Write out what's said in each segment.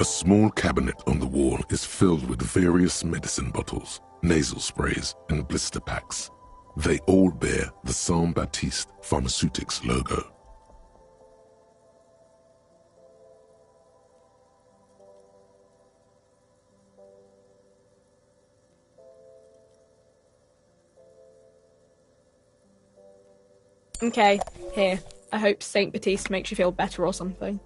A small cabinet on the wall is filled with various medicine bottles, nasal sprays, and blister packs. They all bear the Saint Baptiste Pharmaceutics logo. Okay, here. I hope Saint Baptiste makes you feel better or something.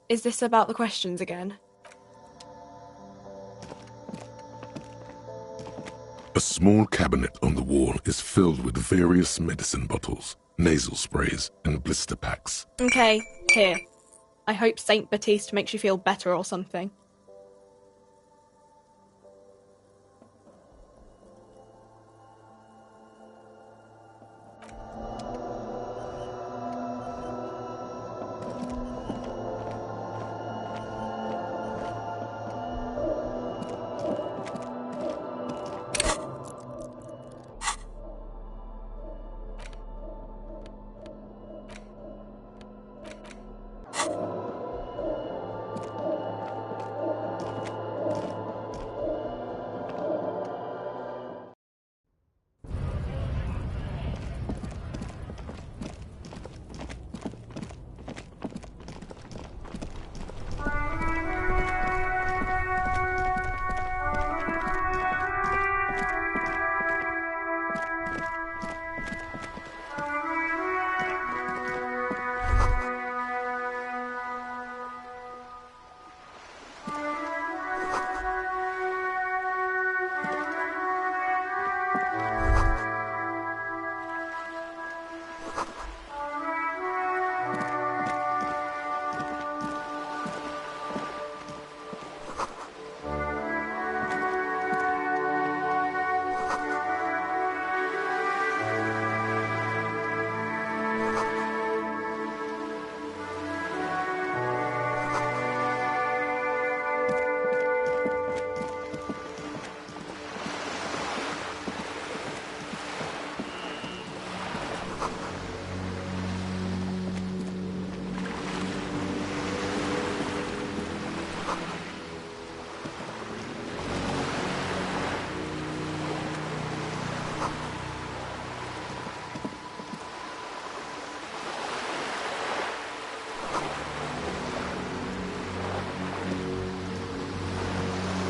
Is this about the questions again? A small cabinet on the wall is filled with various medicine bottles, nasal sprays, and blister packs. Okay, here. I hope Saint Baptiste makes you feel better or something.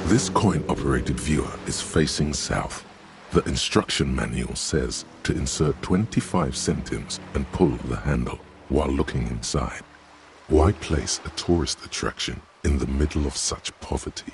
This coin-operated viewer is facing south. The instruction manual says to insert 25 centimes and pull the handle while looking inside. Why place a tourist attraction in the middle of such poverty?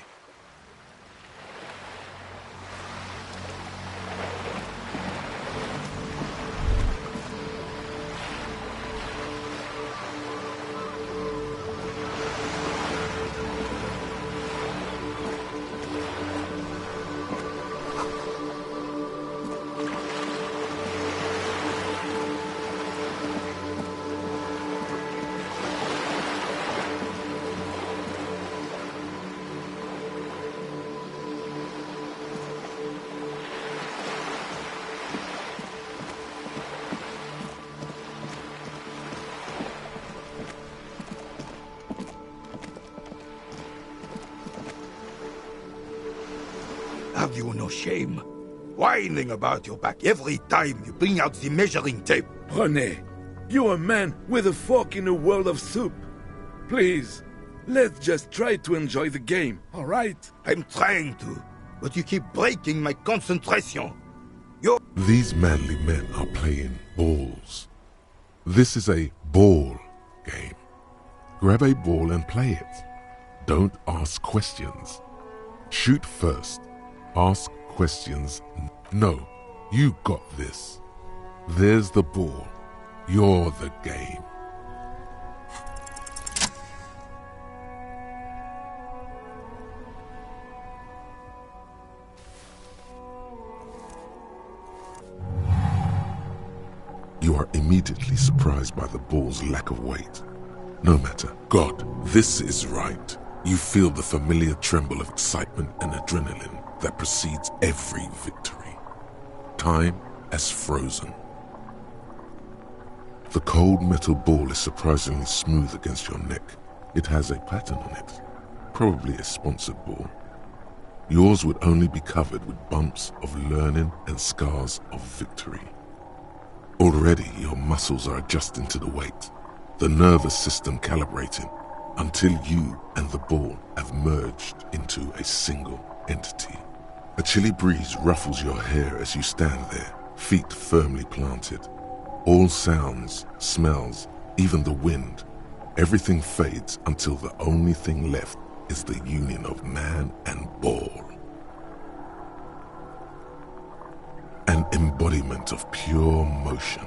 Have you no shame? Whining about your back every time you bring out the measuring tape. René, you're a man with a fork in a world of soup. Please, let's just try to enjoy the game, all right? I'm trying to, but you keep breaking my concentration. These manly men are playing balls. This is a ball game. Grab a ball and play it. Don't ask questions. Shoot first, ask questions. No, you got this. There's the ball. You're the game. You are immediately surprised by the ball's lack of weight. No matter. God, this is right. You feel the familiar tremble of excitement and adrenaline that precedes every victory. Time has frozen. The cold metal ball is surprisingly smooth against your neck. It has a pattern on it, probably a sponsored ball. Yours would only be covered with bumps of learning and scars of victory. Already your muscles are adjusting to the weight, the nervous system calibrating, until you and the ball have merged into a single entity. A chilly breeze ruffles your hair as you stand there, feet firmly planted. All sounds, smells, even the wind, everything fades until the only thing left is the union of man and ball. An embodiment of pure motion,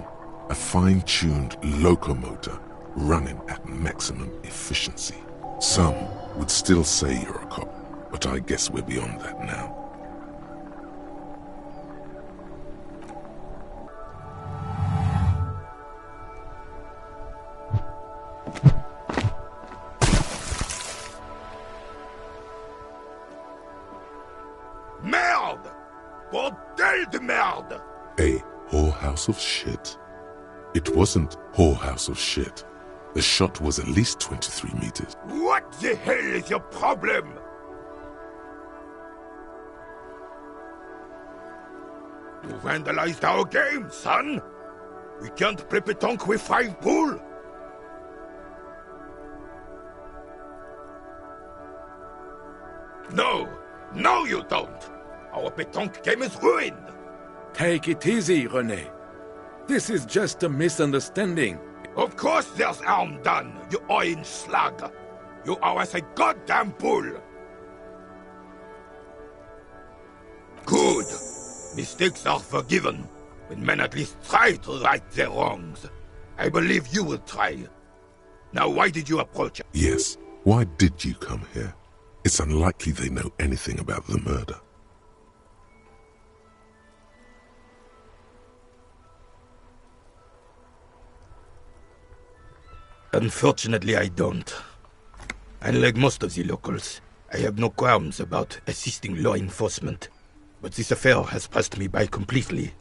a fine-tuned locomotor running at maximum efficiency. Some would still say you're a cop, but I guess we're beyond that now. Merde! Bordel de merde! A whorehouse of shit? It wasn't whorehouse of shit. The shot was at least 23 meters. What the hell is your problem? You vandalized our game, son! We can't play pétanque with 5 pool! No, you don't! Our pétanque game is ruined! Take it easy, René. This is just a misunderstanding. Of course there's harm done, you orange slug! You are as a goddamn bull! Good! Mistakes are forgiven, when men at least try to right their wrongs. I believe you will try. Now why did you approach us? Yes, why did you come here? It's unlikely they know anything about the murder. Unfortunately, I don't. Unlike most of the locals, I have no qualms about assisting law enforcement. But this affair has passed me by completely.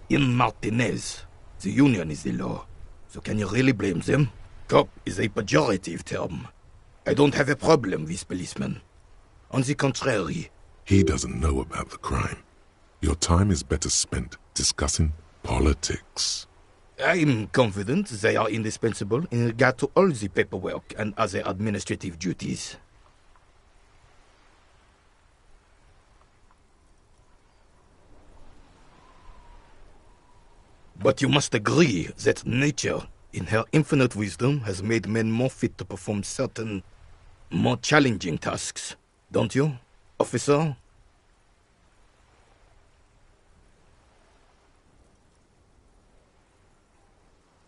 In Martinez, the union is the law. So can you really blame them? Cop is a pejorative term. I don't have a problem with policemen. On the contrary. He doesn't know about the crime. Your time is better spent discussing politics. I'm confident they are indispensable in regard to all the paperwork and other administrative duties. But you must agree that nature, in her infinite wisdom, has made men more fit to perform certain, more challenging tasks. Don't you, officer?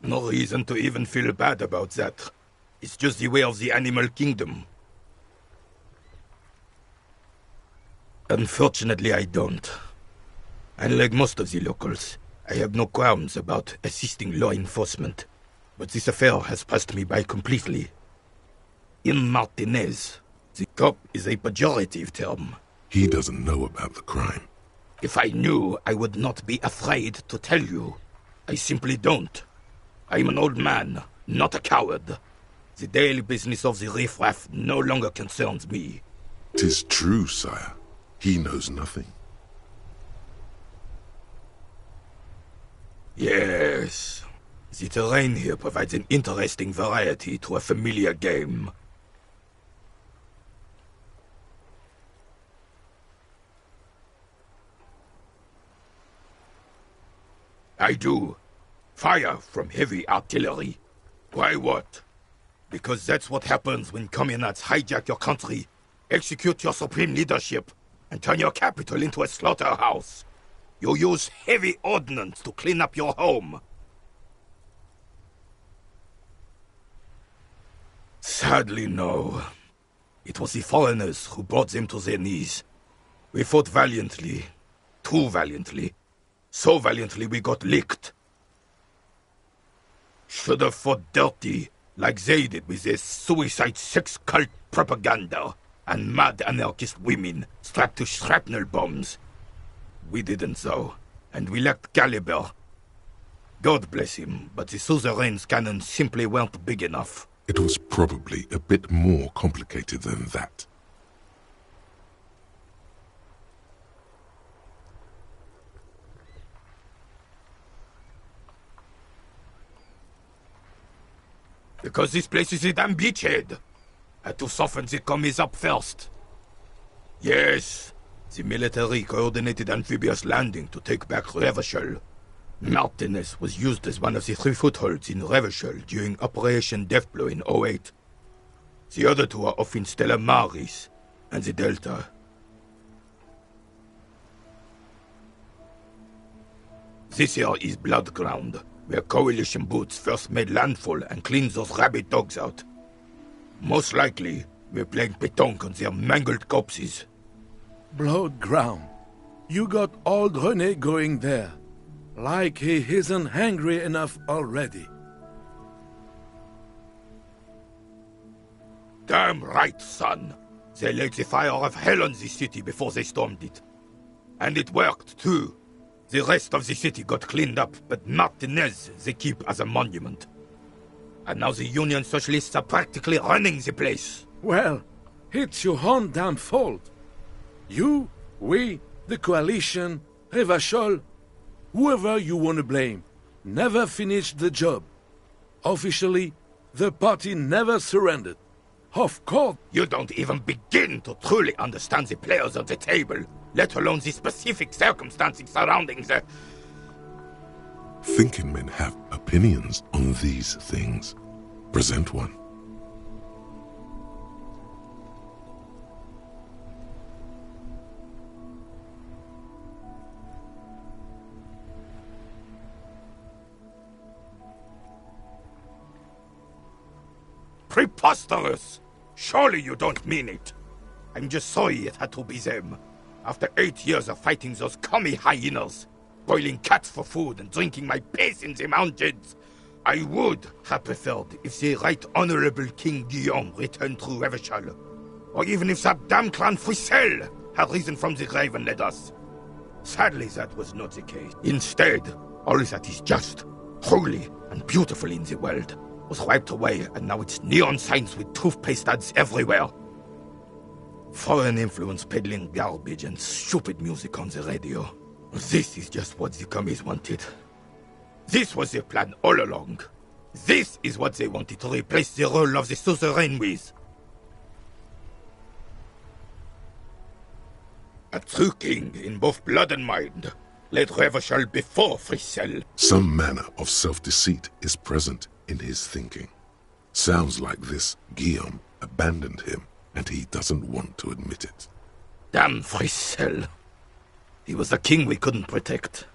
No reason to even feel bad about that. It's just the way of the animal kingdom. Unfortunately, I don't. Unlike most of the locals, I have no qualms about assisting law enforcement. But this affair has passed me by completely. In Martinez, the cop is a pejorative term. He doesn't know about the crime. If I knew, I would not be afraid to tell you. I simply don't. I'm an old man, not a coward. The daily business of the riffraff no longer concerns me. 'Tis true, sire. He knows nothing. Yes. The terrain here provides an interesting variety to a familiar game. I do. Fire from heavy artillery. Why what? Because that's what happens when communards hijack your country execute your supreme leadership, and turn your capital into a slaughterhouse. You use heavy ordnance to clean up your home. Sadly, no. It was the foreigners who brought them to their knees. We fought valiantly. Too valiantly. So valiantly we got licked. Should have fought dirty, like they did with their suicide sex cult propaganda and mad anarchist women strapped to shrapnel bombs. We didn't though, and we lacked caliber. God bless him, but the suzerain's cannons simply weren't big enough. It was probably a bit more complicated than that. Because this place is a damn beachhead. Had to soften the commies up first. Yes, the military coordinated amphibious landing to take back Revachol. Martinez was used as one of the 3 footholds in Revachol during Operation Deathblow in 08. The other 2 are off in Stella Maris and the Delta. This here is Blood Ground, where Coalition boots first made landfall and cleaned those rabid dogs out. Most likely, we're playing pétanque on their mangled corpses. Blood ground. You got old René going there. Like he isn't hungry enough already. Damn right, son. They laid the fire of hell on the city before they stormed it. And it worked, too. The rest of the city got cleaned up, but Martinez they keep as a monument. And now the Union Socialists are practically running the place. Well, it's your own damn fault. You, we, the Coalition, Revachol, whoever you want to blame, never finished the job. Officially, the party never surrendered. Of course. You don't even begin to truly understand the players on the table, let alone the specific circumstances surrounding the... Thinking men have opinions on these things. Present one. Preposterous! Surely you don't mean it. I'm just sorry it had to be them. After 8 years of fighting those commie hyenas, boiling cats for food and drinking my piss in the mountains, I would have preferred if the Right Honorable King Guillaume returned through Revachol, or even if that damn clan Frissel had risen from the grave and led us. Sadly, that was not the case. Instead, all that is just, holy, and beautiful in the world was wiped away, and now it's neon signs with toothpaste ads everywhere. Foreign influence peddling garbage and stupid music on the radio. This is just what the commies wanted. This was their plan all along. This is what they wanted to replace the role of the suzerain with. A true king in both blood and mind led Revachol before Frissel. Some manner of self-deceit is present in his thinking. Sounds like this Guillaume abandoned him, and he doesn't want to admit it. Damn Frissel. He was the king we couldn't protect.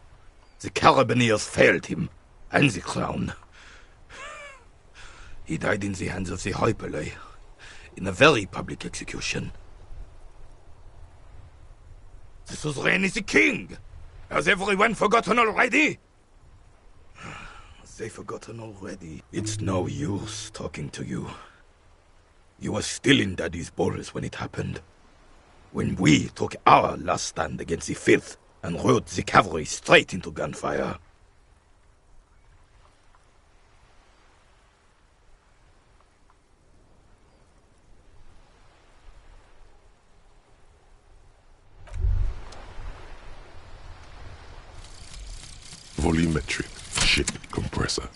The Carabineers failed him, and the crown. He died in the hands of the Hyperlay, in a very public execution. The suzerain is the king! Has everyone forgotten already? They've forgotten already. It's no use talking to you. You were still in Daddy's balls when it happened. When we took our last stand against the Fifth and rode the cavalry straight into gunfire. Volumetric ship compressor.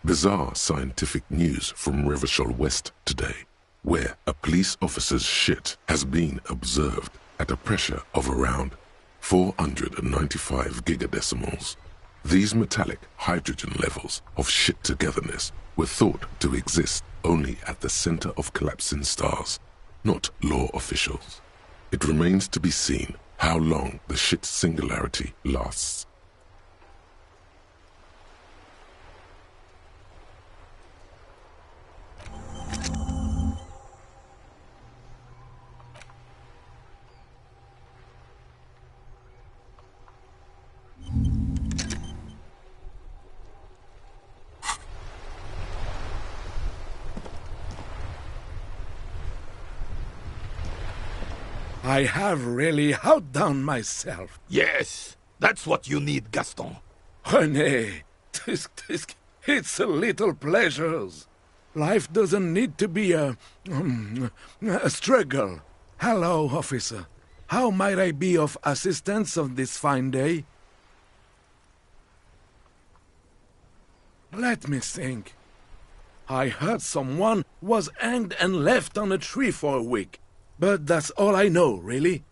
Bizarre scientific news from Revachol West today, where a police officer's shit has been observed at a pressure of around 495 gigadecimals. These metallic hydrogen levels of shit-togetherness were thought to exist only at the center of collapsing stars, not law officials. It remains to be seen how long the shit singularity lasts. I have really outdone myself. Yes, that's what you need, Gaston. René, it's a little pleasures. Life doesn't need to be a struggle. Hello, officer. How might I be of assistance on this fine day? Let me think. I heard someone was hanged and left on a tree for a week. But that's all I know, really.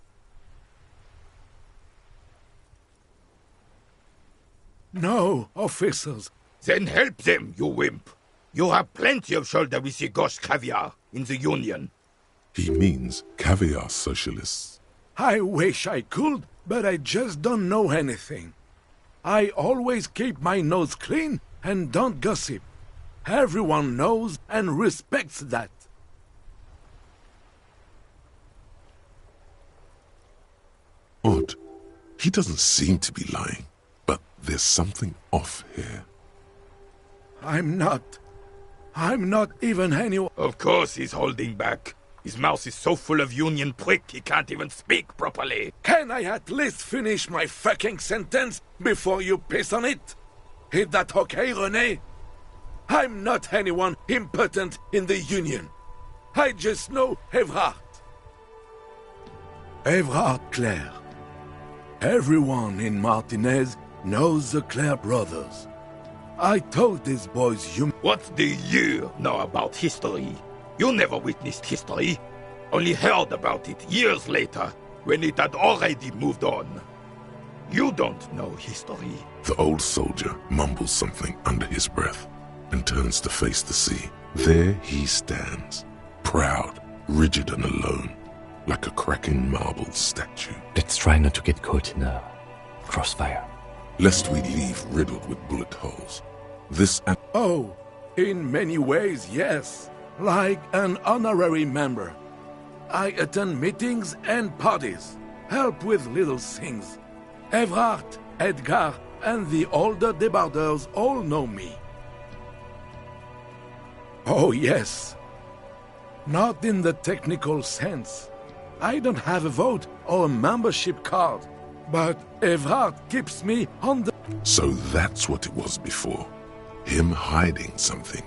No, officers. Then help them, you wimp. You have plenty of shoulder with your gauche caviar in the Union. He means caviar socialists. I wish I could, but I just don't know anything. I always keep my nose clean and don't gossip. Everyone knows and respects that. Odd. He doesn't seem to be lying, but there's something off here. I'm not even anyone. Of course he's holding back. His mouth is so full of Union prick he can't even speak properly. Can I at least finish my fucking sentence before you piss on it? Is that okay, René? I'm not anyone important in the Union. I just know Evrard. Evrard Claire. Everyone in Martinez knows the Claire brothers. I told these boys you... What do you know about history? You never witnessed history. Only heard about it years later, when it had already moved on. You don't know history. The old soldier mumbles something under his breath and turns to face the sea. There he stands, proud, rigid and alone, like a cracking marble statue. Let's try not to get caught in a crossfire. Lest we leave riddled with bullet holes. This and... Oh, in many ways, yes. Like an honorary member. I attend meetings and parties, help with little things. Evrard, Edgar, and the older debarders all know me. Oh, yes. Not in the technical sense. I don't have a vote or a membership card, but Evrard keeps me on the... So that's what it was before. Him hiding something.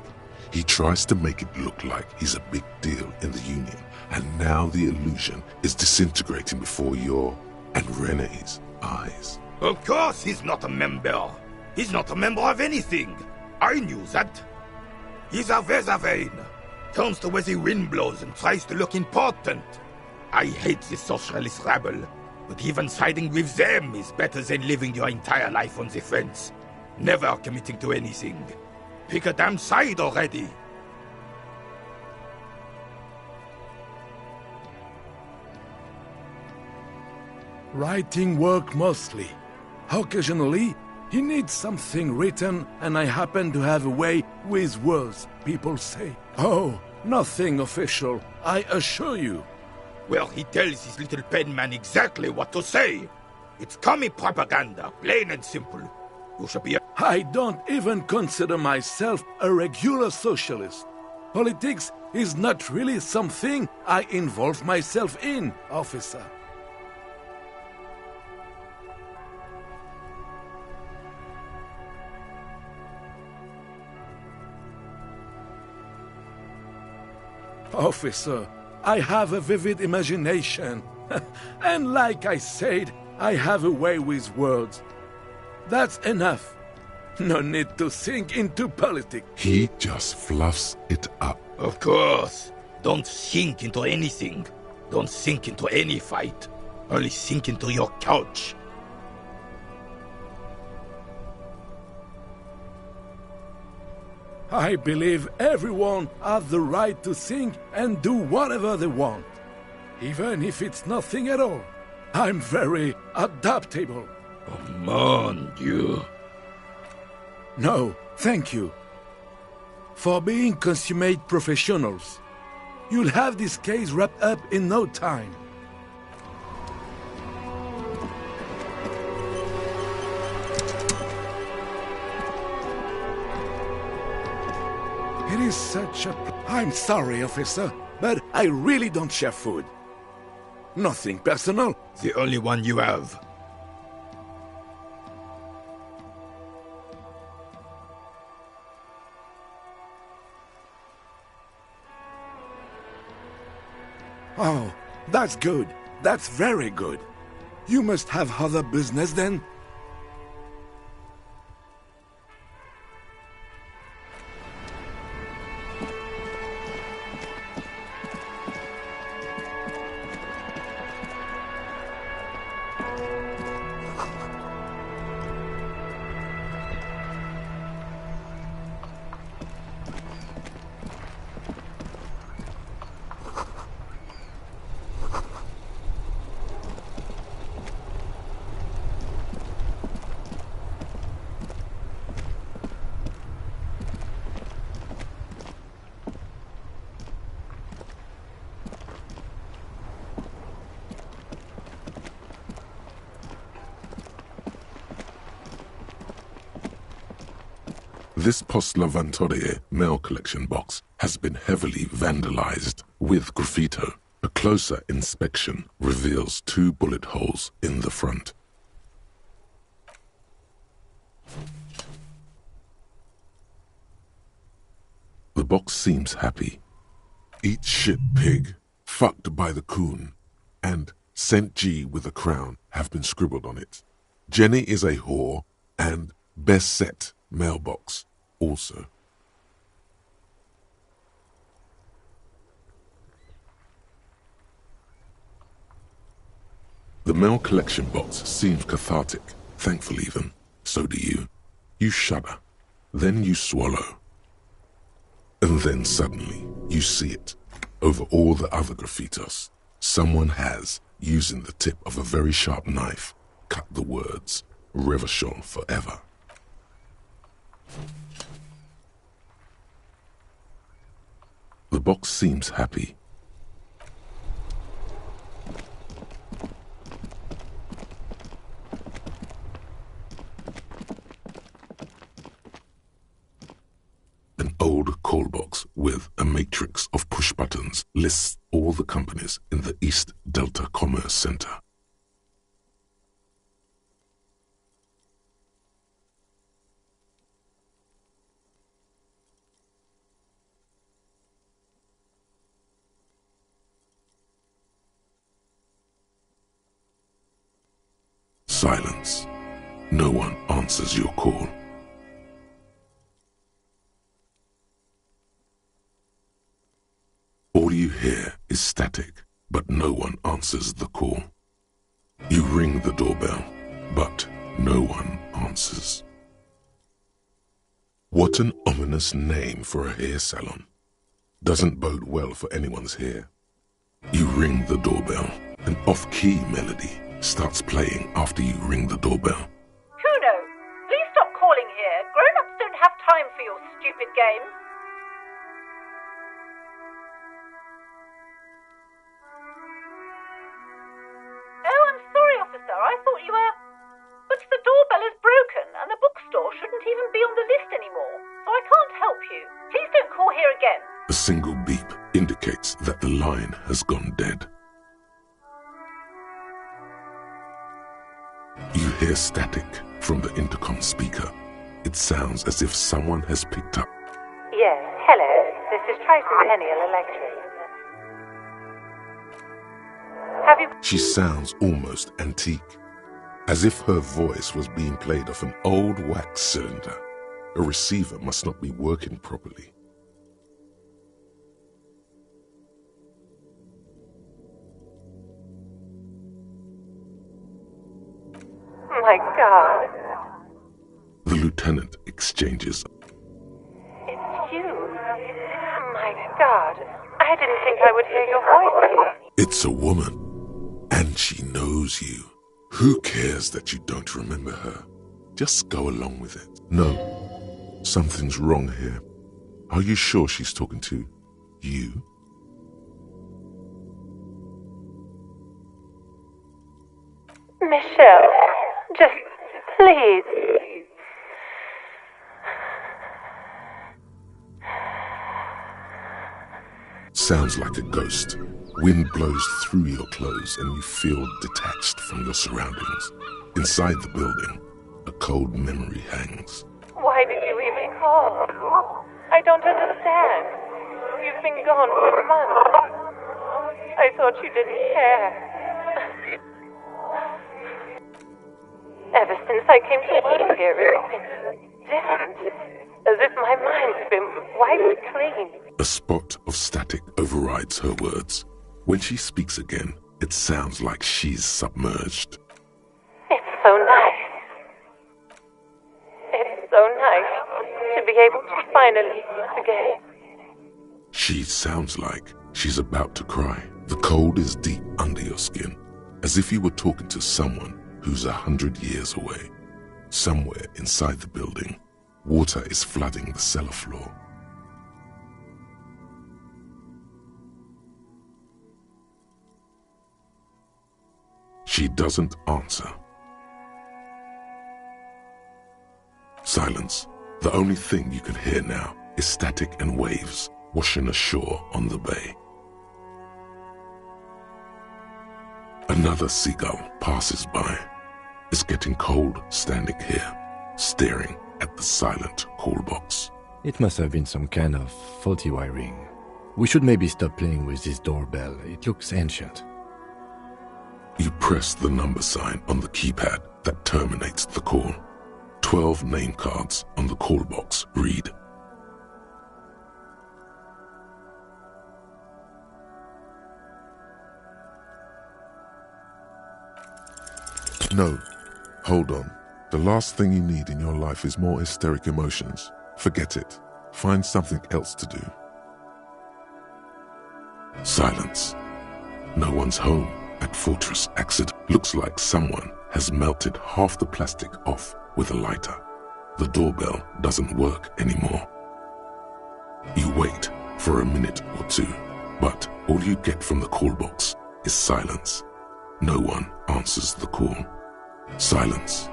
He tries to make it look like he's a big deal in the Union, and now the illusion is disintegrating before your and René's eyes. Of course he's not a member. He's not a member of anything. I knew that. He's a Vezavane. Turns to where the wind blows and tries to look important. I hate this socialist rabble, but even siding with them is better than living your entire life on the fence. Never committing to anything. Pick a damn side already. Writing work mostly. Occasionally, he needs something written, and I happen to have a way with words, people say. Oh, nothing official, I assure you. Well, he tells his little pen man exactly what to say. It's commie propaganda, plain and simple. You should be a... I don't even consider myself a regular socialist. Politics is not really something I involve myself in, officer. Officer, I have a vivid imagination. And like I said, I have a way with words. That's enough. No need to sink into politics. He just fluffs it up. Of course. Don't sink into anything. Don't sink into any fight. Only sink into your couch. I believe everyone has the right to think and do whatever they want, even if it's nothing at all. I'm very adaptable. Oh, mon Dieu. No, thank you. For being consummate professionals, you'll have this case wrapped up in no time. It is such a... I'm sorry, officer, but I really don't share food. Nothing personal. The only one you have. Oh, that's good. That's very good. You must have other business then? This Post Lavantorie mail collection box has been heavily vandalized with graffito. A closer inspection reveals 2 bullet holes in the front. The box seems happy. Eat shit pig, fucked by the coon, and St. G with a crown have been scribbled on it. Jenny is a whore, and best set mailbox also. The mail collection box seems cathartic, thankful even. So do you. You shudder. Then you swallow. And then suddenly, you see it. Over all the other graffitos, someone has, using the tip of a very sharp knife, cut the words, Revachol forever. The box seems happy. An old call box with a matrix of push buttons lists all the companies in the East Delta Commerce Center. Silence. No one answers your call. All you hear is static, but no one answers the call. You ring the doorbell, but no one answers. What an ominous name for a hair salon. Doesn't bode well for anyone's hair. You ring the doorbell. An off-key melody starts playing after you ring the doorbell. Kuno, please stop calling here. Grown-ups don't have time for your stupid games. Oh, I'm sorry, officer. I thought you were... But the doorbell is broken, and the bookstore shouldn't even be on the list anymore, so I can't help you. Please don't call here again. A single beep indicates that the line has gone dead. You hear static from the intercom speaker. It sounds as if someone has picked up. Yes, hello. This is Tricentennial Electric. Have you... She sounds almost antique, as if her voice was being played off an old wax cylinder. A receiver must not be working properly. Oh my God. The lieutenant exchanges. It's God, I didn't think I would hear your voice. It's a woman, and she knows you. Who cares that you don't remember her? Just go along with it. No, something's wrong here. Are you sure she's talking to you? Michelle, just please. Sounds like a ghost. Wind blows through your clothes and you feel detached from your surroundings. Inside the building, a cold memory hangs. Why did you even call? I don't understand. You've been gone for months. I thought you didn't care. Ever since I came to work here, it's been different. As if my mind's been wiped clean. A spot of static overrides her words. When she speaks again, it sounds like she's submerged. It's so nice. It's so nice to be able to finally speak again. She sounds like she's about to cry. The cold is deep under your skin, as if you were talking to someone who's 100 years away. Somewhere inside the building, water is flooding the cellar floor. She doesn't answer. Silence. The only thing you can hear now is static and waves washing ashore on the bay. Another seagull passes by. It's getting cold standing here, staring at the silent call box. It must have been some kind of faulty wiring. We should maybe stop playing with this doorbell. It looks ancient. You press the number sign on the keypad that terminates the call. 12 name cards on the call box read. No, hold on. The last thing you need in your life is more hysteric emotions. Forget it. Find something else to do. Silence. No one's home at Fortress Accident. Looks like someone has melted half the plastic off with a lighter. The doorbell doesn't work anymore. You wait for a minute or two, but all you get from the call box is silence. No one answers the call. Silence.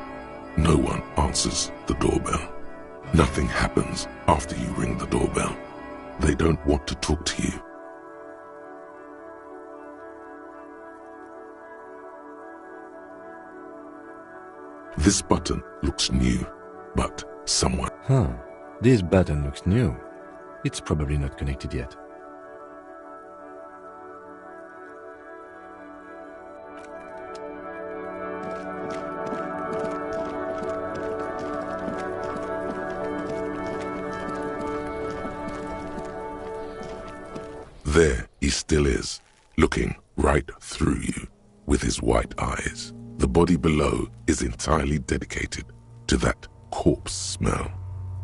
No one answers the doorbell. Nothing happens after you ring the doorbell. They don't want to talk to you. This button looks new, but someone... This button looks new. It's probably not connected yet. There he still is, looking right through you with his white eyes. The body below is entirely dedicated to that corpse smell.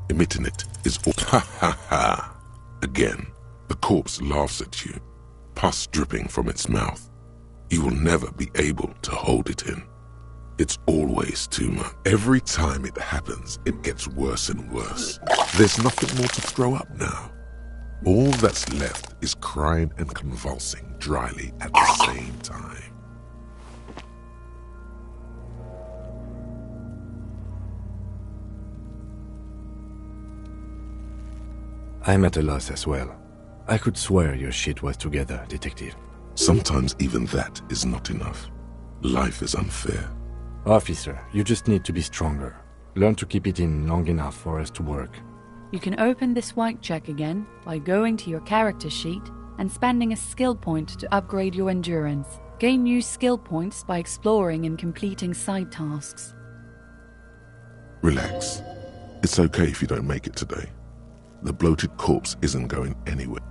Emitting it is all ha ha ha. Again, the corpse laughs at you, pus dripping from its mouth. You will never be able to hold it in. It's always too much. Every time it happens, it gets worse and worse. There's nothing more to throw up now. All that's left is crying and convulsing dryly at the same time. I'm at a loss as well. I could swear your shit was together, detective. Sometimes even that is not enough. Life is unfair. Officer, you just need to be stronger. Learn to keep it in long enough for us to work. You can open this white check again by going to your character sheet and spending a skill point to upgrade your endurance. Gain new skill points by exploring and completing side tasks. Relax. It's okay if you don't make it today. The bloated corpse isn't going anywhere.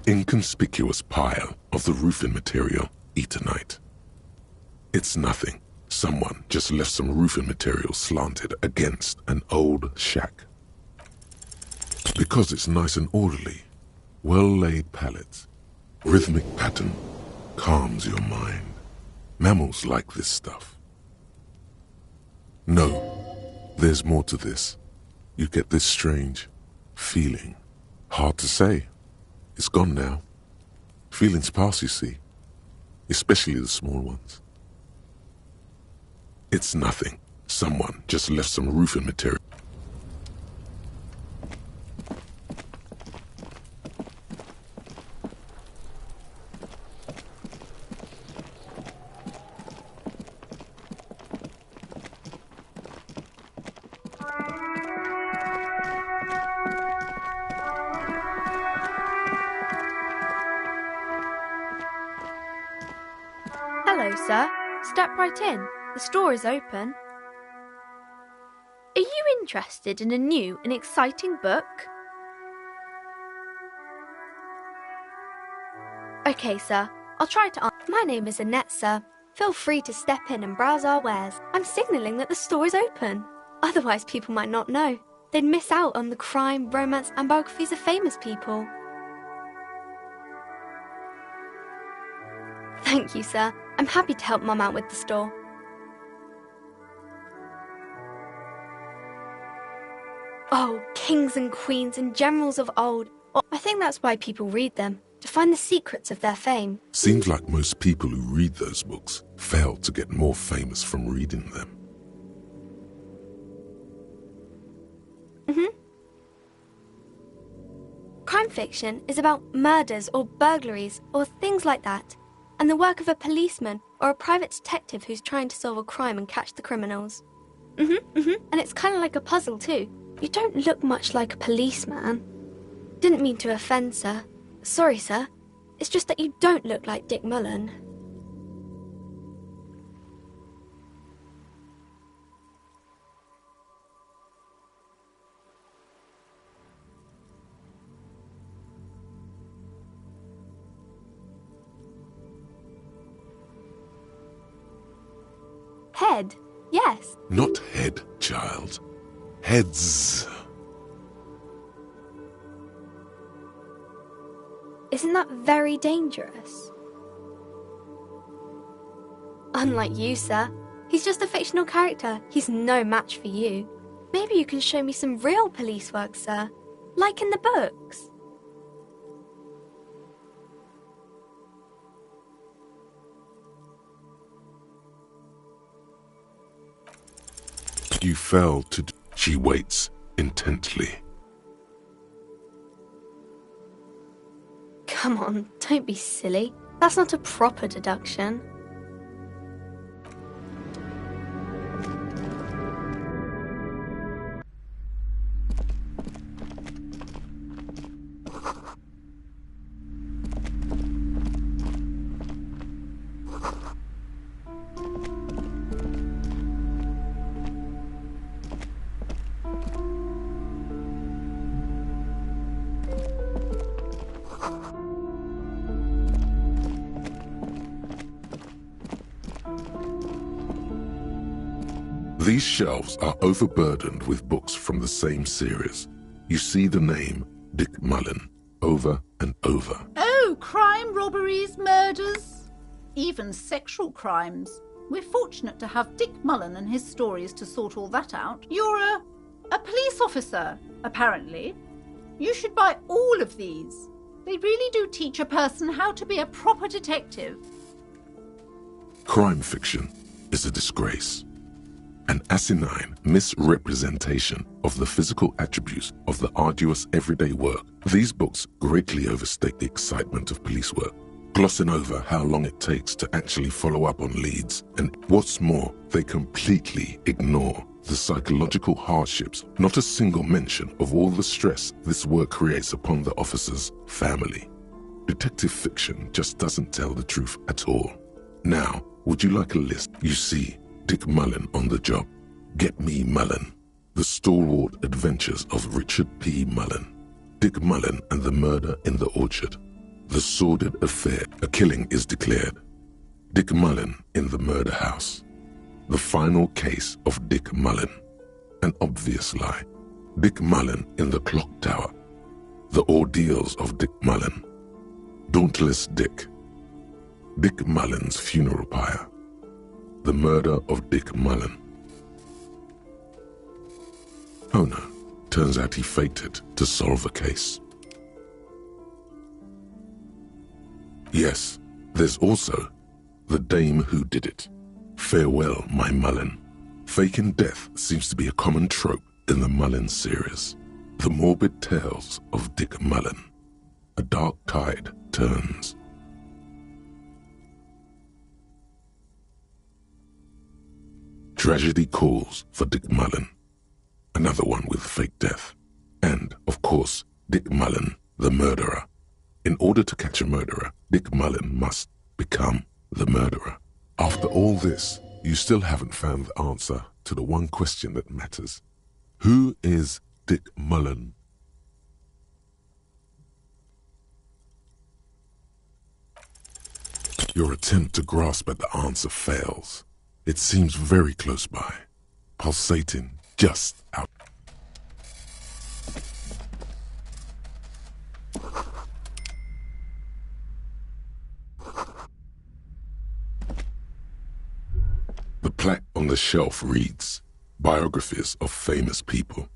inconspicuous pile of the roofing material, Eternite. It's nothing. Someone just left some roofing material slanted against an old shack. Because it's nice and orderly, well-laid pallets, rhythmic pattern calms your mind. Mammals like this stuff. No, there's more to this. You get this strange feeling. Hard to say. It's gone now. Feelings pass, you see. Especially the small ones. It's nothing. Someone just left some roofing material. Hello, sir. Step right in. The store is open. Are you interested in a new and exciting book? Okay, sir. I'll try to answer. My name is Annette, sir. Feel free to step in and browse our wares. I'm signalling that the store is open. Otherwise, people might not know. They'd miss out on the crime, romance, and biographies of famous people. Thank you, sir. I'm happy to help Mum out with the store. Oh, kings and queens and generals of old. I think that's why people read them, to find the secrets of their fame. Seems like most people who read those books fail to get more famous from reading them. Crime fiction is about murders or burglaries or things like that, and the work of a policeman or a private detective who's trying to solve a crime and catch the criminals. And it's kind of like a puzzle too. You don't look much like a policeman. Didn't mean to offend, sir. Sorry, sir. It's just that you don't look like Dick Mullen. Head, yes. Not head, child. Heads. Isn't that very dangerous? Unlike you, sir. He's just a fictional character. He's no match for you. Maybe you can show me some real police work, sir. Like in the books. You fell to... She waits intently. Come on, don't be silly. That's not a proper deduction. These shelves are overburdened with books from the same series. You see the name Dick Mullen over and over. Oh, crime, robberies, murders, even sexual crimes. We're fortunate to have Dick Mullen and his stories to sort all that out. You're a police officer, apparently. You should buy all of these. They really do teach a person how to be a proper detective. Crime fiction is a disgrace. An asinine misrepresentation of the physical attributes of the arduous everyday work. These books greatly overstate the excitement of police work, glossing over how long it takes to actually follow up on leads, and what's more, they completely ignore the psychological hardships, not a single mention of all the stress this work creates upon the officer's family. Detective fiction just doesn't tell the truth at all. Now, would you like a list? You see Dick Mullen on the job. Get Me Mullen. The Stalwart Adventures of Richard P. Mullen. Dick Mullen and the Murder in the Orchard. The sordid affair. A killing is declared. Dick Mullen in the murder house. The final case of Dick Mullen. An obvious lie. Dick Mullen in the clock tower. The ordeals of Dick Mullen. Dauntless Dick. Dick Mullen's funeral pyre. The murder of Dick Mullen. Oh no, turns out he faked it to solve a case. Yes, there's also the dame who did it. Farewell, my Mullen. Faking death seems to be a common trope in the Mullen series. The morbid tales of Dick Mullen. A dark tide turns. Tragedy calls for Dick Mullen. Another one with fake death. And, of course, Dick Mullen, the murderer. In order to catch a murderer, Dick Mullen must become the murderer. After all this, you still haven't found the answer to the one question that matters. Who is Dick Mullen? Your attempt to grasp at the answer fails. It seems very close by, pulsating just out. The plaque on the shelf reads, Biographies of Famous People.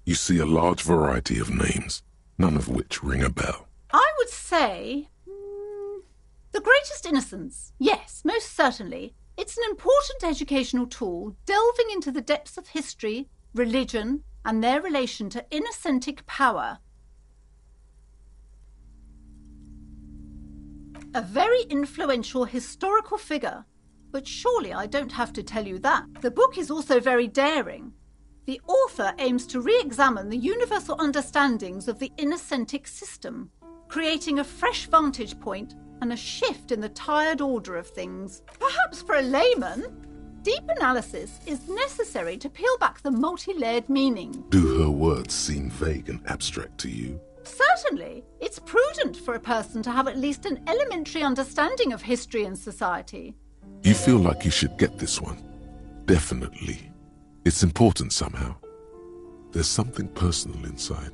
You see a large variety of names, none of which ring a bell. I would say... The Greatest Innocence. Yes, most certainly. It's an important educational tool, delving into the depths of history, religion, and their relation to innocentic power. A very influential historical figure. But surely I don't have to tell you that. The book is also very daring. The author aims to re-examine the universal understandings of the innocentic system, creating a fresh vantage point and a shift in the tired order of things. Perhaps for a layman, deep analysis is necessary to peel back the multi-layered meaning. Do her words seem vague and abstract to you? Certainly. It's prudent for a person to have at least an elementary understanding of history and society. You feel like you should get this one? Definitely. It's important somehow. There's something personal inside.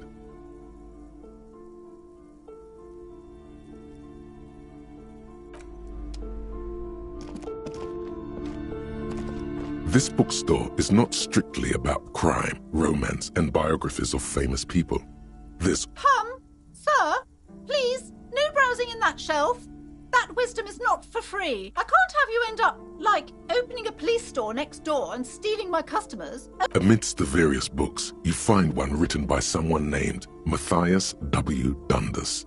This bookstore is not strictly about crime, romance, and biographies of famous people. This... Sir, please, no browsing in that shelf. That wisdom is not for free. I can't have you end up, like, opening a police store next door and stealing my customers. Amidst the various books, you find one written by someone named Matthias W. Dundas.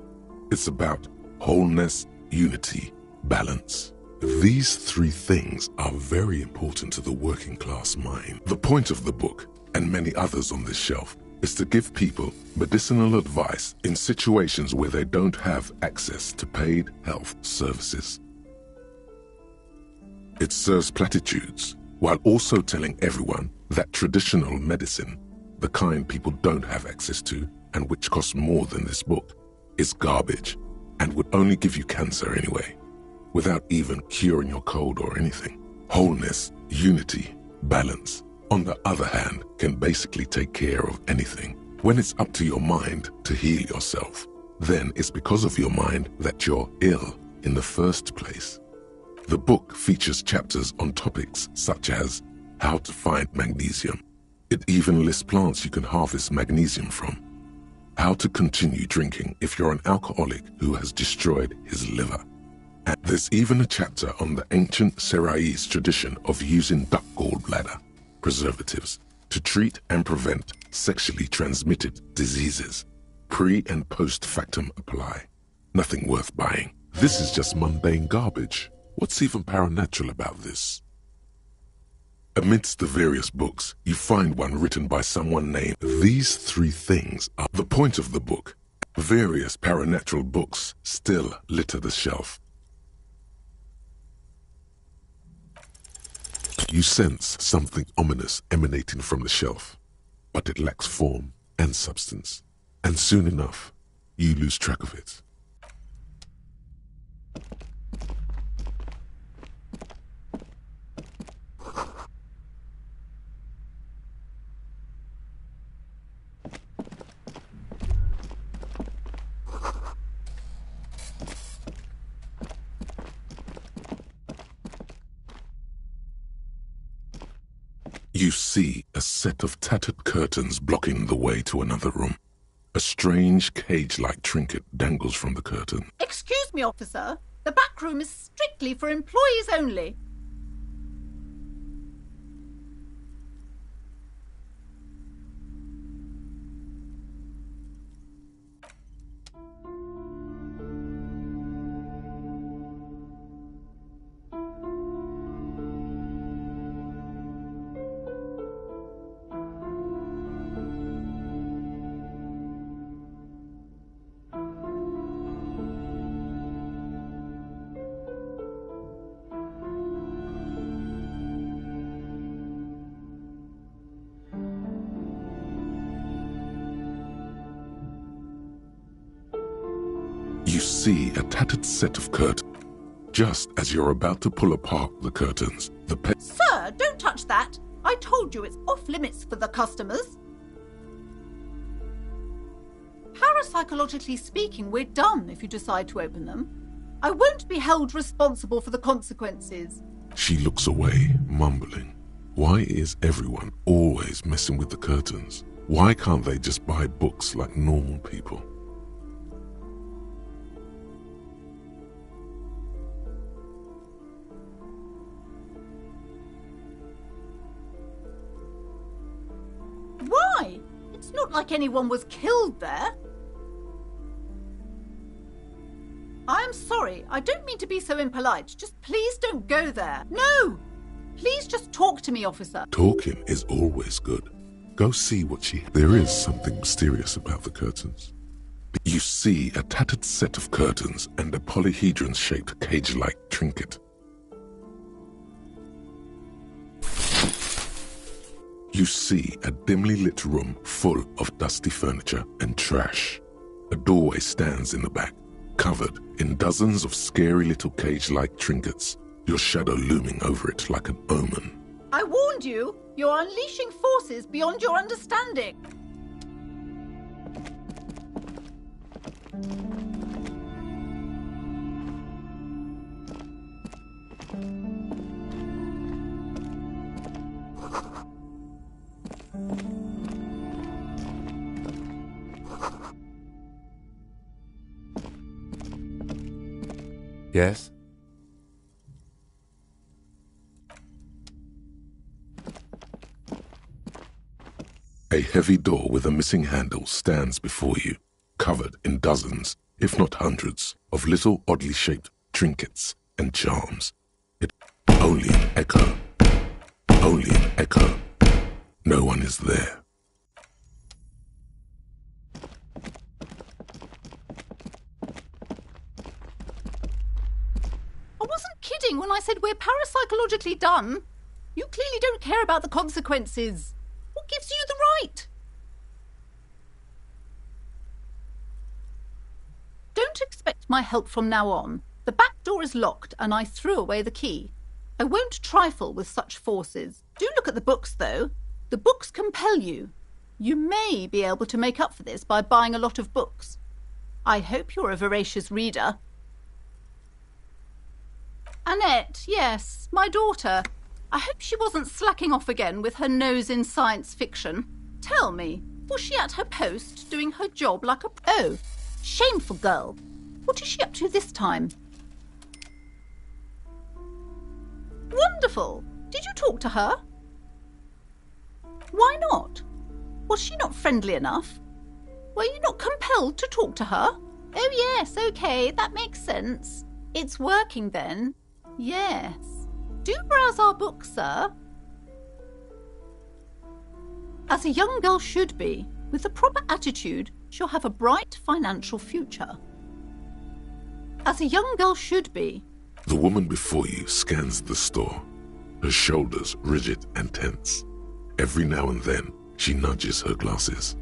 It's about wholeness, unity, balance. These three things are very important to the working class mind. The point of the book, and many others on this shelf, is to give people medicinal advice in situations where they don't have access to paid health services. It serves platitudes, while also telling everyone that traditional medicine, the kind people don't have access to and which costs more than this book, is garbage and would only give you cancer anyway, without even curing your cold or anything. Wholeness, unity, balance, on the other hand, can basically take care of anything. When it's up to your mind to heal yourself, then it's because of your mind that you're ill in the first place. The book features chapters on topics such as how to find magnesium. It even lists plants you can harvest magnesium from. How to continue drinking if you're an alcoholic who has destroyed his liver. And there's even a chapter on the ancient Seraïs tradition of using duck gallbladder preservatives to treat and prevent sexually transmitted diseases. Pre and post factum apply. Nothing worth buying. This is just mundane garbage. What's even paranatural about this? Amidst the various books, you find one written by someone named... These three things are the point of the book. Various paranatural books still litter the shelf. You sense something ominous emanating from the shelf, but it lacks form and substance, and soon enough, you lose track of it. You see a set of tattered curtains blocking the way to another room. A strange cage-like trinket dangles from the curtain. Excuse me, officer. The back room is strictly for employees only. You see a tattered set of curtains. Just as you're about to pull apart the curtains, Sir, don't touch that. I told you it's off limits for the customers. Parapsychologically speaking, we're done if you decide to open them. I won't be held responsible for the consequences. She looks away, mumbling. Why is everyone always messing with the curtains? Why can't they just buy books like normal people? Why? It's not like anyone was killed there. I'm sorry, I don't mean to be so impolite. Just please don't go there. No! Please just talk to me, officer. Talking is always good. Go see what she... There is something mysterious about the curtains. You see a tattered set of curtains and a polyhedron-shaped cage-like trinket. You see a dimly lit room full of dusty furniture and trash. A doorway stands in the back, covered in dozens of scary little cage-like trinkets, your shadow looming over it like an omen. I warned you. You're unleashing forces beyond your understanding. Yes? A heavy door with a missing handle stands before you, covered in dozens, if not hundreds, of little oddly shaped trinkets and charms. It's only an echo. Only an echo. No one is there. I wasn't kidding when I said we're parapsychologically done. You clearly don't care about the consequences. What gives you the right? Don't expect my help from now on. The back door is locked and I threw away the key. I won't trifle with such forces. Do look at the books, though. The books compel you. You may be able to make up for this by buying a lot of books. I hope you're a voracious reader. Annette, yes, my daughter. I hope she wasn't slacking off again with her nose in science fiction. Tell me, was she at her post doing her job like a... Oh, shameful girl. What is she up to this time? Wonderful. Did you talk to her? Why not? Was she not friendly enough? Were you not compelled to talk to her? Oh yes, okay, that makes sense. It's working then. Yes. Do browse our books, sir. As a young girl should be, with the proper attitude, she'll have a bright financial future. As a young girl should be. The woman before you scans the store, her shoulders rigid and tense. Every now and then, she nudges her glasses.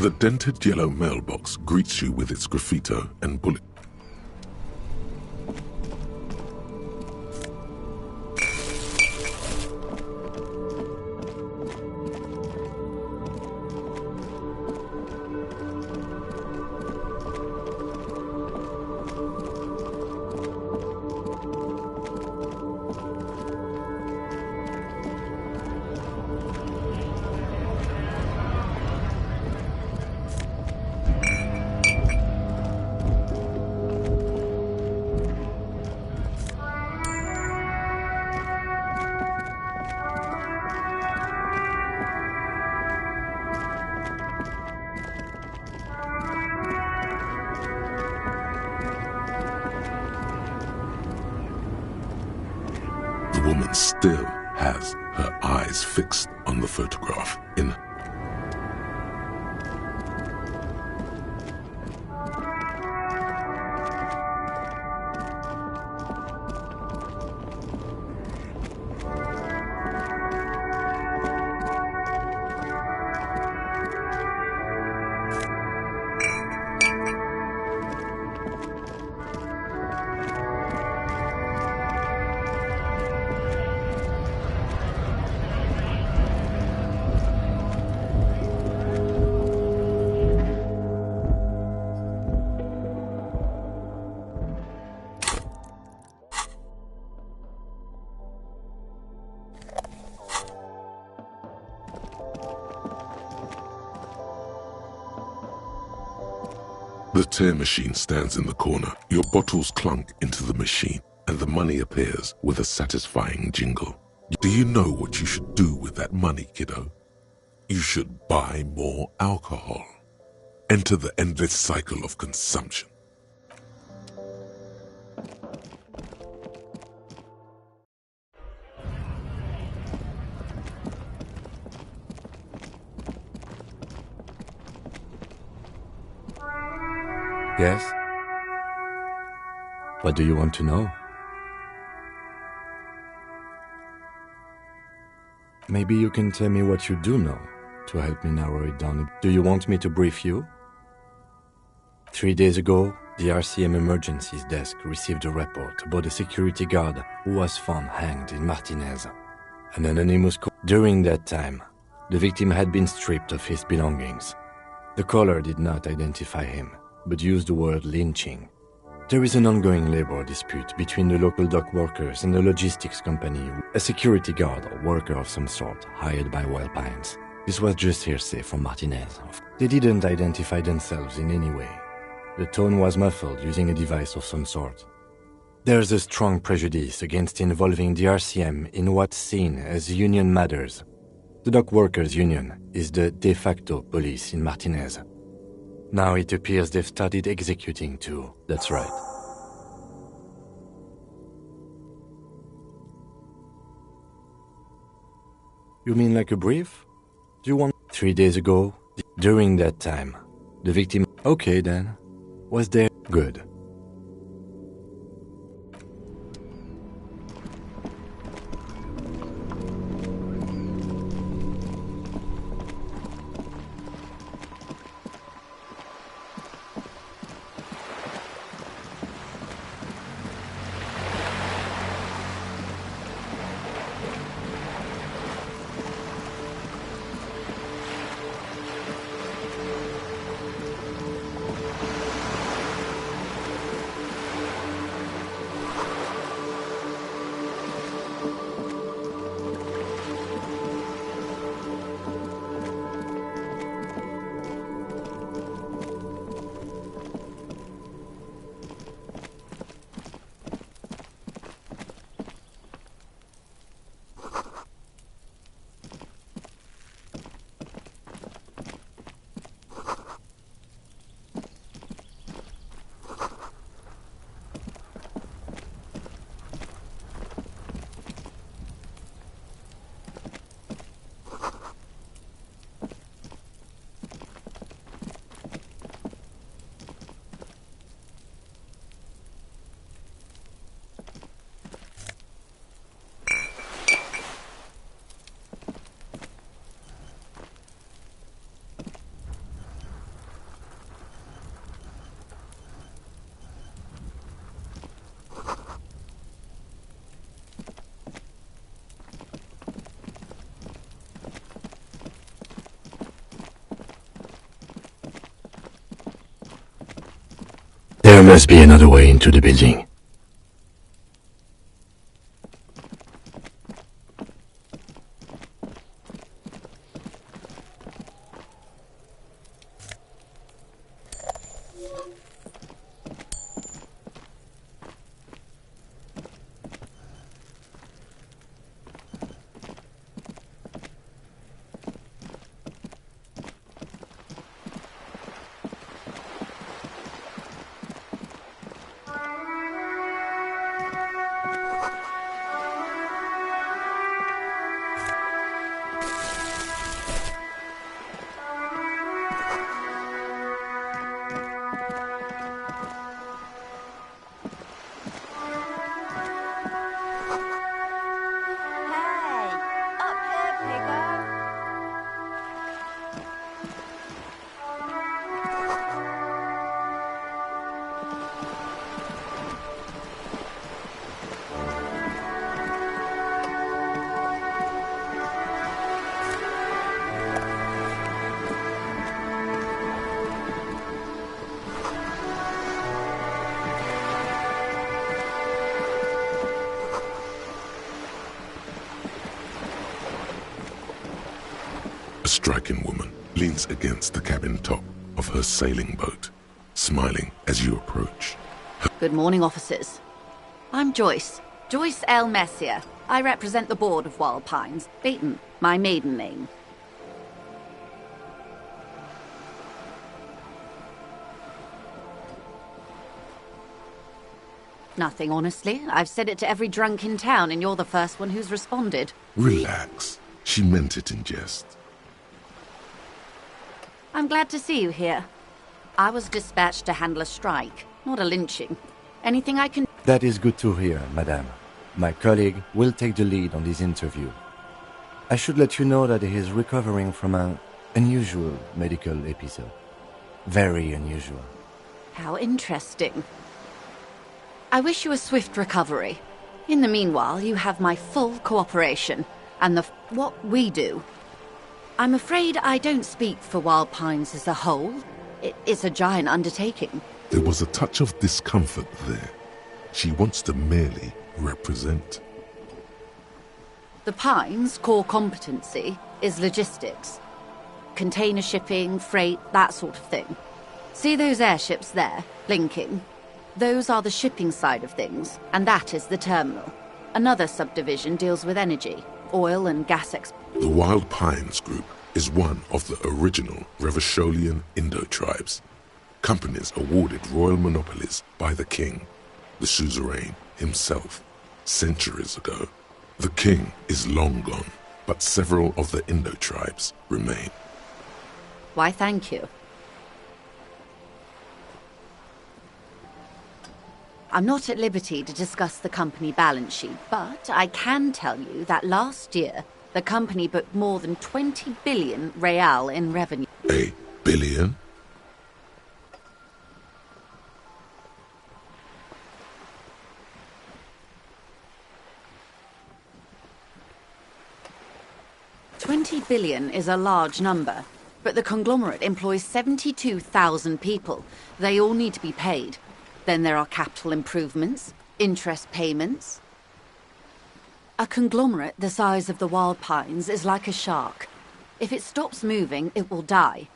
The dented yellow mailbox greets you with its graffito and bullet. The woman still has her eyes fixed on the photograph in The tear machine stands in the corner. Your bottles clunk into the machine, and the money appears with a satisfying jingle. Do you know what you should do with that money, kiddo? You should buy more alcohol. Enter the endless cycle of consumption. Yes? What do you want to know? Maybe you can tell me what you do know. to help me narrow it down. Do you want me to brief you? 3 days ago, the RCM Emergencies Desk received a report about a security guard who was found hanged in Martinez. An anonymous call. During that time, the victim had been stripped of his belongings. The caller did not identify him, but used the word lynching. There is an ongoing labor dispute between the local dock workers and the logistics company, a security guard or worker of some sort hired by Wild Pines. This was just hearsay from Martinez. They didn't identify themselves in any way. The tone was muffled using a device of some sort. There's a strong prejudice against involving the RCM in what's seen as union matters. The dock workers' union is the de facto police in Martinez. Now it appears they've started executing too. That's right. You mean like a brief? Do you want... 3 days ago, during that time, the victim... Okay then. Was there... Good. There must be another way into the building. A striking woman leans against the cabin top of her sailing boat, smiling as you approach. Good morning, officers. I'm Joyce. Joyce L. Messier. I represent the board of Wild Pines. Beaton, my maiden name. Nothing, honestly. I've said it to every drunk in town, and you're the first one who's responded. Relax. She meant it in jest. I'm glad to see you here. I was dispatched to handle a strike, not a lynching. Anything I can... That is good to hear, madame. My colleague will take the lead on this interview. I should let you know that he is recovering from a Unusual medical episode. Very unusual. How interesting. I wish you a swift recovery. In the meanwhile, you have my full cooperation, and what we do. I'm afraid I don't speak for Wild Pines as a whole. It's a giant undertaking. There was a touch of discomfort there. She wants to merely represent. The Pines' core competency is logistics. Container shipping, freight, that sort of thing. See those airships there, blinking? Those are the shipping side of things, and that is the terminal. Another subdivision deals with energy, oil and gas The Wild Pines Group is one of the original Revacholian Indo-tribes. Companies awarded royal monopolies by the king, the suzerain himself, centuries ago. The king is long gone, but several of the Indo-tribes remain. Why, thank you. I'm not at liberty to discuss the company balance sheet, but I can tell you that last year, the company booked more than 20 billion real in revenue. A billion? $20 billion is a large number, but the conglomerate employs 72,000 people. They all need to be paid. Then there are capital improvements, interest payments. A conglomerate the size of the Wild Pines is like a shark. If it stops moving, it will die.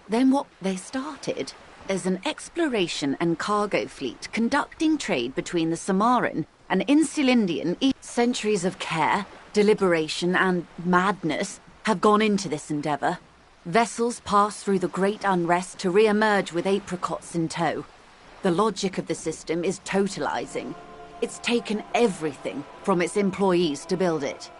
Then what they started is an exploration and cargo fleet conducting trade between the Samaran and Insulindian. Centuries of care, deliberation and madness have gone into this endeavour. Vessels pass through the great unrest to re-emerge with apricots in tow. The logic of the system is totalizing. It's taken everything from its employees to build it.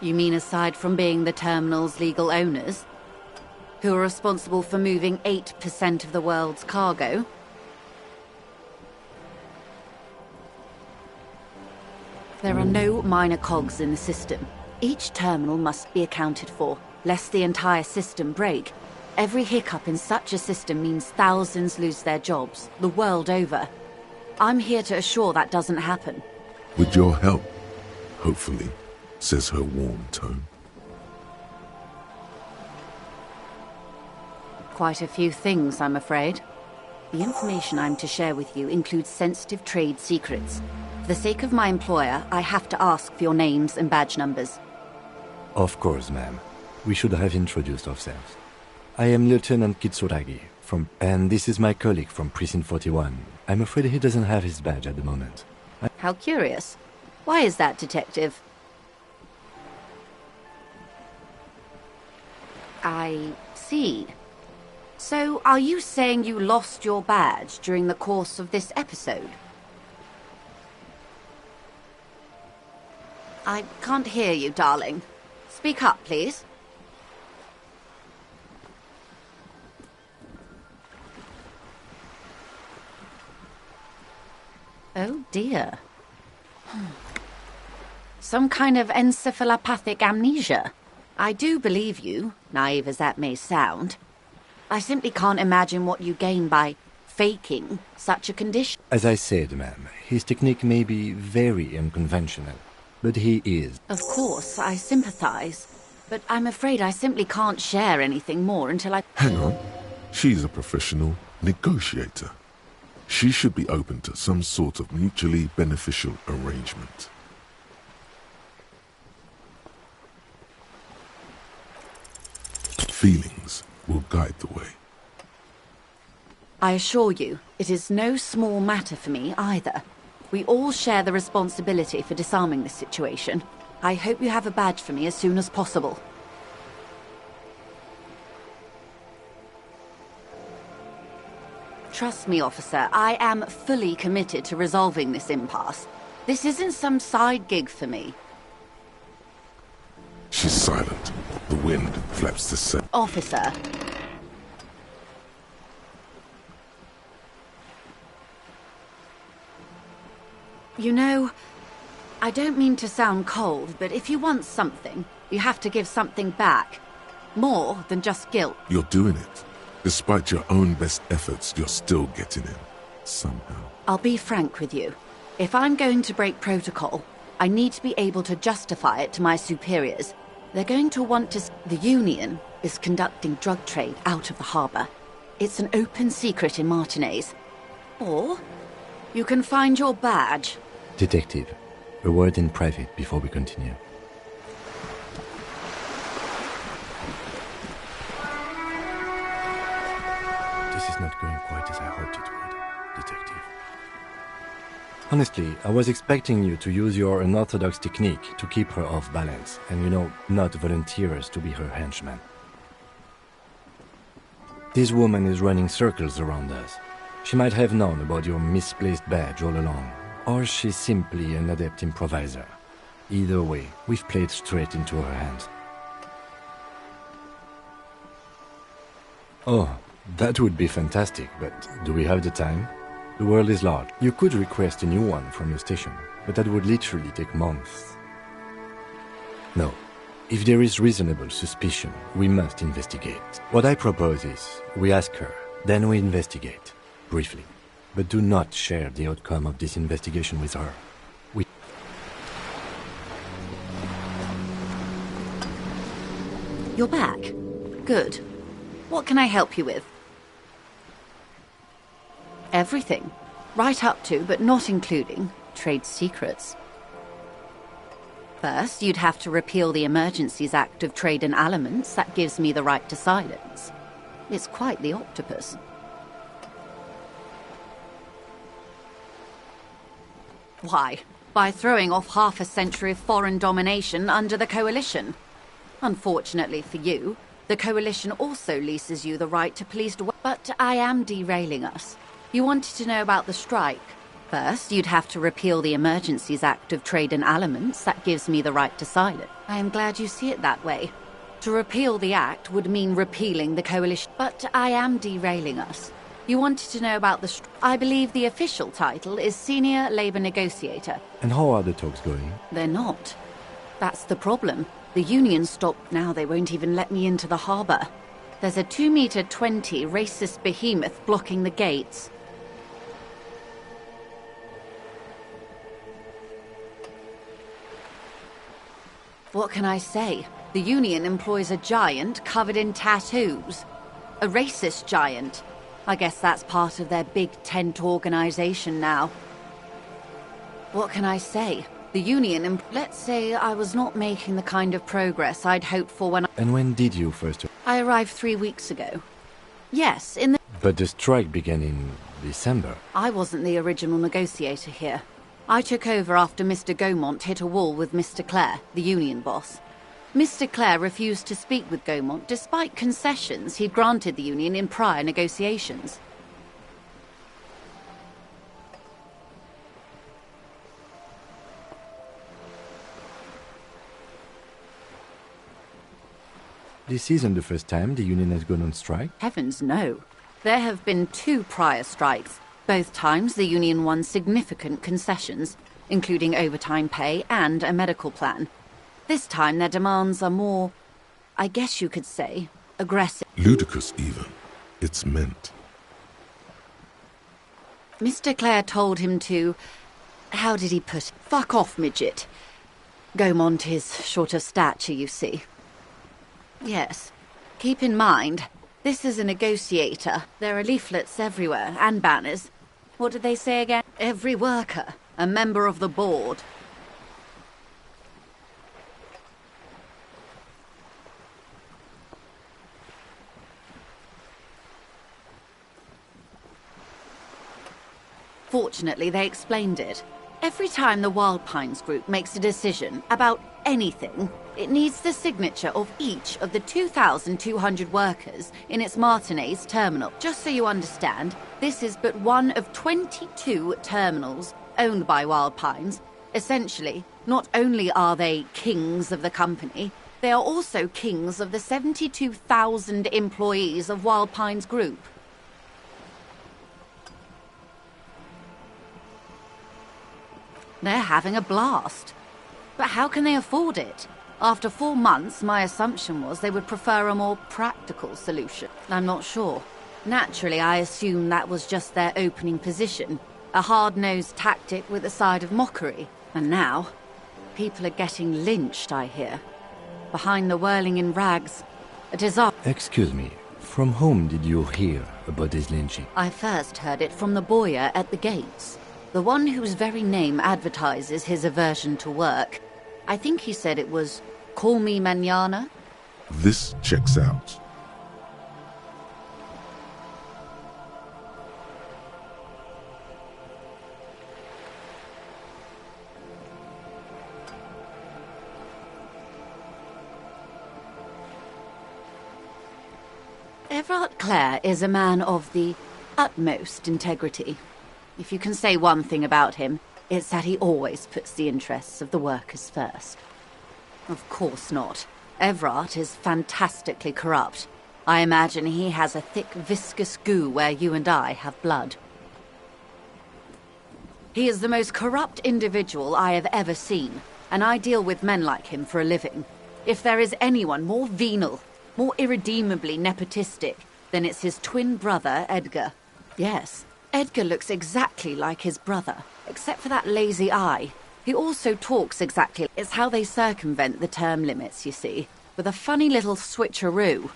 You mean aside from being the terminal's legal owners, who are responsible for moving 8% of the world's cargo? There are no minor cogs in the system. Each terminal must be accounted for, lest the entire system break. Every hiccup in such a system means thousands lose their jobs, the world over. I'm here to assure that doesn't happen. With your help, hopefully, says her warm tone. Quite a few things, I'm afraid. The information I'm to share with you includes sensitive trade secrets. For the sake of my employer, I have to ask for your names and badge numbers. Of course, ma'am. We should have introduced ourselves. I am Lieutenant Kitsuragi, and this is my colleague from Precinct 41. I'm afraid he doesn't have his badge at the moment. How curious. Why is that, Detective? I see. So, are you saying you lost your badge during the course of this episode? I can't hear you, darling. Speak up, please. Oh, dear. Some kind of encephalopathic amnesia. I do believe you, naive as that may sound. I simply can't imagine what you gain by faking such a condition. As I said, ma'am, his technique may be very unconventional, but he is. Of course, I sympathize, but I'm afraid I simply can't share anything more until I... Hang on. She's a professional negotiator. She should be open to some sort of mutually beneficial arrangement. Feelings will guide the way. I assure you, it is no small matter for me either. We all share the responsibility for disarming this situation. I hope you have a badge for me as soon as possible. Trust me, officer, I am fully committed to resolving this impasse. This isn't some side gig for me. She's silent. The wind flaps the sail. Officer. You know, I don't mean to sound cold, but if you want something, you have to give something back. More than just guilt. You're doing it. Despite your own best efforts, you're still getting in. Somehow. I'll be frank with you. If I'm going to break protocol, I need to be able to justify it to my superiors. They're going to want to... The Union is conducting drug trade out of the harbour. It's an open secret in Martinez. Or you can find your badge. Detective, a word in private before we continue. This is not going quite as I hoped it would, Detective. Honestly, I was expecting you to use your unorthodox technique to keep her off balance, and not volunteer us to be her henchman. This woman is running circles around us. She might have known about your misplaced badge all along, or she's simply an adept improviser. Either way, we've played straight into her hands. Oh, that would be fantastic, but do we have the time? The world is large. You could request a new one from the station, but that would literally take months. No. If there is reasonable suspicion, we must investigate. What I propose is, we ask her, then we investigate, briefly. But do not share the outcome of this investigation with her. You're back. Good. What can I help you with? Everything. Right up to, but not including, trade secrets. First, you'd have to repeal the Emergencies Act of Trade in Aliments. That gives me the right to silence. It's quite the octopus. Why? By throwing off half a century of foreign domination under the Coalition. Unfortunately for you, the Coalition also leases you the right to police... But I am derailing us. You wanted to know about the strike. First, you'd have to repeal the Emergencies Act of Trade in Aliments. That gives me the right to silence. I am glad you see it that way. To repeal the act would mean repealing the Coalition. But I am derailing us. You wanted to know about the I believe the official title is Senior Labour Negotiator. And how are the talks going? They're not. That's the problem. The union stopped. Now they won't even let me into the harbour. There's a 2-meter-20 racist behemoth blocking the gates. What can I say? The union employs a giant covered in tattoos. A racist giant. I guess that's part of their big tent organisation now. What can I say? The union let's say I was not making the kind of progress I'd hoped for when And when did you first... I arrived 3 weeks ago. Yes, in the... But the strike began in December. I wasn't the original negotiator here. I took over after Mr. Gaumont hit a wall with Mr. Clare, the union boss. Mr. Clare refused to speak with Gaumont despite concessions he'd granted the union in prior negotiations. This isn't the first time the union has gone on strike? Heavens no. There have been 2 prior strikes. Both times the union won significant concessions, including overtime pay and a medical plan. This time their demands are more, I guess you could say, aggressive. Ludicrous even. It's meant. Mr. Clare told him to... How did he put it? Fuck off, midget. Gaumont is short of stature, you see. Yes. Keep in mind, this is a negotiator. There are leaflets everywhere, and banners. What did they say again? Every worker, a member of the board. Fortunately, they explained it. Every time the Wild Pines group makes a decision about anything, It needs the signature of each of the 2,200 workers in its Martinez terminal. Just so you understand, this is but one of 22 terminals owned by Wild Pines. Essentially, not only are they kings of the company, they are also kings of the 72,000 employees of Wild Pines Group. They're having a blast. But how can they afford it? After 4 months, my assumption was they would prefer a more practical solution. I'm not sure. Naturally, I assumed that was just their opening position, a hard-nosed tactic with a side of mockery. And now, people are getting lynched, I hear. Behind the whirling in rags, a disaster. Excuse me, from whom did you hear about this lynching? I first heard it from the boyer at the gates, the one whose very name advertises his aversion to work. I think he said it was, "Call me mañana." This checks out. Everard Clare is a man of the utmost integrity. If you can say one thing about him, it's that he always puts the interests of the workers first. Of course not. Everard is fantastically corrupt. I imagine he has a thick, viscous goo where you and I have blood. He is the most corrupt individual I have ever seen, and I deal with men like him for a living. If there is anyone more venal, more irredeemably nepotistic, then it's his twin brother, Edgar. Yes, Edgar looks exactly like his brother, except for that lazy eye. He also talks exactly. It's how they circumvent the term limits, you see, with a funny little switcheroo.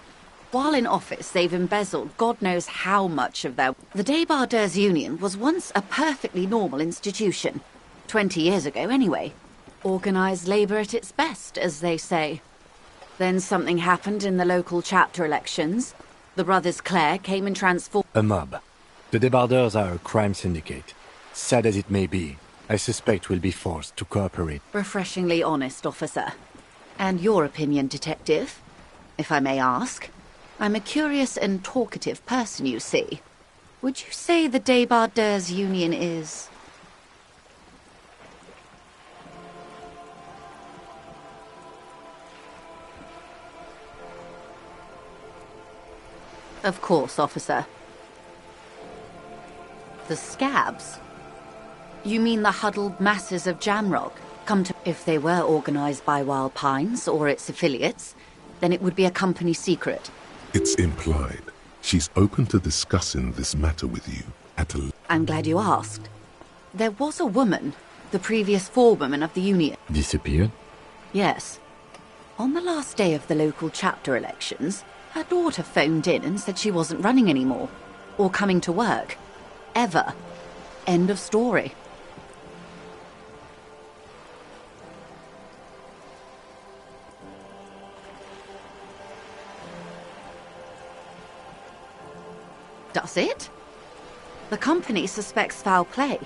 While in office, they've embezzled God knows how much of their... The Débardeurs Union was once a perfectly normal institution. 20 years ago, anyway. Organised labour at its best, as they say. Then something happened in the local chapter elections. The brothers Clare came and transformed... A mob. The Débardeurs are a crime syndicate. Sad as it may be, I suspect we'll be forced to cooperate. Refreshingly honest, officer. And your opinion, detective, if I may ask? I'm a curious and talkative person, you see. Would you say the Débardeurs Union is... Of course, officer. The scabs? You mean the huddled masses of Jamrock? Come to... If they were organized by Wild Pines or its affiliates, then it would be a company secret. It's implied. She's open to discussing this matter with you at a... I'm glad you asked. There was a woman, the previous forewoman of the union. Disappeared? Yes. On the last day of the local chapter elections, her daughter phoned in and said she wasn't running anymore, or coming to work. Ever. End of story. Does it? The company suspects foul play,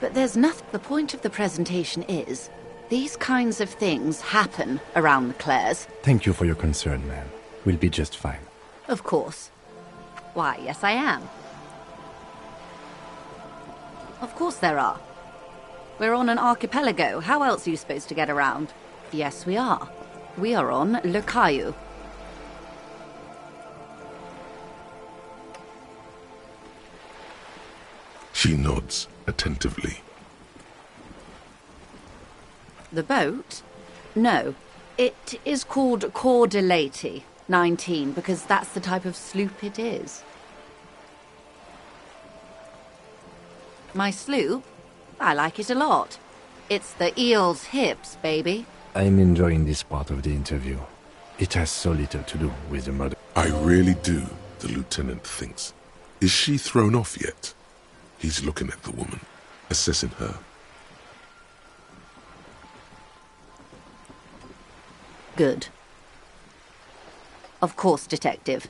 but there's nothing. The point of the presentation is, these kinds of things happen around the Clares. Thank you for your concern, ma'am. We'll be just fine. Of course. Why, yes I am. Of course there are. We're on an archipelago. How else are you supposed to get around? Yes, we are. We are on Le Caillou. She nods attentively. The boat? No. It is called Coeur de Leyte 19 because that's the type of sloop it is. My sloop? I like it a lot. It's the eel's hips, baby. I'm enjoying this part of the interview. It has so little to do with the murder. I really do, the lieutenant thinks. Is she thrown off yet? He's looking at the woman, assessing her. Good. Of course, detective.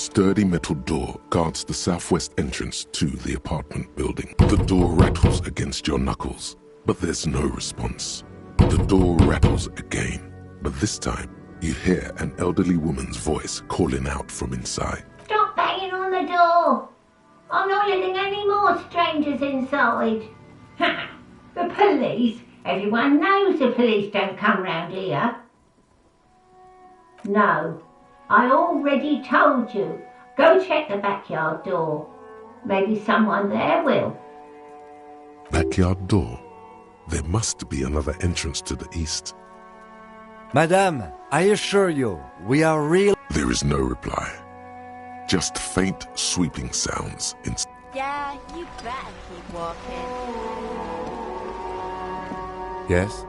sturdy metal door guards the southwest entrance to the apartment building. The door rattles against your knuckles, but there's no response. The door rattles again, but this time you hear an elderly woman's voice calling out from inside. Stop banging on the door! I'm not letting any more strangers inside. The police? Everyone knows the police don't come round here. No, I already told you. Go check the backyard door. Maybe someone there will. Backyard door? There must be another entrance to the east. Madame, I assure you, we are real. There is no reply. Just faint, sweeping sounds. Yeah, you better keep walking. Yes?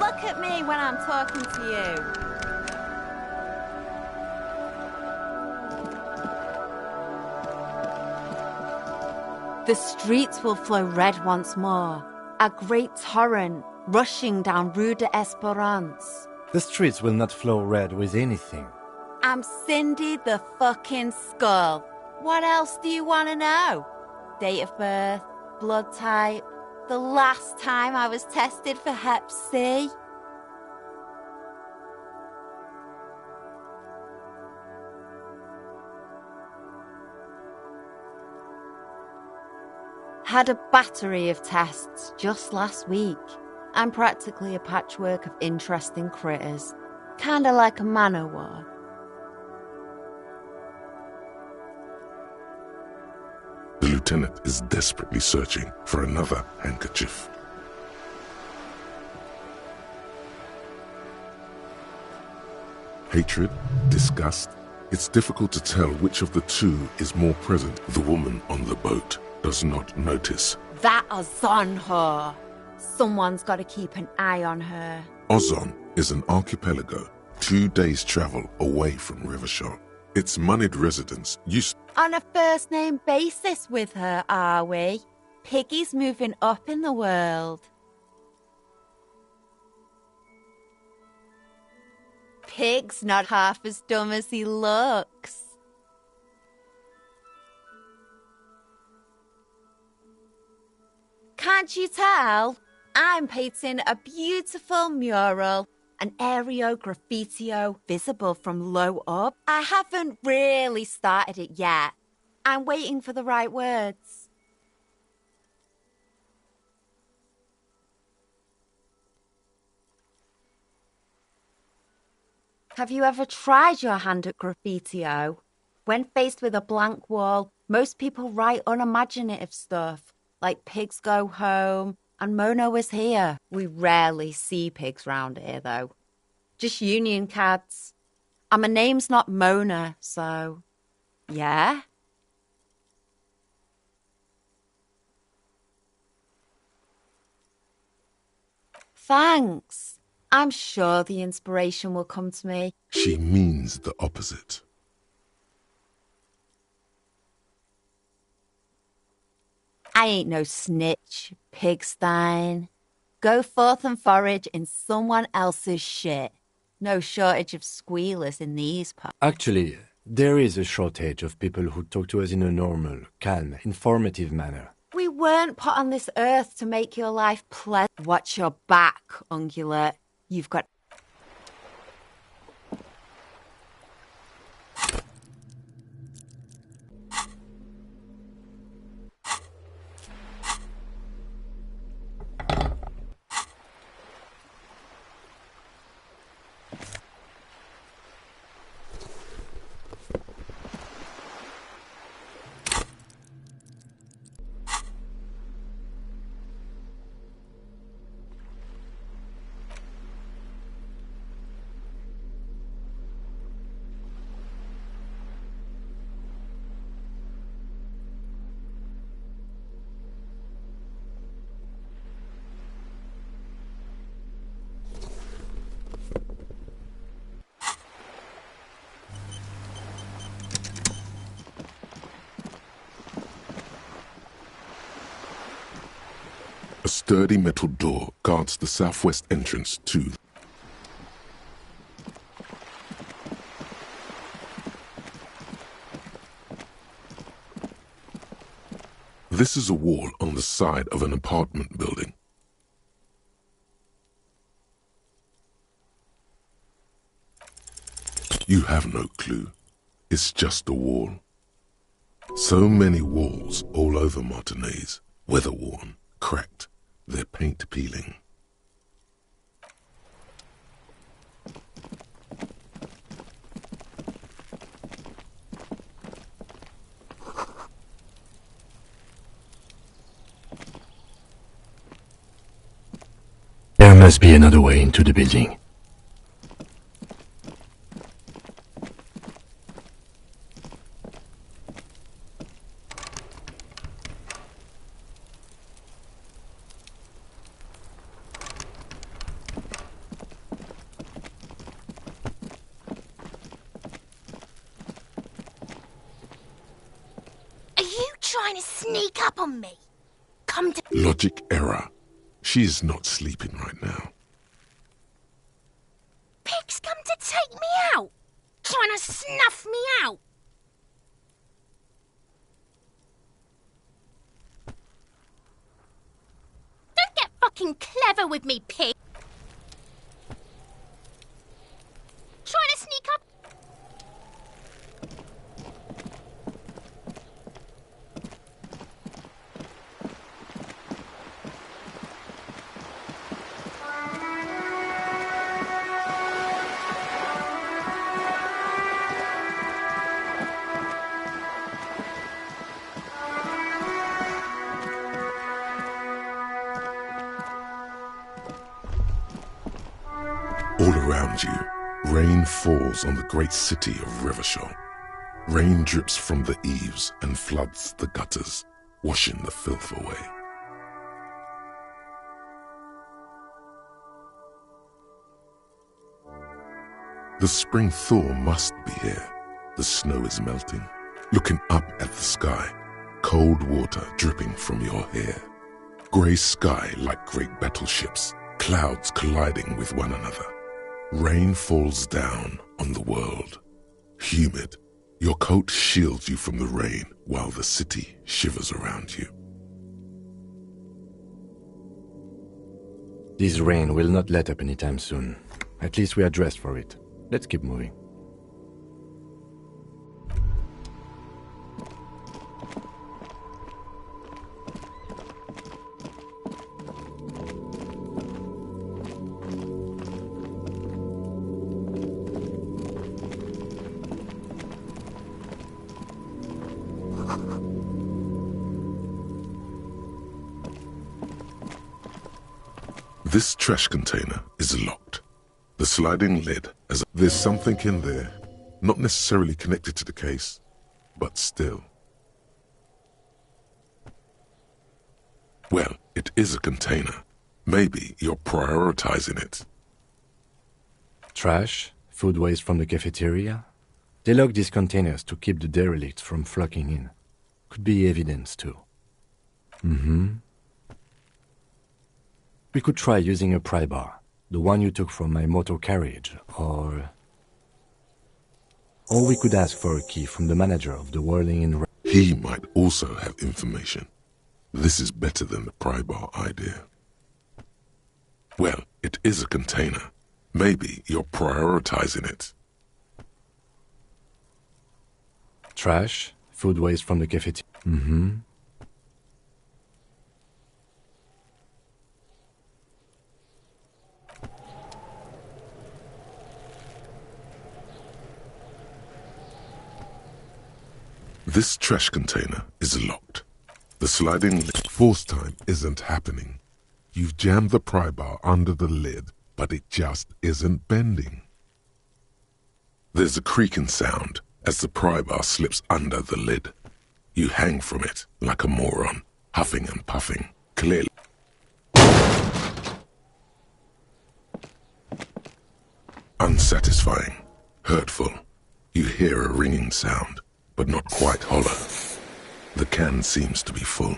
Look at me when I'm talking to you. The streets will flow red once more, a great torrent rushing down Rue de Esperance. The streets will not flow red with anything. I'm Cindy the fucking Skull. What else do you want to know? Date of birth, blood type, the last time I was tested for Hep C. Had a battery of tests just last week. I'm practically a patchwork of interesting critters. Kinda like a man-o'-war. The lieutenant is desperately searching for another handkerchief. Hatred, disgust. It's difficult to tell which of the two is more present. The woman on the boat does not notice. That Ozon whore. Someone's got to keep an eye on her. Ozon is an archipelago 2 days' travel away from Rivershore. Its moneyed residents used... On a first-name basis with her, are we? Piggy's moving up in the world. Pig's not half as dumb as he looks. Can't you tell? I'm painting a beautiful mural, an aereo graffitio visible from low up. I haven't really started it yet. I'm waiting for the right words. Have you ever tried your hand at graffitio? When faced with a blank wall, most people write unimaginative stuff, like pigs go home and Mona is here. We rarely see pigs round here, though. Just union cads. And my name's not Mona, so... yeah? Thanks. I'm sure the inspiration will come to me. She means the opposite. I ain't no snitch, pigstein. Go forth and forage in someone else's shit. No shortage of squealers in these parts. Actually, there is a shortage of people who talk to us in a normal, calm, informative manner. We weren't put on this earth to make your life pleasant. Watch your back, ungulate. You've got... sturdy metal door guards the southwest entrance to. This is a wall on the side of an apartment building. You have no clue. It's just a wall. So many walls all over Martinaise, weather-worn, cracked, their paint peeling. There must be another way into the building. Trying to sneak up on me. Come to... Logic error. She is not sleeping right now. Pig's come to take me out. Trying to snuff me out. Don't get fucking clever with me, pig. Trying to sneak up... All around you, rain falls on the great city of Revachol. Rain drips from the eaves and floods the gutters, washing the filth away. The spring thaw must be here. The snow is melting. Looking up at the sky, cold water dripping from your hair. Grey sky like great battleships, clouds colliding with one another. Rain falls down on the world. Humid, your coat shields you from the rain while the city shivers around you. This rain will not let up anytime soon. At least we are dressed for it. Let's keep moving. This trash container is locked. The sliding lid, there's something in there, not necessarily connected to the case, but still. Well, it is a container. Maybe you're prioritizing it. Trash, food waste from the cafeteria. They lock these containers to keep the derelicts from flocking in. Could be evidence too. We could try using a pry bar, the one you took from my motor carriage, or we could ask for a key from the manager of the Whirling in... He might also have information. This is better than the pry bar idea. Well, it is a container. Maybe you're prioritizing it. Trash, food waste from the cafeteria. This trash container is locked. The sliding force time isn't happening. You've jammed the pry bar under the lid, but it just isn't bending. There's a creaking sound as the pry bar slips under the lid. You hang from it like a moron, huffing and puffing, clearly. Unsatisfying, hurtful. You hear a ringing sound, but not quite hollow. The can seems to be full.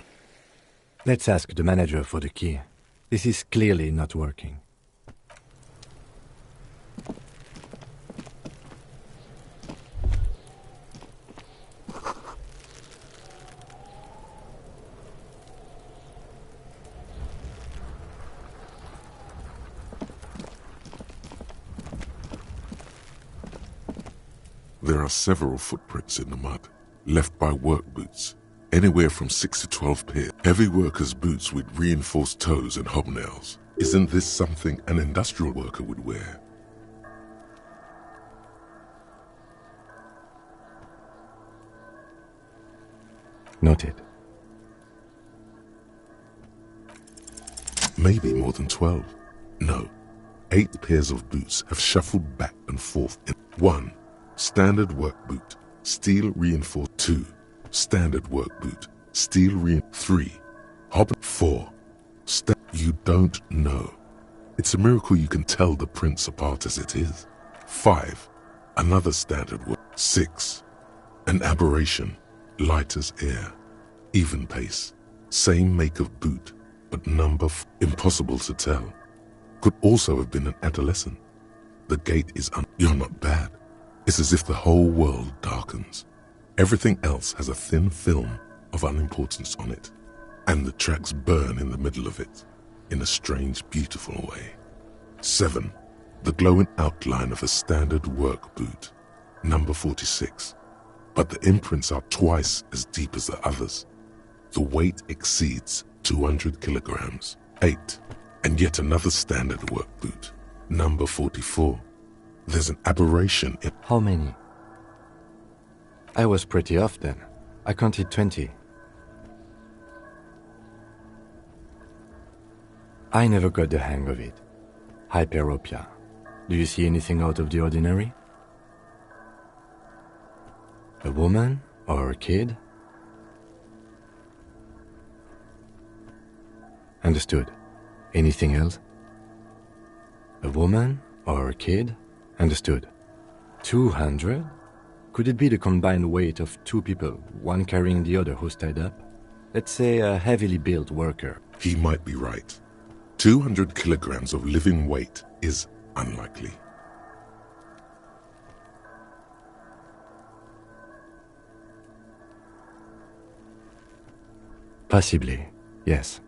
Let's ask the manager for the key. This is clearly not working. There are several footprints in the mud, left by work boots, anywhere from 6 to 12 pair. Heavy workers' boots with reinforced toes and hobnails. Isn't this something an industrial worker would wear? Noted. Maybe more than 12. No, 8 pairs of boots have shuffled back and forth. 1. Standard work boot, steel reinforced. 2. Standard work boot, steel reinforced. 3. Hob. 4. You don't know. It's a miracle you can tell the prints apart as it is. 5. Another standard work. 6. An aberration, light as air, even pace, same make of boot, but number impossible to tell. Could also have been an adolescent. The gate is You're not bad. It's as if the whole world darkens. Everything else has a thin film of unimportance on it, and the tracks burn in the middle of it, in a strange, beautiful way. 7. The glowing outline of a standard work boot, number 46. But the imprints are twice as deep as the others. The weight exceeds 200 kilograms. 8. And yet another standard work boot, number 44. There's an aberration in... How many? I was pretty off then. I counted 20. I never got the hang of it. Hyperopia. Do you see anything out of the ordinary? A woman or a kid? Understood. Anything else? A woman or a kid? Understood. 200? Could it be the combined weight of 2 people, one carrying the other who's tied up? Let's say a heavily built worker. He might be right. 200 kilograms of living weight is unlikely. Possibly, yes.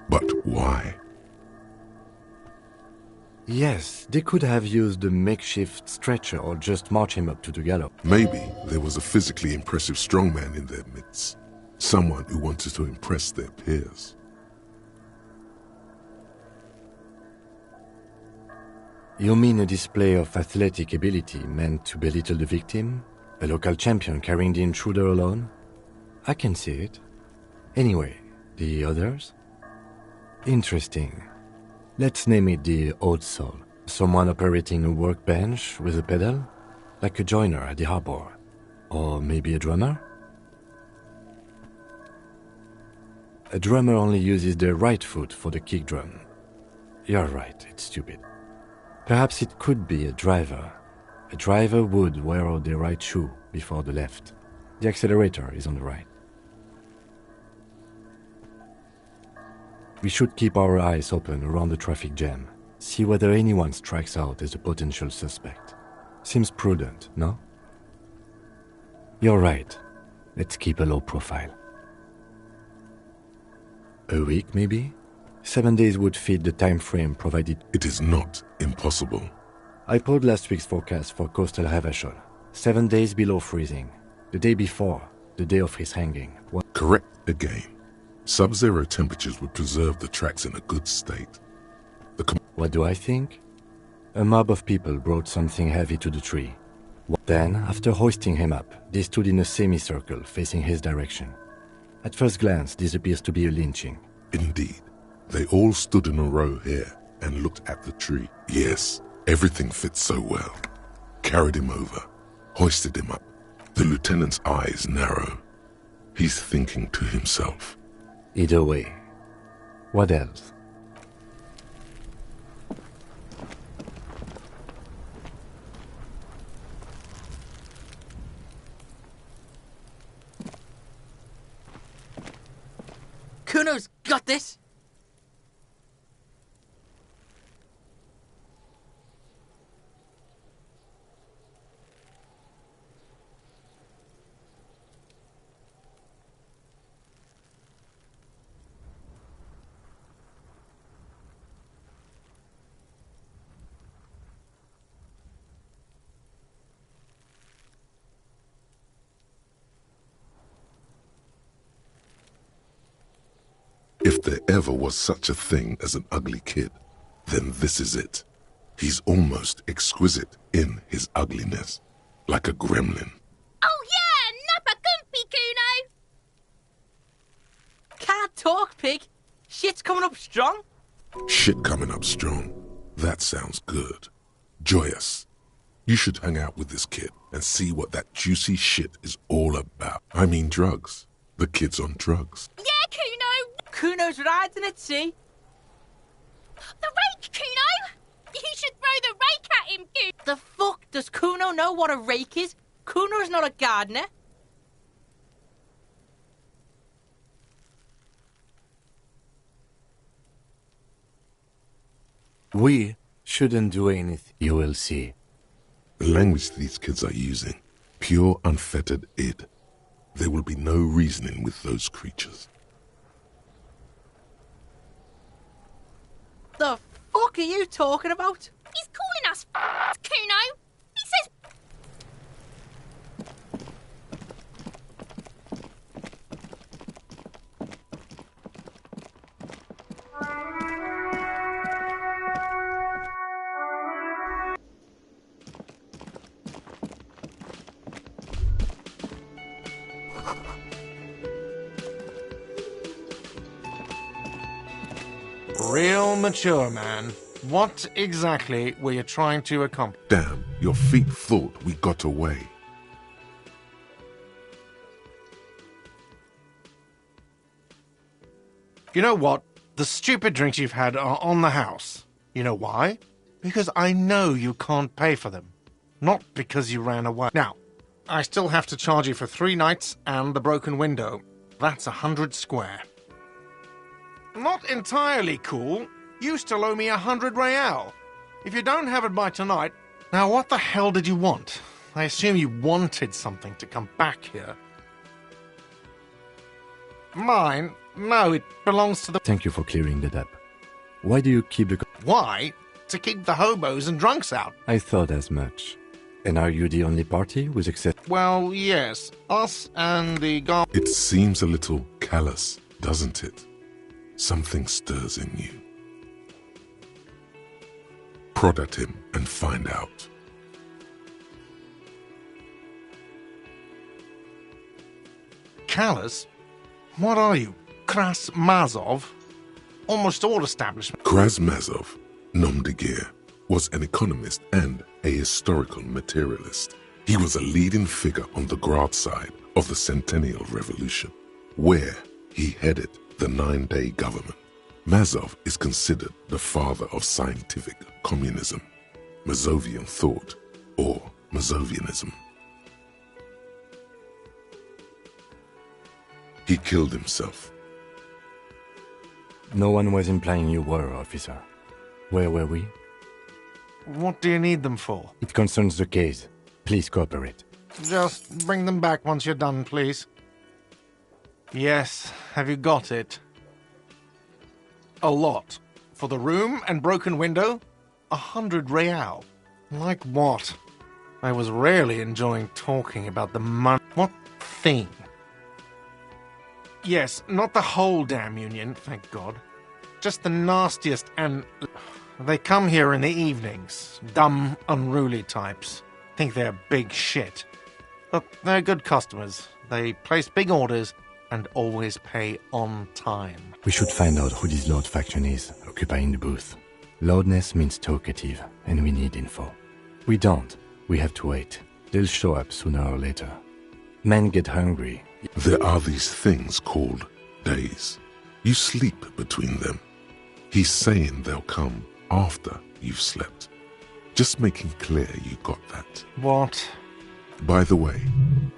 But why? Yes, they could have used a makeshift stretcher or just march him up to the gallows. Maybe there was a physically impressive strongman in their midst. Someone who wanted to impress their peers. You mean a display of athletic ability meant to belittle the victim? A local champion carrying the intruder alone? I can see it. Anyway, the others? Interesting. Let's name it the odd soul. Someone operating a workbench with a pedal? Like a joiner at the harbor. Or maybe a drummer? A drummer only uses their right foot for the kick drum. You're right, it's stupid. Perhaps it could be a driver. A driver would wear out the right shoe before the left. The accelerator is on the right. We should keep our eyes open around the traffic jam. See whether anyone strikes out as a potential suspect. Seems prudent, no? You're right. Let's keep a low profile. A week, maybe? 7 days would fit the time frame provided. It is not impossible. I pulled last week's forecast for coastal Revachol. 7 days below freezing. The day before, the day of his hanging. Correct again. Sub-zero temperatures would preserve the tracks in a good state. What do I think? A mob of people brought something heavy to the tree. Then, after hoisting him up, they stood in a semicircle facing his direction. At first glance, this appears to be a lynching. Indeed. They all stood in a row here and looked at the tree. Yes, everything fits so well. Carried him over, hoisted him up. The lieutenant's eyes narrow. He's thinking to himself. Either way. What else? Kuno's got this. If there ever was such a thing as an ugly kid, then this is it. He's almost exquisite in his ugliness, like a gremlin. Oh yeah, Nappa Gumpy, Kuno! Can't talk, pig. Shit's coming up strong. Shit coming up strong. That sounds good. Joyous. You should hang out with this kid and see what that juicy shit is all about. I mean drugs. The kid's on drugs. Yeah, Kuno! Kuno's riding it, see? The rake, Kuno! You should throw the rake at him, Kuno! The fuck? Does Kuno know what a rake is? Kuno's not a gardener. We shouldn't do anything. You will see. The language these kids are using, pure unfettered id. There will be no reasoning with those creatures. The fuck are you talking about? He's calling us Kuno! He says... Real mature, man. What exactly were you trying to accomplish? Damn, your feet thought we got away. You know what? The stupid drinks you've had are on the house. You know why? Because I know you can't pay for them. Not because you ran away. Now, I still have to charge you for 3 nights and the broken window. That's 100 square. Not entirely cool. You still owe me 100 real. If you don't have it by tonight... Now, what the hell did you want? I assume you wanted something to come back here. Mine? No, it belongs to the... Thank you for clearing that up. Why do you keep the... Why? To keep the hobos and drunks out. I thought as much. And are you the only party with access? Well, yes. Us and the guy... It seems a little callous, doesn't it? Something stirs in you. Prod at him and find out. Callous? What are you? Krasmazov? Almost all establishments. Krasmazov, nom de guerre, was an economist and a historical materialist. He was a leading figure on the Grad side of the Centennial Revolution, where he headed the 9-day government. Mazov is considered the father of scientific communism, Mazovian thought, or Mazovianism. He killed himself. No one was implying you were, officer. Where were we? What do you need them for? It concerns the case. Please cooperate. Just bring them back once you're done, please. Yes, have you got it? A lot. For the room and broken window, 100 real. Like what? I was rarely enjoying talking about the money. What thing? Yes, not the whole damn union, thank God. Just the nastiest and... They come here in the evenings. Dumb, unruly types. Think they're big shit. But they're good customers. They place big orders and always pay on time. We should find out who this Lord faction is, occupying the booth. Loudness means talkative, and we need info. We don't. We have to wait. They'll show up sooner or later. Men get hungry. There are these things called days. You sleep between them. He's saying they'll come after you've slept. Just making clear you got that. What? By the way,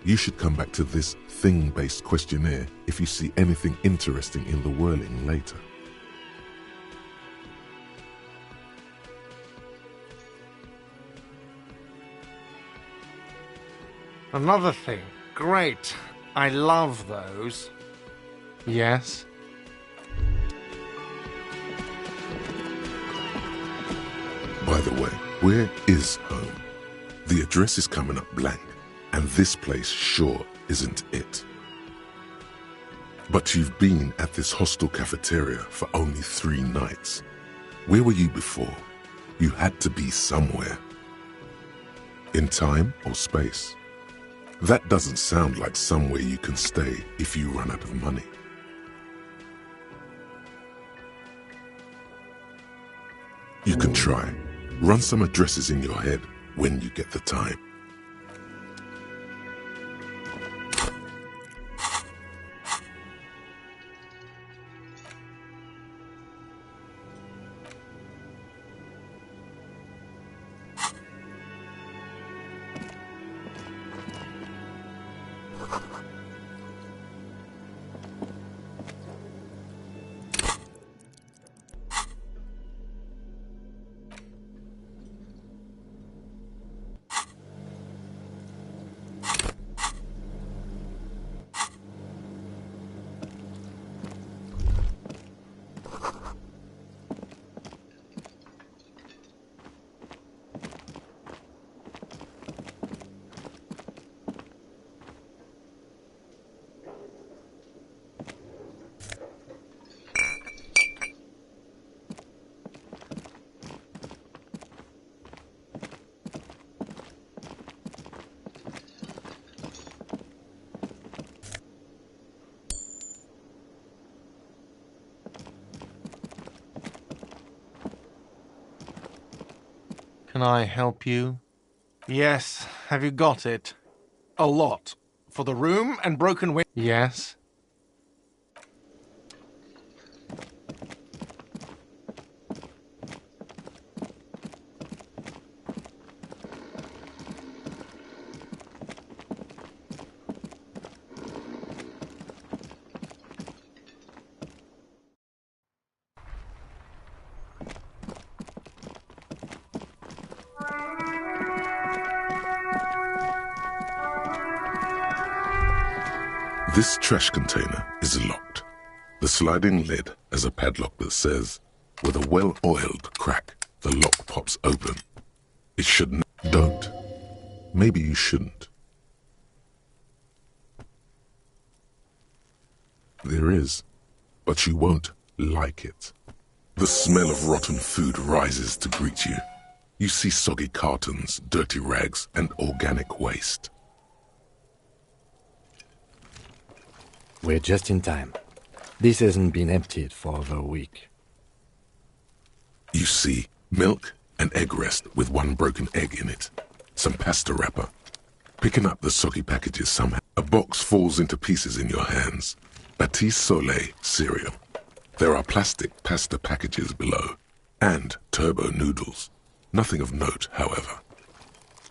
you should come back to this thing-based questionnaire if you see anything interesting in the whirling later. Another thing. Great. I love those. Yes? By the way, where is home? The address is coming up blank, and this place sure isn't it. But you've been at this hostel cafeteria for only 3 nights. Where were you before? You had to be somewhere. In time or space? That doesn't sound like somewhere you can stay if you run out of money. You can try. Run some addresses in your head when you get the time. Can I help you? Yes. Have you got it? A lot. For the room and broken windows. Yes. This trash container is locked. The sliding lid has a padlock that says, with a well-oiled crack, the lock pops open. It shouldn't. Don't. Maybe you shouldn't. There is, but you won't like it. The smell of rotten food rises to greet you. You see soggy cartons, dirty rags, and organic waste. We're just in time. This hasn't been emptied for over a week. You see milk and egg rest with one broken egg in it. Some pasta wrapper. Picking up the soggy packages somehow. A box falls into pieces in your hands. Batiste Soleil cereal. There are plastic pasta packages below. And turbo noodles. Nothing of note, however.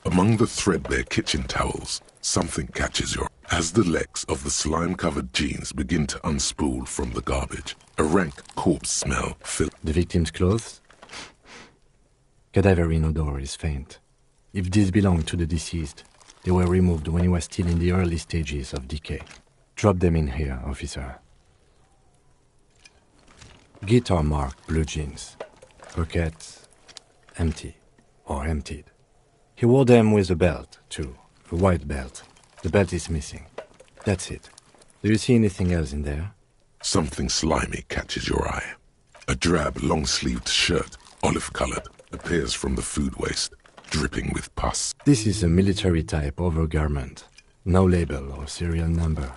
Among the threadbare kitchen towels, something catches your eye. As the legs of the slime-covered jeans begin to unspool from the garbage, a rank corpse smell fills. The victim's clothes? Cadaverine odor is faint. If these belong to the deceased, they were removed when he was still in the early stages of decay. Drop them in here, officer. Guitar-marked blue jeans. Pockets empty or emptied. He wore them with a belt, too. A white belt. The belt is missing. That's it. Do you see anything else in there? Something slimy catches your eye. A drab, long-sleeved shirt, olive-colored, appears from the food waste, dripping with pus. This is a military-type overgarment. No label or serial number.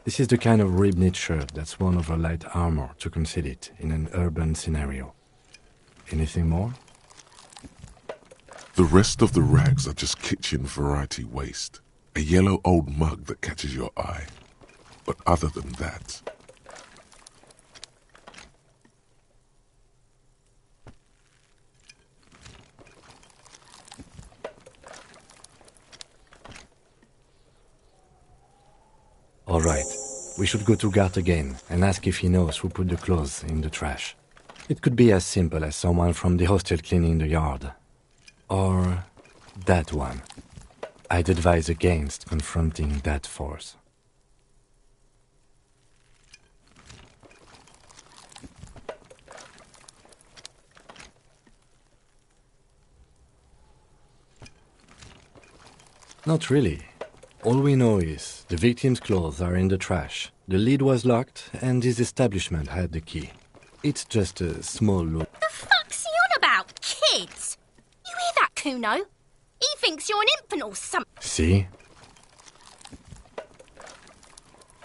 This is the kind of rib-knit shirt that's worn over light armor to conceal it in an urban scenario. Anything more? The rest of the rags are just kitchen variety waste. A yellow old mug that catches your eye. But other than that... All right. We should go to Gart again and ask if he knows who put the clothes in the trash. It could be as simple as someone from the hostel cleaning the yard. Or that one. I'd advise against confronting that force. Not really. All we know is the victim's clothes are in the trash, the lid was locked, and his establishment had the key. It's just a small look. The fuck's he on about? Kids? You hear that, Kuno? He thinks you're an infant or something. See?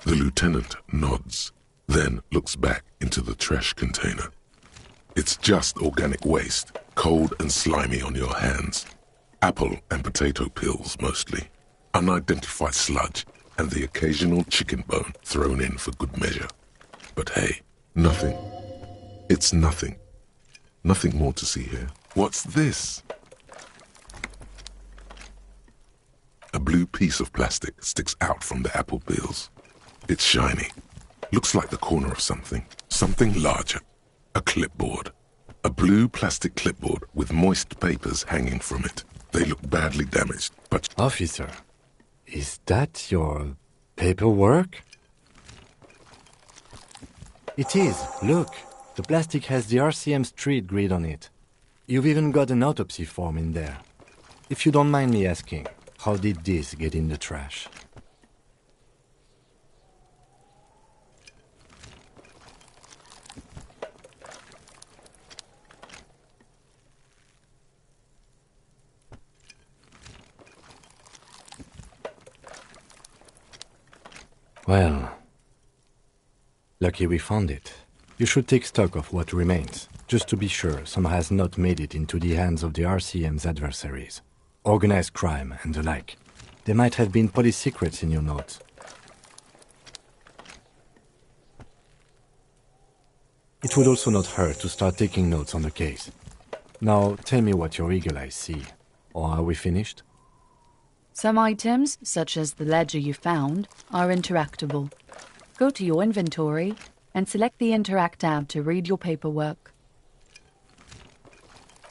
The lieutenant nods, then looks back into the trash container. It's just organic waste, cold and slimy on your hands. Apple and potato peels, mostly. Unidentified sludge, and the occasional chicken bone thrown in for good measure. But hey, nothing. It's nothing. Nothing more to see here. What's this? A blue piece of plastic sticks out from the apple peels. It's shiny. Looks like the corner of something. Something larger. A clipboard. A blue plastic clipboard with moist papers hanging from it. They look badly damaged, but... Officer, is that your paperwork? It is. Look, the plastic has the RCM street grid on it. You've even got an autopsy form in there. If you don't mind me asking, how did this get in the trash? Well, lucky we found it. You should take stock of what remains, just to be sure some has not made it into the hands of the RCM's adversaries. Organized crime and the like. There might have been police secrets in your notes. It would also not hurt to start taking notes on the case. Now, tell me what your eagle eyes see. Or are we finished? Some items, such as the ledger you found, are interactable. Go to your inventory and select the Interact tab to read your paperwork.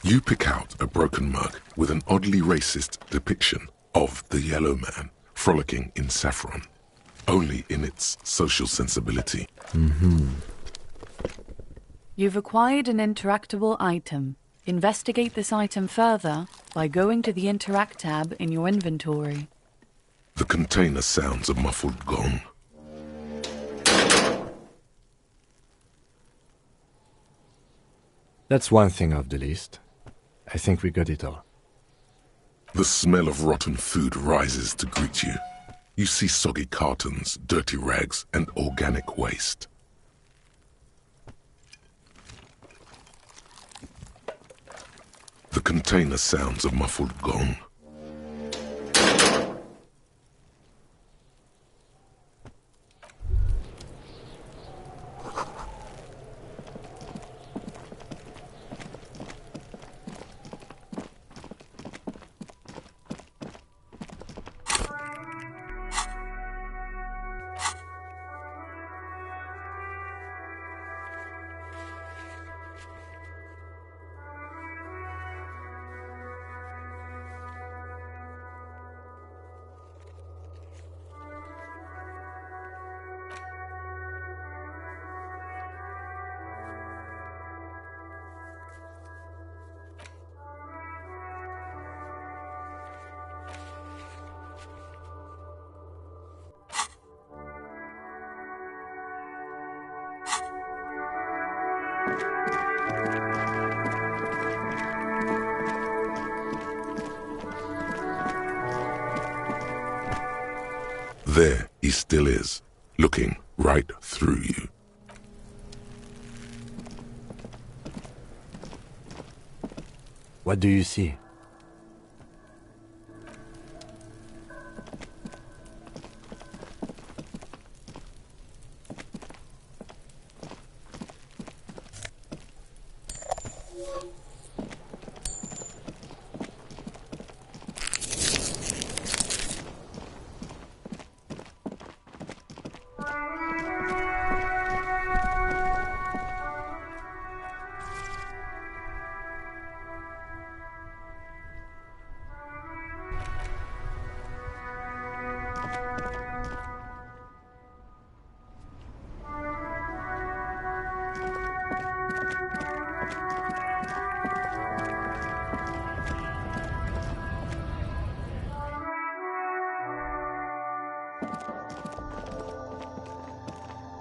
You pick out a broken mug with an oddly racist depiction of the yellow man frolicking in saffron, only in its social sensibility. You've acquired an interactable item. Investigate this item further by going to the Interact tab in your inventory. The container sounds a muffled gong. That's one thing off the list. I think we got it all. The smell of rotten food rises to greet you. You see soggy cartons, dirty rags, and organic waste. The container sounds a muffled gong. There he still is, looking right through you. What do you see?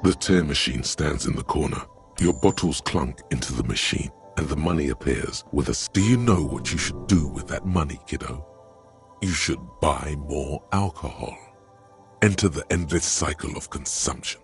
The tear machine stands in the corner. Your bottles clunk into the machine, and the money appears with a... Do you know what you should do with that money, kiddo? You should buy more alcohol. Enter the endless cycle of consumption.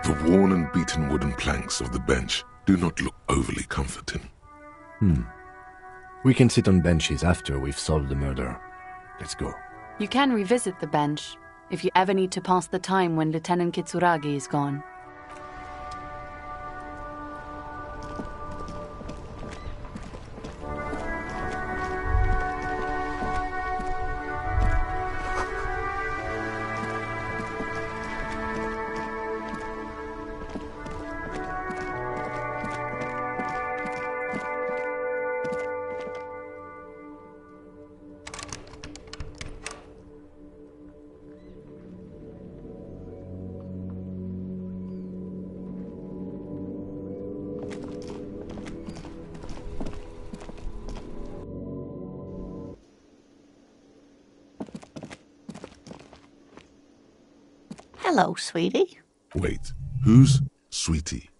The worn and beaten wooden planks of the bench do not look overly comforting. We can sit on benches after we've solved the murder. Let's go. You can revisit the bench if you ever need to pass the time when Lieutenant Kitsuragi is gone. Hello, sweetie. Wait, who's Sweetie?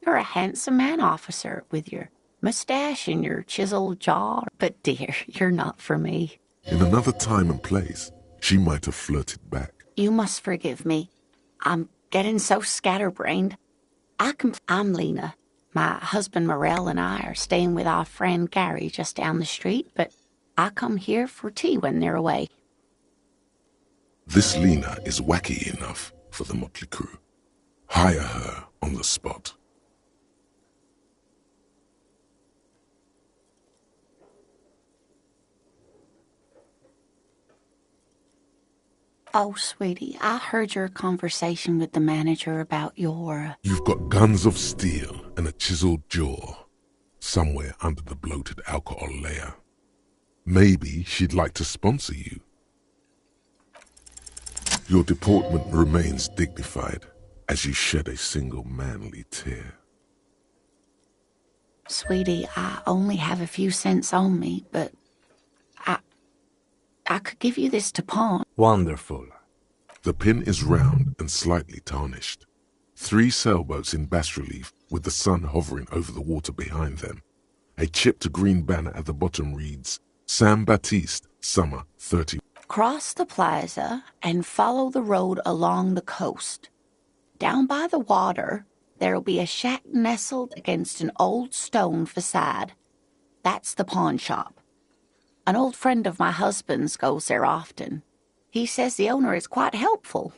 You're a handsome man, officer, with your mustache and your chiseled jaw. But dear, you're not for me. In another time and place, she might have flirted back. You must forgive me. I'm getting so scatterbrained. I'm Lena. My husband Morel and I are staying with our friend Gary just down the street, but I come here for tea when they're away. This Lena is wacky enough for the motley crew. Hire her on the spot. Oh, sweetie, I heard your conversation with the manager about your... You've got guns of steel and a chiseled jaw somewhere under the bloated alcohol layer. Maybe she'd like to sponsor you. Your deportment remains dignified as you shed a single manly tear. Sweetie, I only have a few cents on me, but I could give you this to pawn. Wonderful. The pin is round and slightly tarnished. 3 sailboats in bas-relief with the sun hovering over the water behind them. A chipped green banner at the bottom reads, San Baptiste, Summer 30. Cross the plaza and follow the road along the coast. Down by the water, there'll be a shack nestled against an old stone facade. That's the pawn shop. An old friend of my husband's goes there often. He says the owner is quite helpful.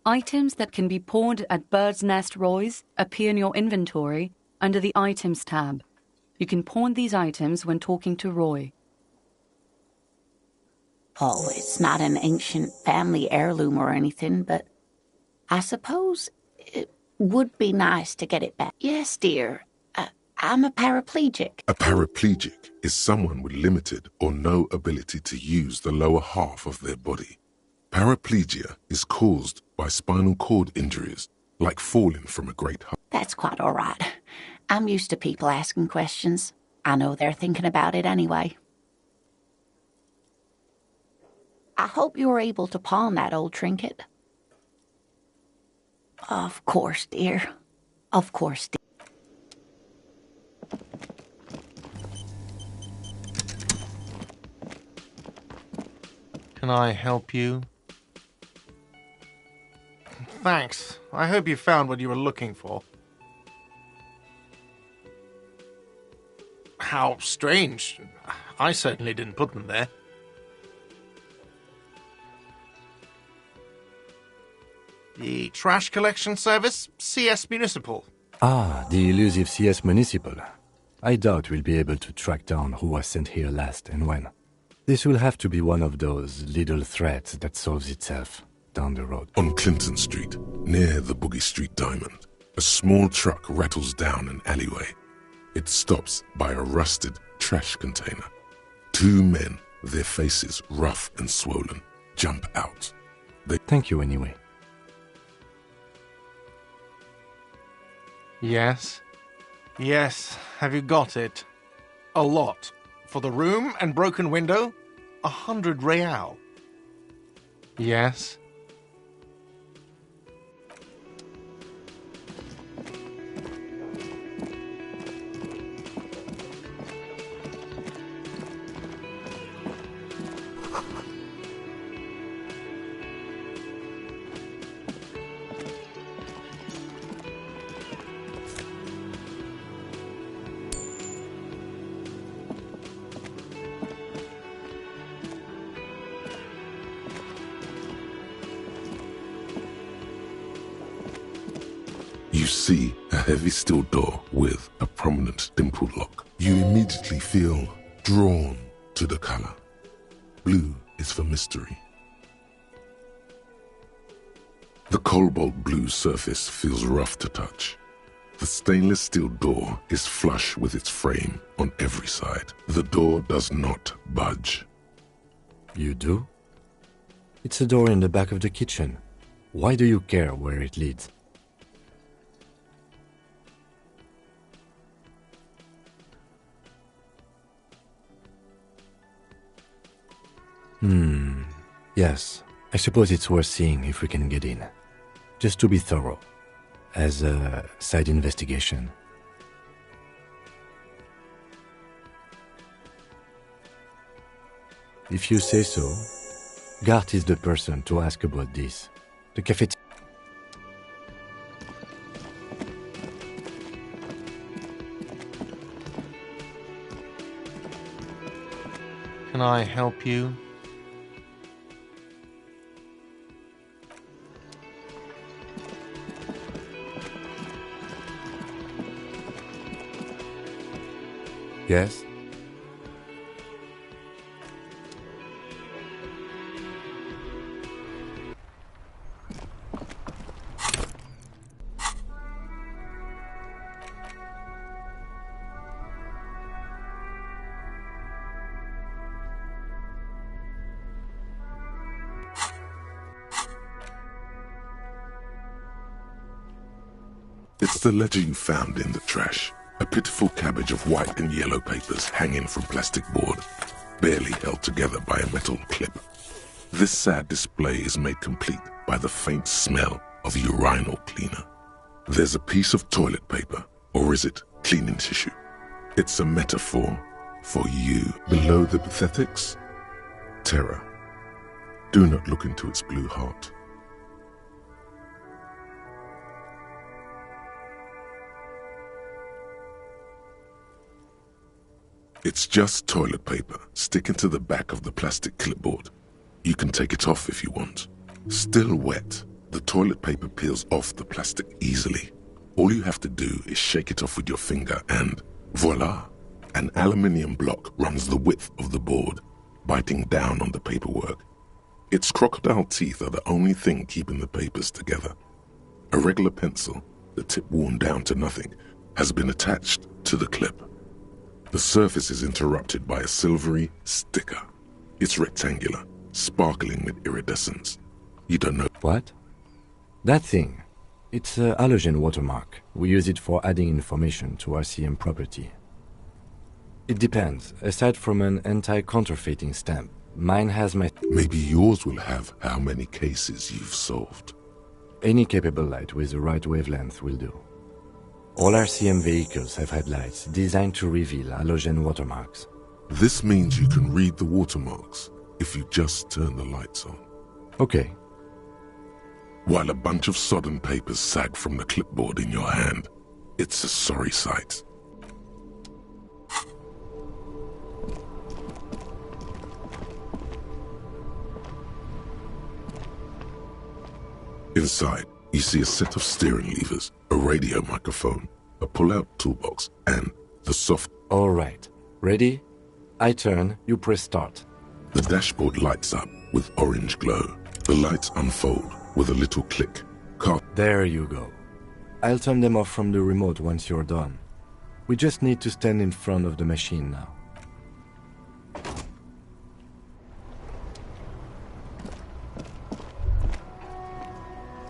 Items that can be pawned at Bird's Nest Roy's appear in your inventory under the Items tab. You can pawn these items when talking to Roy. Oh, it's not an ancient family heirloom or anything, but I suppose it would be nice to get it back. Yes, dear. I'm a paraplegic. A paraplegic is someone with limited or no ability to use the lower half of their body. Paraplegia is caused by spinal cord injuries, like falling from a great height. That's quite all right. I'm used to people asking questions. I know they're thinking about it anyway. I hope you were able to pawn that old trinket. Of course, dear. Of course, dear. Can I help you? Thanks. I hope you found what you were looking for. How strange. I certainly didn't put them there. trash collection service, CS Municipal. Ah, the elusive CS Municipal. I doubt we'll be able to track down who was sent here last and when. This will have to be one of those little threats that solves itself down the road. On Clinton Street, near the Boogie Street Diamond, a small truck rattles down an alleyway. It stops by a rusted trash container. Two men, their faces rough and swollen, jump out. Thank you anyway. Yes. Yes, have you got it? A lot. For the room and broken window, 100 real. Yes. You see a heavy steel door with a prominent dimple lock. You immediately feel drawn to the color. Blue is for mystery. The cobalt blue surface feels rough to touch. The stainless steel door is flush with its frame on every side. The door does not budge. You do? It's a door in the back of the kitchen. Why do you care where it leads? Yes, I suppose it's worth seeing if we can get in. Just to be thorough. As a side investigation. If you say so, Gart is the person to ask about this. The cafeteria. Can I help you? Yes? It's the ledger you found in the trash. A pitiful cabbage of white and yellow papers hanging from plastic board, barely held together by a metal clip. This sad display is made complete by the faint smell of urinal cleaner. There's a piece of toilet paper, or is it cleaning tissue? It's a metaphor for you. Below the pathetics, terror. Do not look into its blue heart. It's just toilet paper sticking to the back of the plastic clipboard. You can take it off if you want. Still wet, the toilet paper peels off the plastic easily. All you have to do is shake it off with your finger and voila! An aluminium block runs the width of the board, biting down on the paperwork. Its crocodile teeth are the only thing keeping the papers together. A regular pencil, the tip worn down to nothing, has been attached to the clip. The surface is interrupted by a silvery sticker. It's rectangular, sparkling with iridescence. You don't know... What? That thing. It's a halogen watermark. We use it for adding information to RCM property. It depends. Aside from an anti-counterfeiting stamp, mine has my... Maybe yours will have how many cases you've solved. Any capable light with the right wavelength will do. All RCM vehicles have headlights designed to reveal halogen watermarks. This means you can read the watermarks if you just turn the lights on. Okay. While a bunch of sodden papers sag from the clipboard in your hand, it's a sorry sight. Inside, You see a set of steering levers, a radio microphone, a pull-out toolbox, and the soft... All right. Ready? I turn, you press start. The dashboard lights up with orange glow. The lights unfold with a little click. There you go. I'll turn them off from the remote once you're done. We just need to stand in front of the machine now.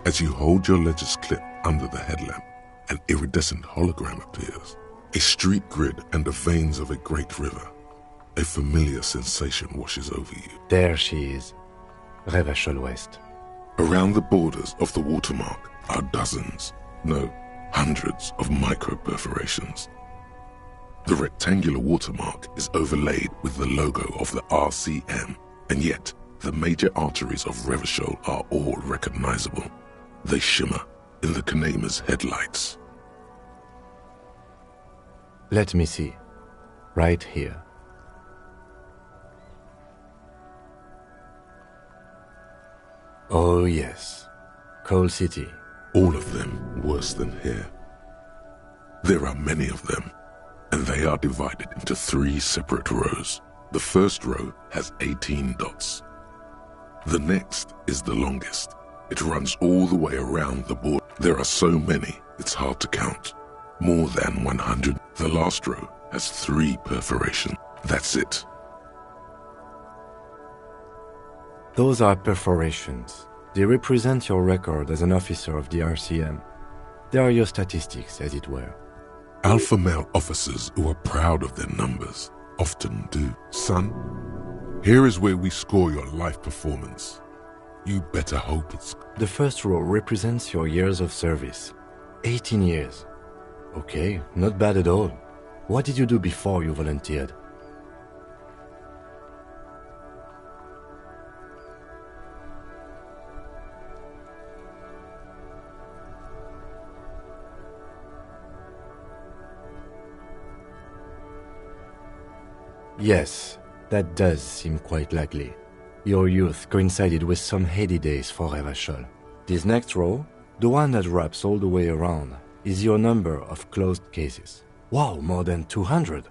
As you hold your ledger's clip under the headlamp, an iridescent hologram appears. A street grid and the veins of a great river. A familiar sensation washes over you. There she is. Revachol West. Around the borders of the watermark are dozens, no, hundreds of micro-perforations. The rectangular watermark is overlaid with the logo of the RCM, and yet the major arteries of Revachol are all recognizable. They shimmer in the Kanema's headlights. Let me see. Right here. Oh yes. Coal City. All of them worse than here. There are many of them, and they are divided into 3 separate rows. The first row has 18 dots. The next is the longest. It runs all the way around the board. There are so many, it's hard to count. More than 100. The last row has 3 perforations. That's it. Those are perforations. They represent your record as an officer of the RCM. They are your statistics, as it were. Alpha male officers who are proud of their numbers often do. Son, here is where we score your life performance. You better hope it's... The first row represents your years of service. 18 years. Okay, not bad at all. What did you do before you volunteered? Yes, that does seem quite likely. Your youth coincided with some heady days for Revachol. This next row, the one that wraps all the way around, is your number of closed cases. Wow, more than 200!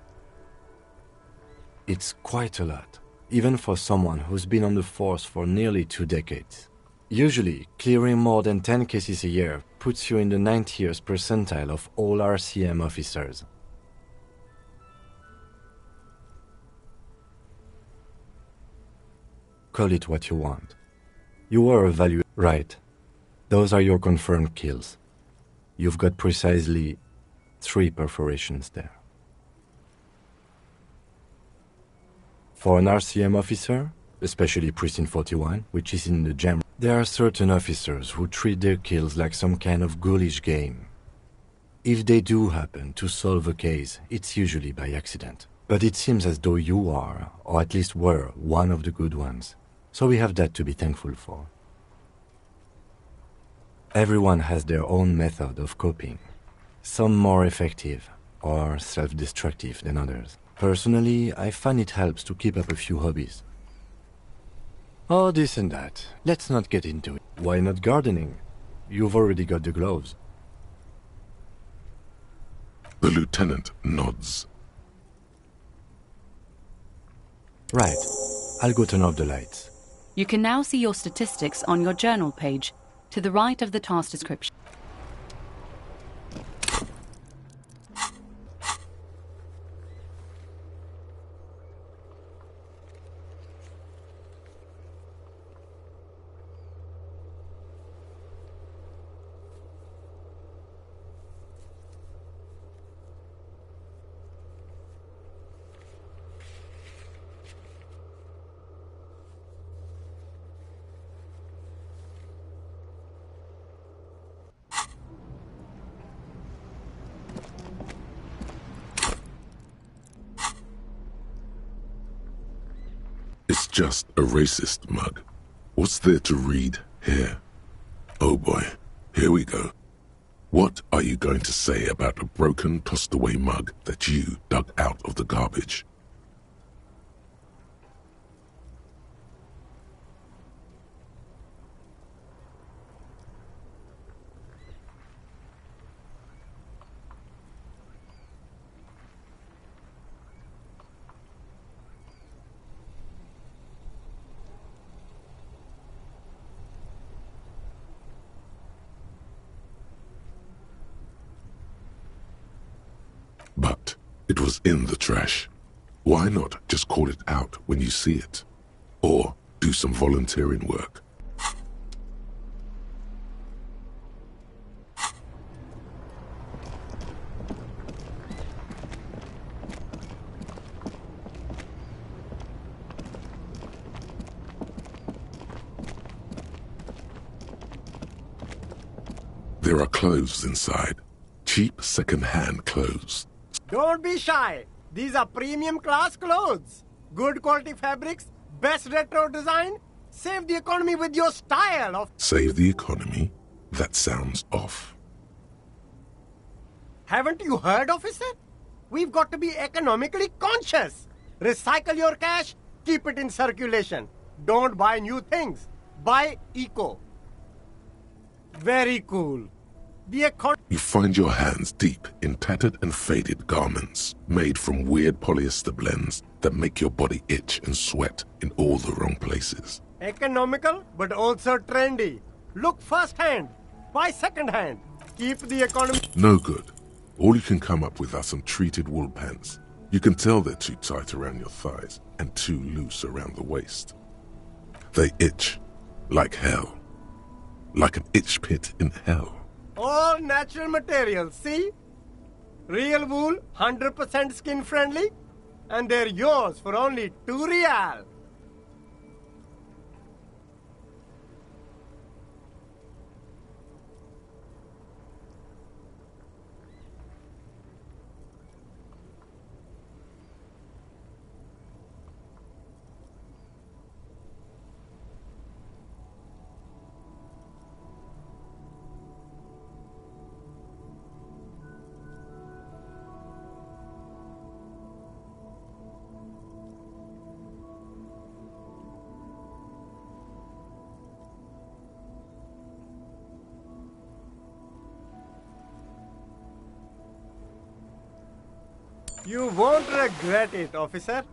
It's quite a lot, even for someone who's been on the force for nearly 2 decades. Usually, clearing more than 10 cases a year puts you in the 90th percentile of all RCM officers. Call it what you want. You are evaluated. Right. Those are your confirmed kills. You've got precisely 3 perforations there. For an RCM officer, especially Precinct 41, which is in the jam, there are certain officers who treat their kills like some kind of ghoulish game. If they do happen to solve a case, it's usually by accident. But it seems as though you are, or at least were, one of the good ones. So we have that to be thankful for. Everyone has their own method of coping. Some more effective or self-destructive than others. Personally, I find it helps to keep up a few hobbies. Oh, this and that. Let's not get into it. Why not gardening? You've already got the gloves. The lieutenant nods. Right. I'll go turn off the lights. You can now see your statistics on your journal page, to the right of the task description. It's just a racist mug. What's there to read here? Oh boy, here we go. What are you going to say about a broken, tossed-away mug that you dug out of the garbage? But it was in the trash. Why not just call it out when you see it? Or do some volunteering work? There are clothes inside. Cheap second-hand clothes. Don't be shy. These are premium class clothes. Good quality fabrics, best retro design. Save the economy with your style of... Save the economy? That sounds off. Haven't you heard, officer? We've got to be economically conscious. Recycle your cash, keep it in circulation. Don't buy new things. Buy eco. Very cool. You find your hands deep in tattered and faded garments made from weird polyester blends that make your body itch and sweat in all the wrong places. Economical, but also trendy. Look first-hand, buy second-hand. Keep the economy... No good. All you can come up with are some treated wool pants. You can tell they're too tight around your thighs and too loose around the waist. They itch like hell. Like an itch pit in hell. All natural materials, see? Real wool, 100% skin friendly, and they're yours for only 2 real. You won't regret it, officer.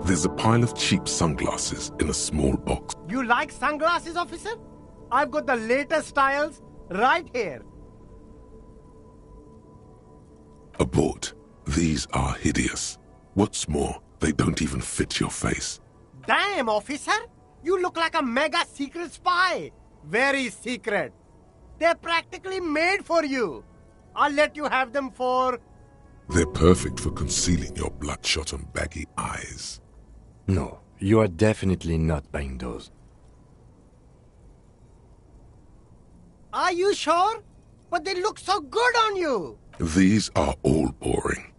There's a pile of cheap sunglasses in a small box. You like sunglasses, officer? I've got the latest styles right here. Abort. These are hideous. What's more, they don't even fit your face. Damn, officer! You look like a mega secret spy. Very secret. They're practically made for you. I'll let you have them for... They're perfect for concealing your bloodshot and baggy eyes. No, you are definitely not buying those. Are you sure? But they look so good on you. These are all boring.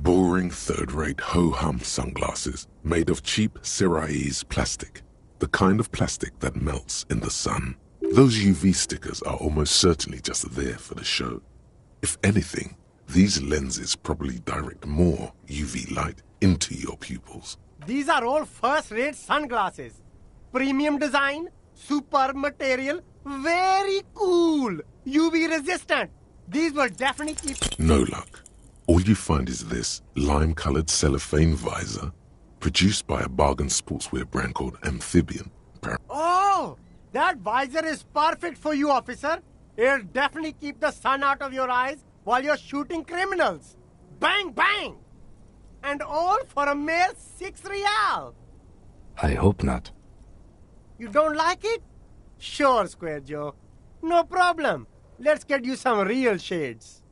Boring third-rate ho-hum sunglasses made of cheap Syrahese plastic. The kind of plastic that melts in the sun. Those UV stickers are almost certainly just there for the show. If anything, these lenses probably direct more UV light into your pupils. These are all first-rate sunglasses. Premium design, superb material, very cool. UV resistant. These will definitely keep... No luck. All you find is this lime-colored cellophane visor, produced by a bargain sportswear brand called Amphibian. Oh! That visor is perfect for you, officer. It'll definitely keep the sun out of your eyes while you're shooting criminals. Bang, bang! And all for a mere 6 real. I hope not. You don't like it? Sure, Square Joe. No problem. Let's get you some real shades.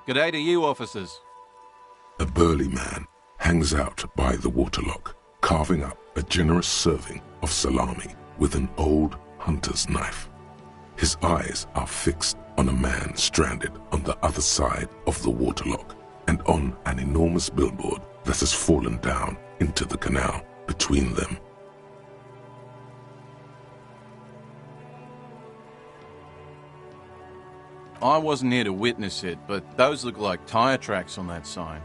G'day to you, officers. A burly man hangs out by the waterlock, carving up a generous serving of salami with an old hunter's knife. His eyes are fixed on a man stranded on the other side of the waterlock and on an enormous billboard that has fallen down into the canal between them. I wasn't here to witness it, but those look like tire tracks on that sign.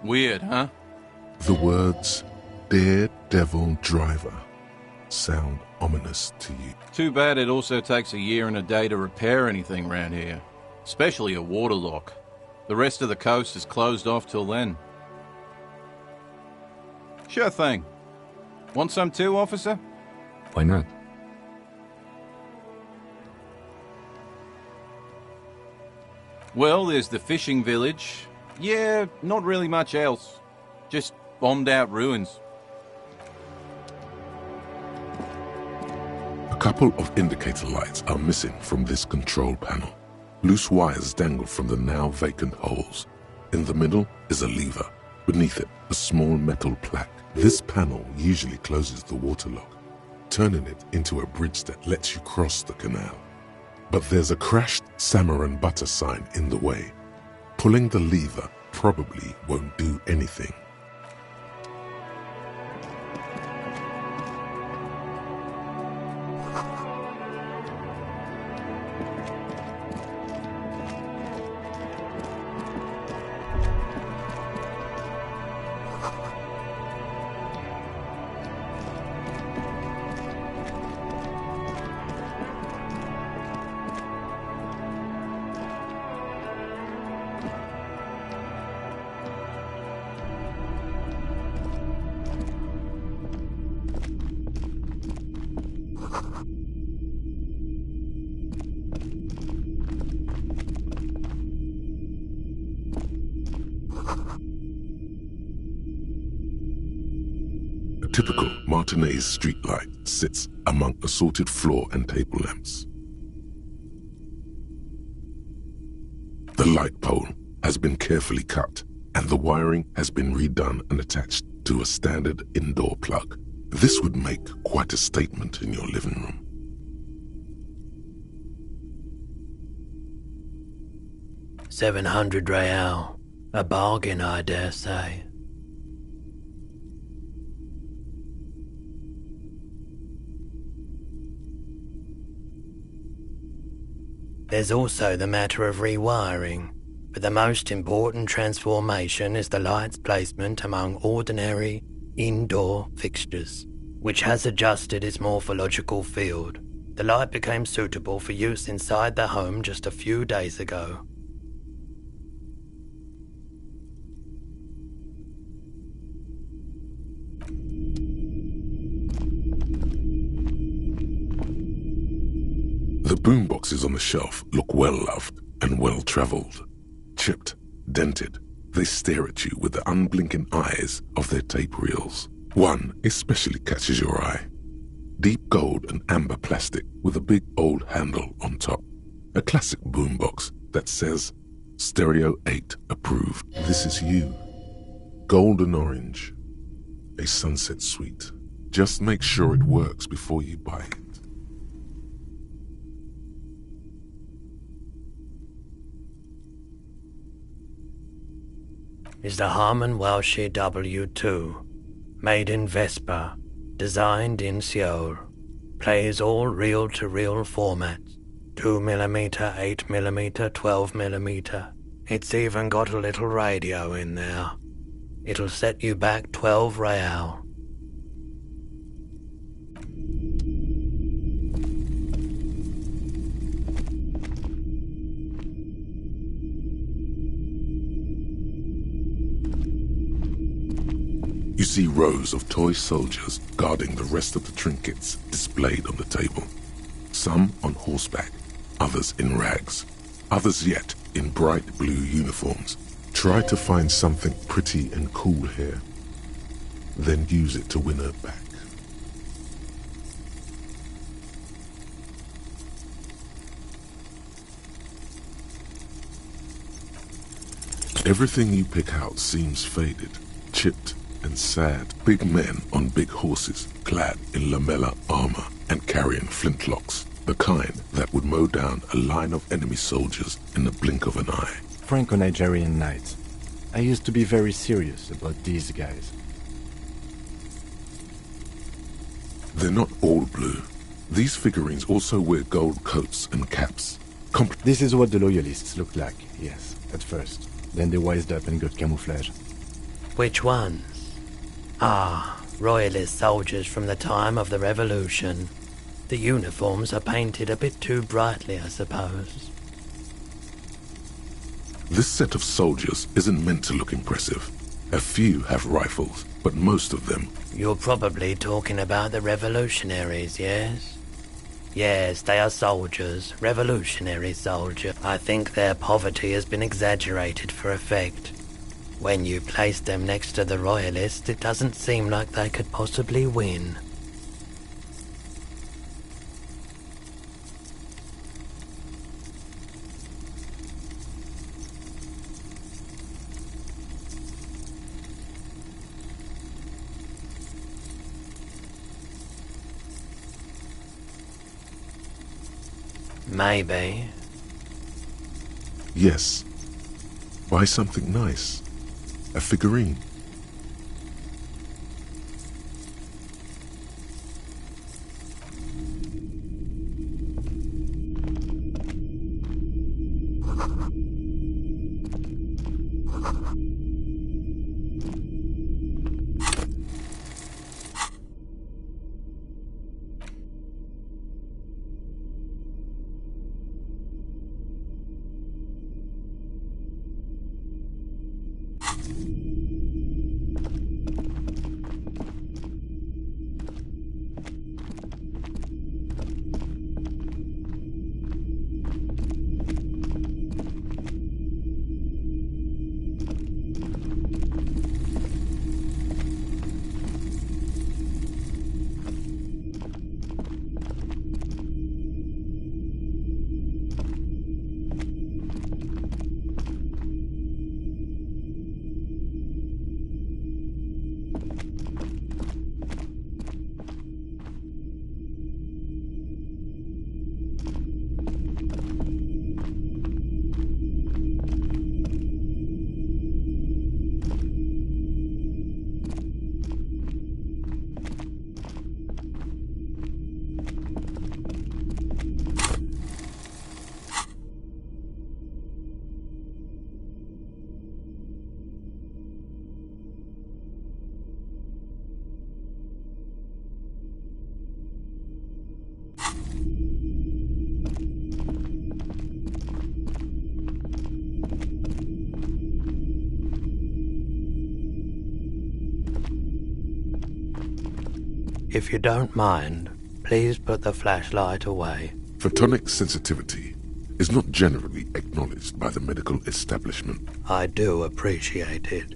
Weird, huh? The words Daredevil Driver sound ominous to you. Too bad it also takes a year and a day to repair anything around here, especially a waterlock. The rest of the coast is closed off till then. Sure thing. Want some too, officer? Why not? Well, there's the fishing village. Yeah, not really much else. Just bombed out ruins. A couple of indicator lights are missing from this control panel. Loose wires dangle from the now vacant holes. In the middle is a lever. Beneath it, a small metal plaque. This panel usually closes the waterlock, turning it into a bridge that lets you cross the canal. But there's a crashed salmon and butter sign in the way. Pulling the lever probably won't do anything. A typical Martinez streetlight sits among assorted floor and table lamps. The light pole has been carefully cut, and the wiring has been redone and attached to a standard indoor plug. This would make quite a statement in your living room. $700 real. A bargain, I dare say. There's also the matter of rewiring, but the most important transformation is the light's placement among ordinary indoor fixtures, which has adjusted its morphological field. The light became suitable for use inside the home just a few days ago. The boomboxes on the shelf look well-loved and well-traveled. Chipped, dented, they stare at you with the unblinking eyes of their tape reels. One especially catches your eye. Deep gold and amber plastic with a big old handle on top. A classic boombox that says, Stereo 8 approved. This is you. Golden orange. A sunset suite. Just make sure it works before you buy it. Is the Harman Welshie W2, made in Vespa, designed in Seoul, plays all reel-to-reel formats, 2mm, 8mm, 12mm. It's even got a little radio in there. It'll set you back 12 real. You see rows of toy soldiers guarding the rest of the trinkets displayed on the table. Some on horseback, others in rags, others yet in bright blue uniforms. Try to find something pretty and cool here, then use it to win her back. Everything you pick out seems faded, chipped, and sad. Big men on big horses, clad in lamella armor and carrying flintlocks, the kind that would mow down a line of enemy soldiers in the blink of an eye. Franco-Nigerian knights. I used to be very serious about these guys. They're not all blue. These figurines also wear gold coats and caps. This is what the loyalists look like, yes, at first. Then they wised up and got camouflage. Which ones? Ah, royalist soldiers from the time of the Revolution. The uniforms are painted a bit too brightly, I suppose. This set of soldiers isn't meant to look impressive. A few have rifles, but most of them... You're probably talking about the revolutionaries, yes? Yes, they are soldiers, revolutionary soldiers. I think their poverty has been exaggerated for effect. When you place them next to the royalists, it doesn't seem like they could possibly win. Maybe. Yes. Buy something nice. A figurine. If you don't mind, please put the flashlight away. Photonic sensitivity is not generally acknowledged by the medical establishment. I do appreciate it.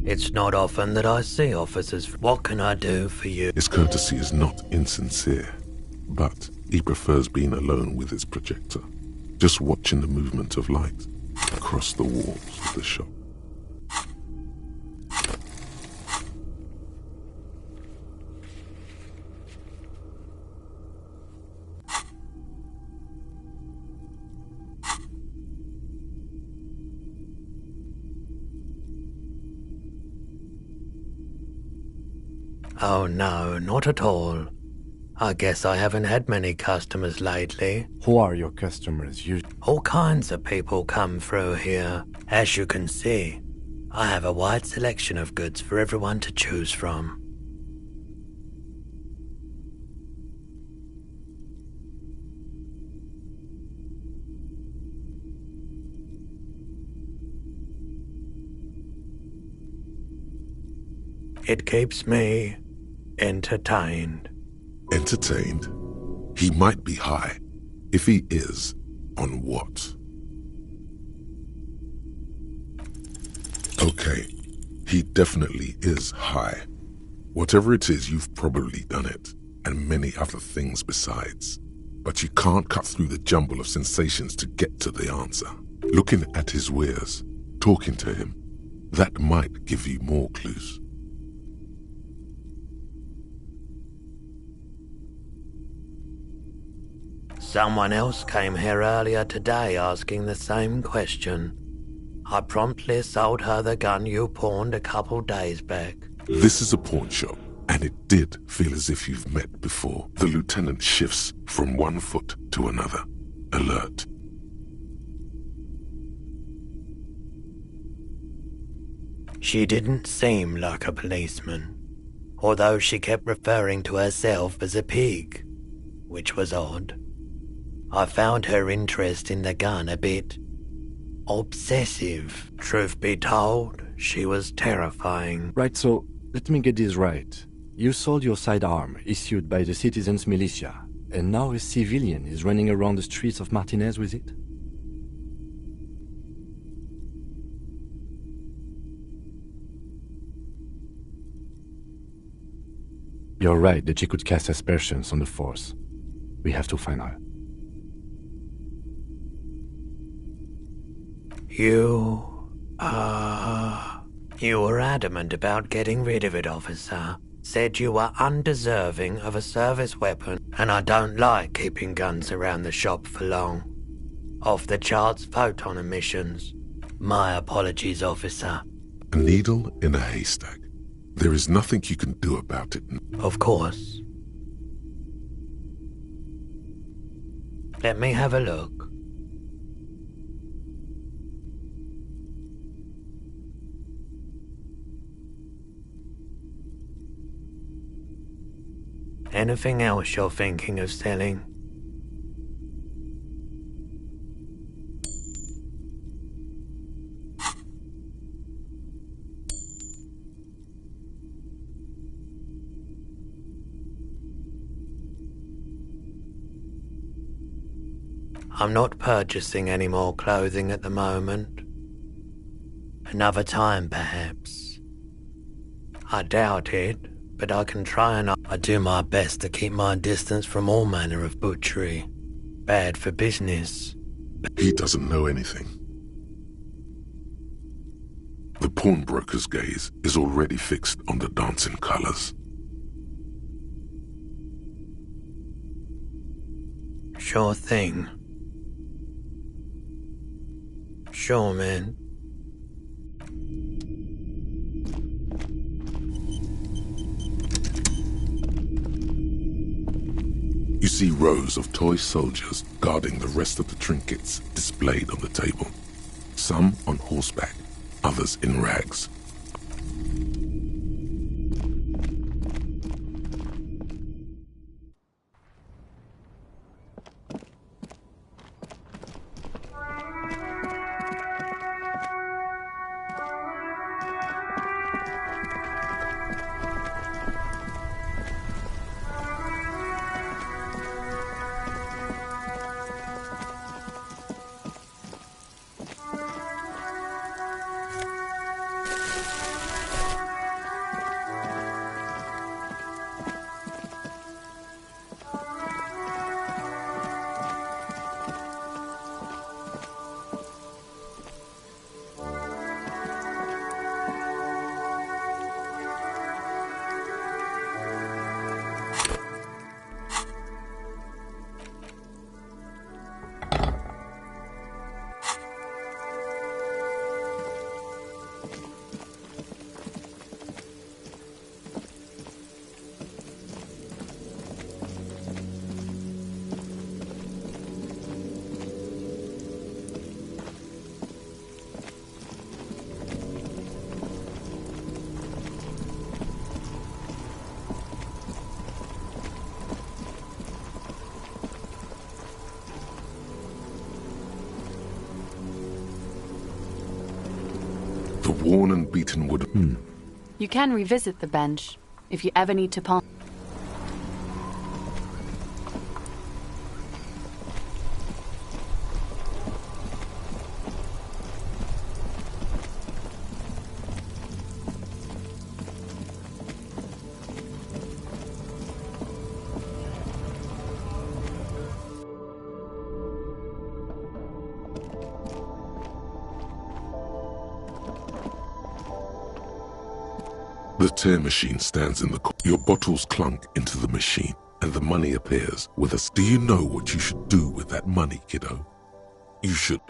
It's not often that I see officers. What can I do for you? His courtesy is not insincere, but he prefers being alone with his projector, just watching the movement of light across the walls of the shop. Oh no, not at all. I guess I haven't had many customers lately. Who are your customers? All kinds of people come through here. As you can see, I have a wide selection of goods for everyone to choose from. It keeps me entertained. Entertained? He might be high. If he is, on what? Okay, he definitely is high. Whatever it is, you've probably done it, and many other things besides. But you can't cut through the jumble of sensations to get to the answer. Looking at his wares, talking to him, that might give you more clues. Someone else came here earlier today asking the same question. I promptly sold her the gun you pawned a couple days back. This is a pawn shop, and it did feel as if you've met before. The lieutenant shifts from one foot to another, alert. She didn't seem like a policeman, although she kept referring to herself as a pig, which was odd. I found her interest in the gun a bit obsessive. Truth be told, she was terrifying. Right, so let me get this right. You sold your sidearm, issued by the citizens' militia, and now a civilian is running around the streets of Martinez with it? You're right that she could cast aspersions on the force. We have to find her. You were adamant about getting rid of it, officer. Said you were undeserving of a service weapon, and I don't like keeping guns around the shop for long. Off the charts photon emissions. My apologies, officer. A needle in a haystack. There is nothing you can do about it. Of course. Let me have a look. Anything else you're thinking of selling? I'm not purchasing any more clothing at the moment. Another time, perhaps. I doubt it, but I can try and I do my best to keep my distance from all manner of butchery. Bad for business. He doesn't know anything. The pawnbroker's gaze is already fixed on the dancing colors. Sure thing. Sure, man. You see rows of toy soldiers guarding the rest of the trinkets displayed on the table. Some on horseback, others in rags. The worn and beaten wood. You can revisit the bench if you ever need to pass. The tear machine stands in the corner. Your bottles clunk into the machine, and the money appears with us. Do you know what you should do with that money, kiddo? You should.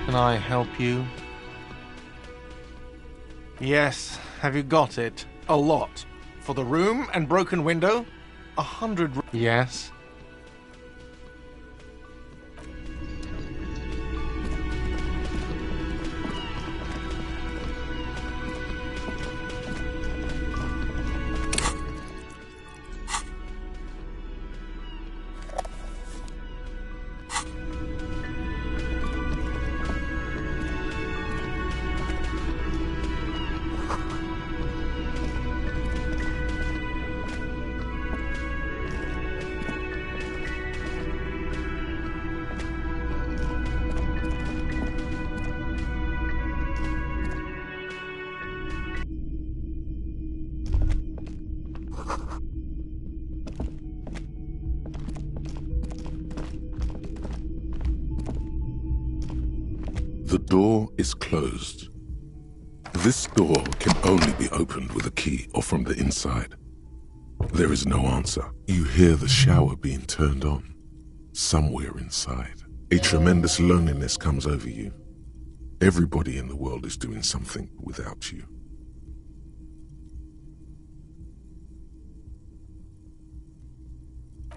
Can I help you? Yes, have you got it? A lot. For the room and broken window? 100. Yes. The door is closed. This door can only be opened with a key or from the inside. There is no answer. You hear the shower being turned on. Somewhere inside, a tremendous loneliness comes over you. Everybody in the world is doing something without you.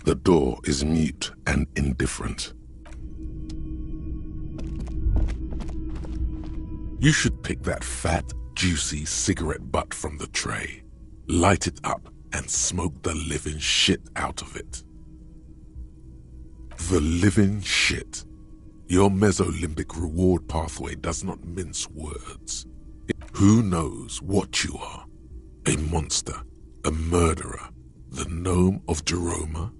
The door is mute and indifferent. You should pick that fat, juicy cigarette butt from the tray, light it up, and smoke the living shit out of it. The living shit. Your mesolimbic reward pathway does not mince words. Who knows what you are? A monster, a murderer, the gnome of Jeroma?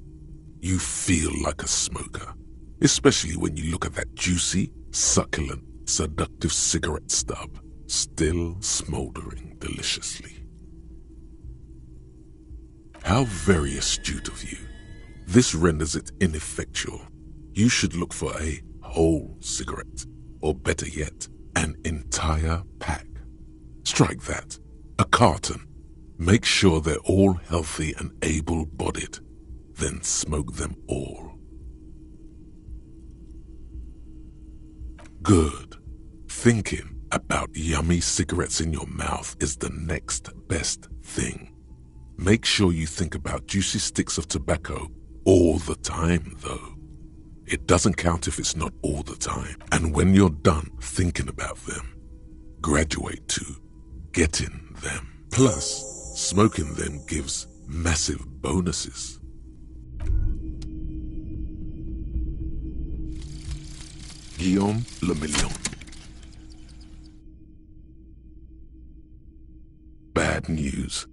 You feel like a smoker, especially when you look at that juicy, succulent, seductive cigarette stub, still smoldering deliciously. How very astute of you. This renders it ineffectual. You should look for a whole cigarette, or better yet, an entire pack. Strike that. A carton. Make sure they're all healthy and able-bodied. Then smoke them all. Good. Thinking about yummy cigarettes in your mouth is the next best thing. Make sure you think about juicy sticks of tobacco all the time, though. It doesn't count if it's not all the time. And when you're done thinking about them, graduate to getting them. Plus, smoking them gives massive bonuses. Guillaume Le Million. Bad news.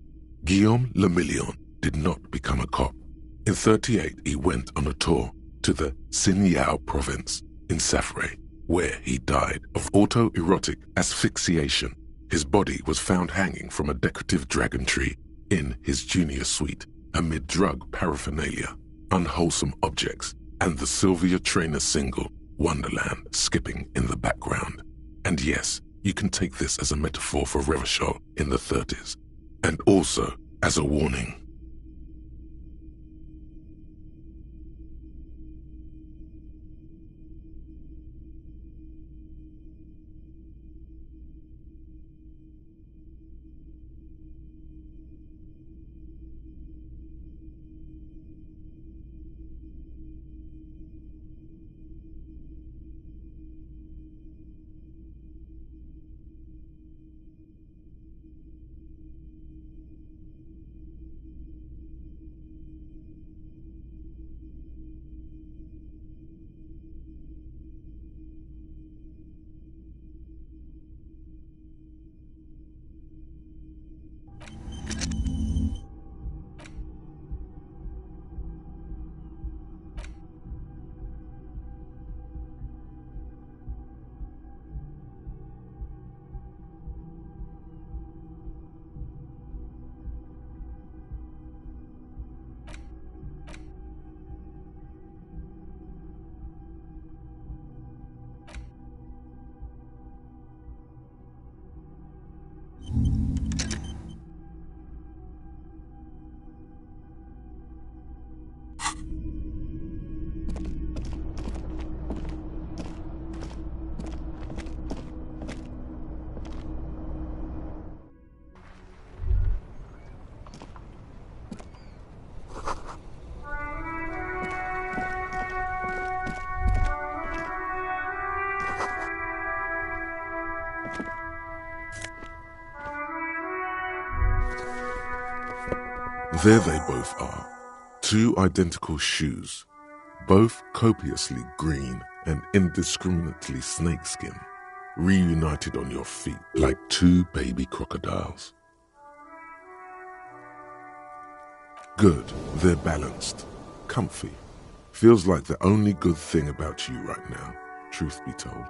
Guillaume Le Million did not become a cop. In 1938, he went on a tour to the Sinyao province in Safre, where he died of autoerotic asphyxiation. His body was found hanging from a decorative dragon tree in his junior suite amid drug paraphernalia, unwholesome objects, and the Sylvia Trainer single Wonderland skipping in the background. And yes, you can take this as a metaphor for Revachol in the 30s, and also as a warning. There they both are, two identical shoes, both copiously green and indiscriminately snakeskin, reunited on your feet like two baby crocodiles. Good, they're balanced, comfy. Feels like the only good thing about you right now, truth be told.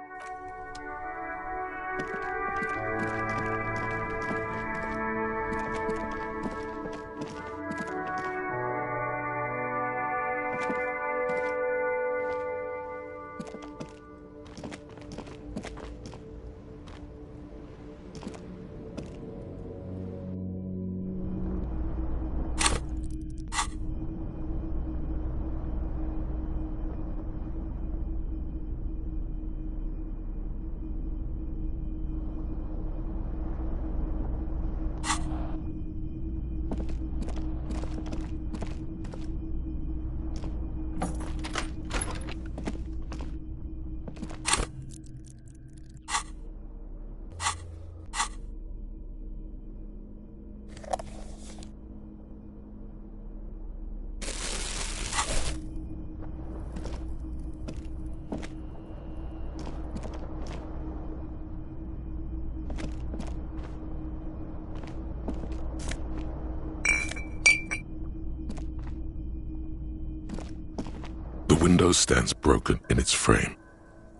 The window stands broken in its frame.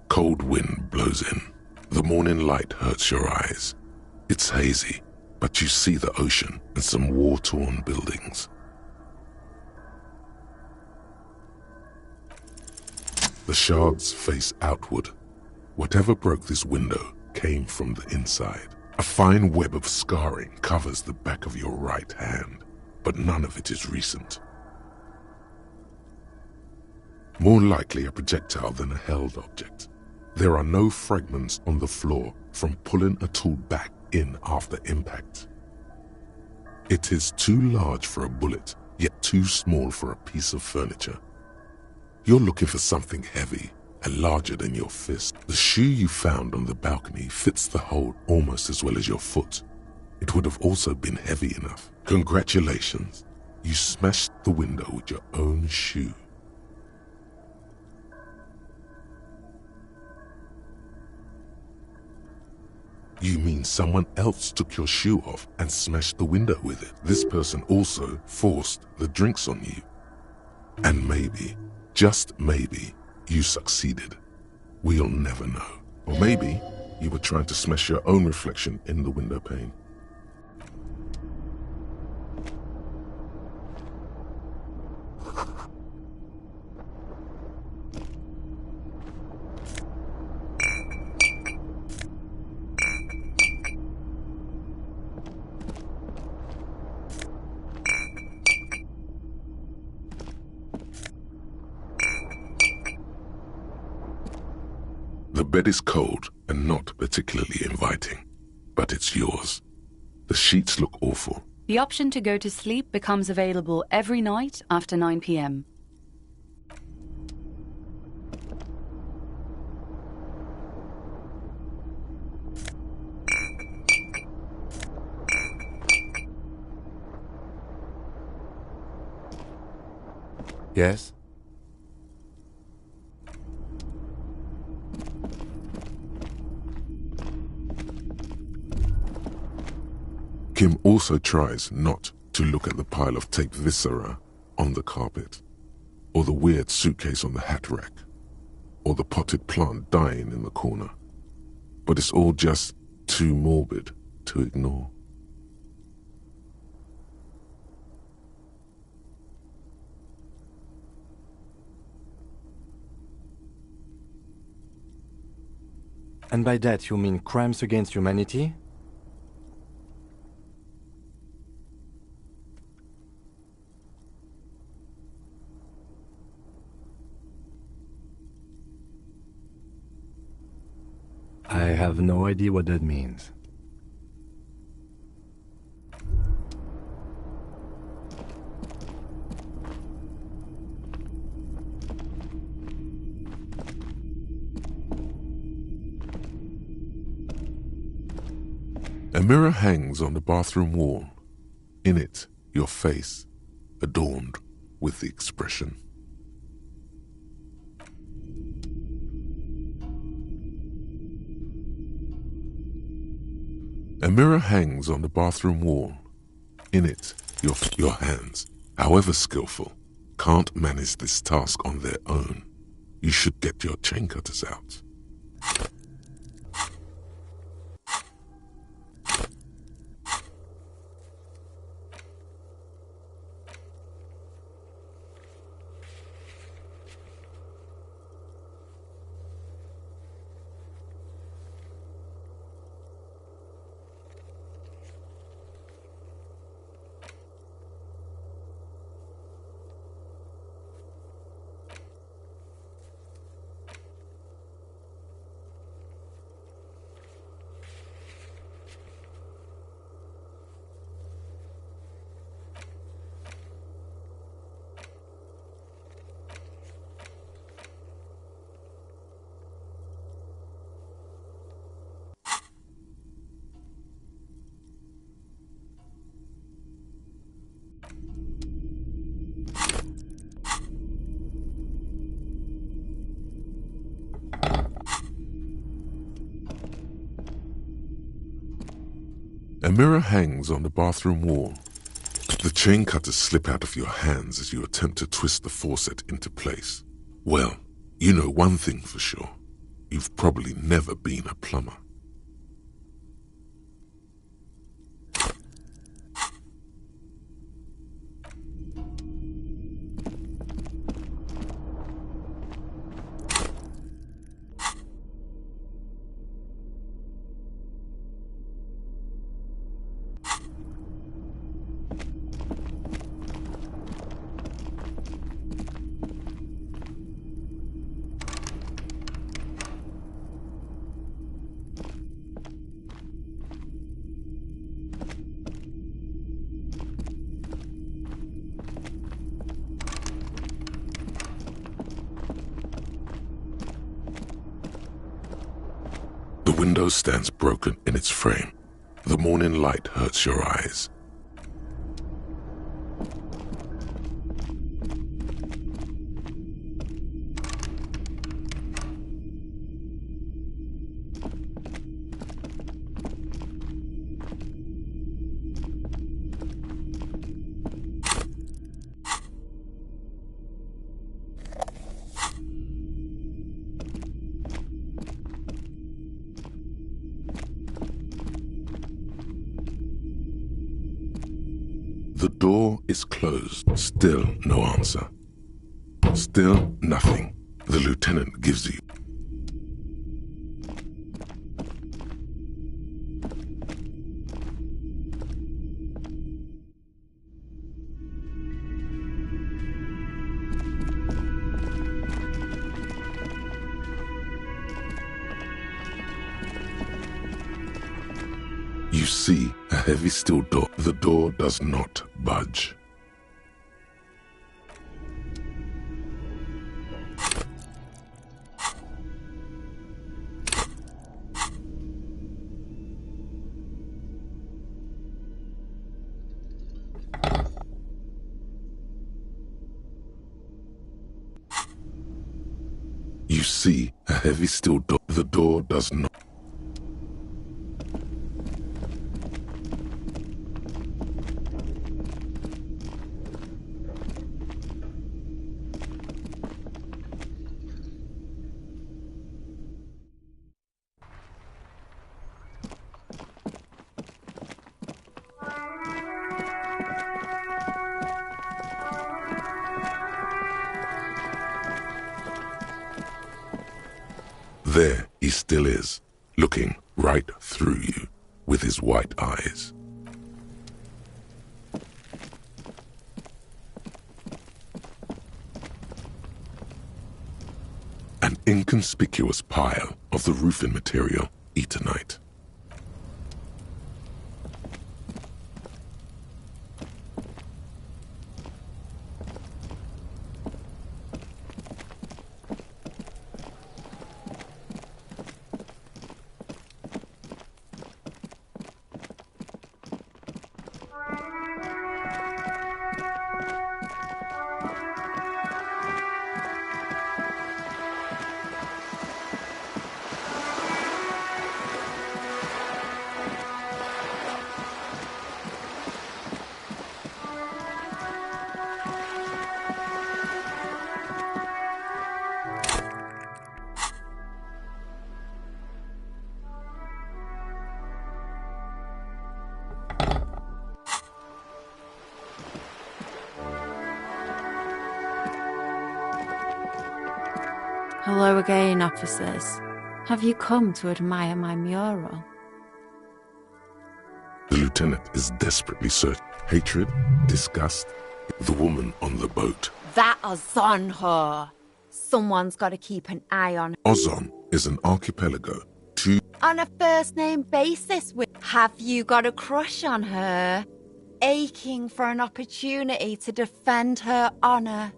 Cold wind blows in. The morning light hurts your eyes. It's hazy, but you see the ocean and some war-torn buildings. The shards face outward. Whatever broke this window came from the inside. A fine web of scarring covers the back of your right hand, but none of it is recent. More likely a projectile than a held object. There are no fragments on the floor from pulling a tool back in after impact. It is too large for a bullet, yet too small for a piece of furniture. You're looking for something heavy and larger than your fist. The shoe you found on the balcony fits the hole almost as well as your foot. it would have also been heavy enough. Congratulations. You smashed the window with your own shoe. You mean someone else took your shoe off and smashed the window with it? This person also forced the drinks on you. And maybe, just maybe, you succeeded. We'll never know. Or maybe you were trying to smash your own reflection in the window pane. The bed is cold and not particularly inviting, but it's yours. The sheets look awful. The option to go to sleep becomes available every night after 9 p.m. Yes? Kim also tries not to look at the pile of taped viscera on the carpet, or the weird suitcase on the hat rack, or the potted plant dying in the corner. But it's all just too morbid to ignore. And by that you mean crimes against humanity? I have no idea what that means. A mirror hangs on the bathroom wall. In it, your face, adorned with the expression. A mirror hangs on the bathroom wall. In it, your hands, however skillful, can't manage this task on their own. You should get your chain cutters out. A mirror hangs on the bathroom wall. The chain cutters slip out of your hands as you attempt to twist the faucet into place. Well, you know one thing for sure. You've probably never been a plumber. The window stands broken in its frame. The morning light hurts your eyes. The door is closed. Still no answer. Still nothing. The lieutenant gives you. You see a heavy steel door. The door does not budge. You see a heavy steel door. The door does not. There he still is, looking right through you with his white eyes. An inconspicuous pile of the roofing material, Eternite. Hello again, officers. Have you come to admire my mural? The lieutenant is desperately searching. Hatred, disgust, the woman on the boat. That is on her. Someone's got to keep an eye on her. Ozon is an archipelago. On a first-name basis with... Have you got a crush on her? Aching for an opportunity to defend her honor.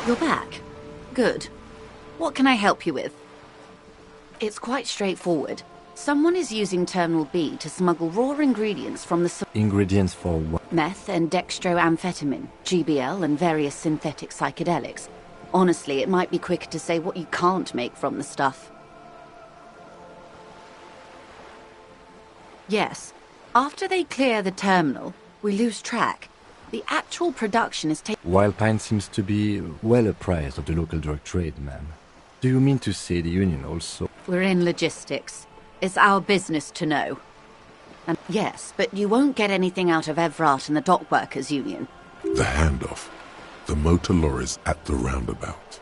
You're back. Good. What can I help you with? It's quite straightforward. Someone is using Terminal B to smuggle raw ingredients from the... Ingredients for what? Meth and dextroamphetamine, GBL and various synthetic psychedelics. Honestly, it might be quicker to say what you can't make from the stuff. Yes. After they clear the terminal, we lose track. The actual production is taken... Wildpine seems to be well apprised of the local drug trade, ma'am. Do you mean to say the Union also? We're in logistics. It's our business to know. And yes, but you won't get anything out of Evrat and the Dock Workers Union. The handoff. The motor lorries at the roundabout.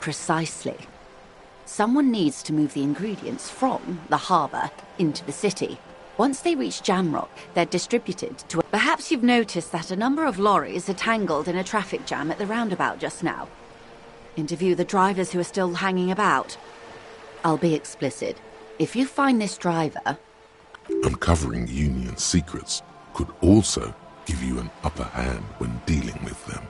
Precisely. Someone needs to move the ingredients from the harbour into the city. Once they reach Jamrock, they're distributed to... Perhaps you've noticed that a number of lorries are tangled in a traffic jam at the roundabout just now. Interview the drivers who are still hanging about. I'll be explicit. If you find this driver... Uncovering Union secrets could also give you an upper hand when dealing with them.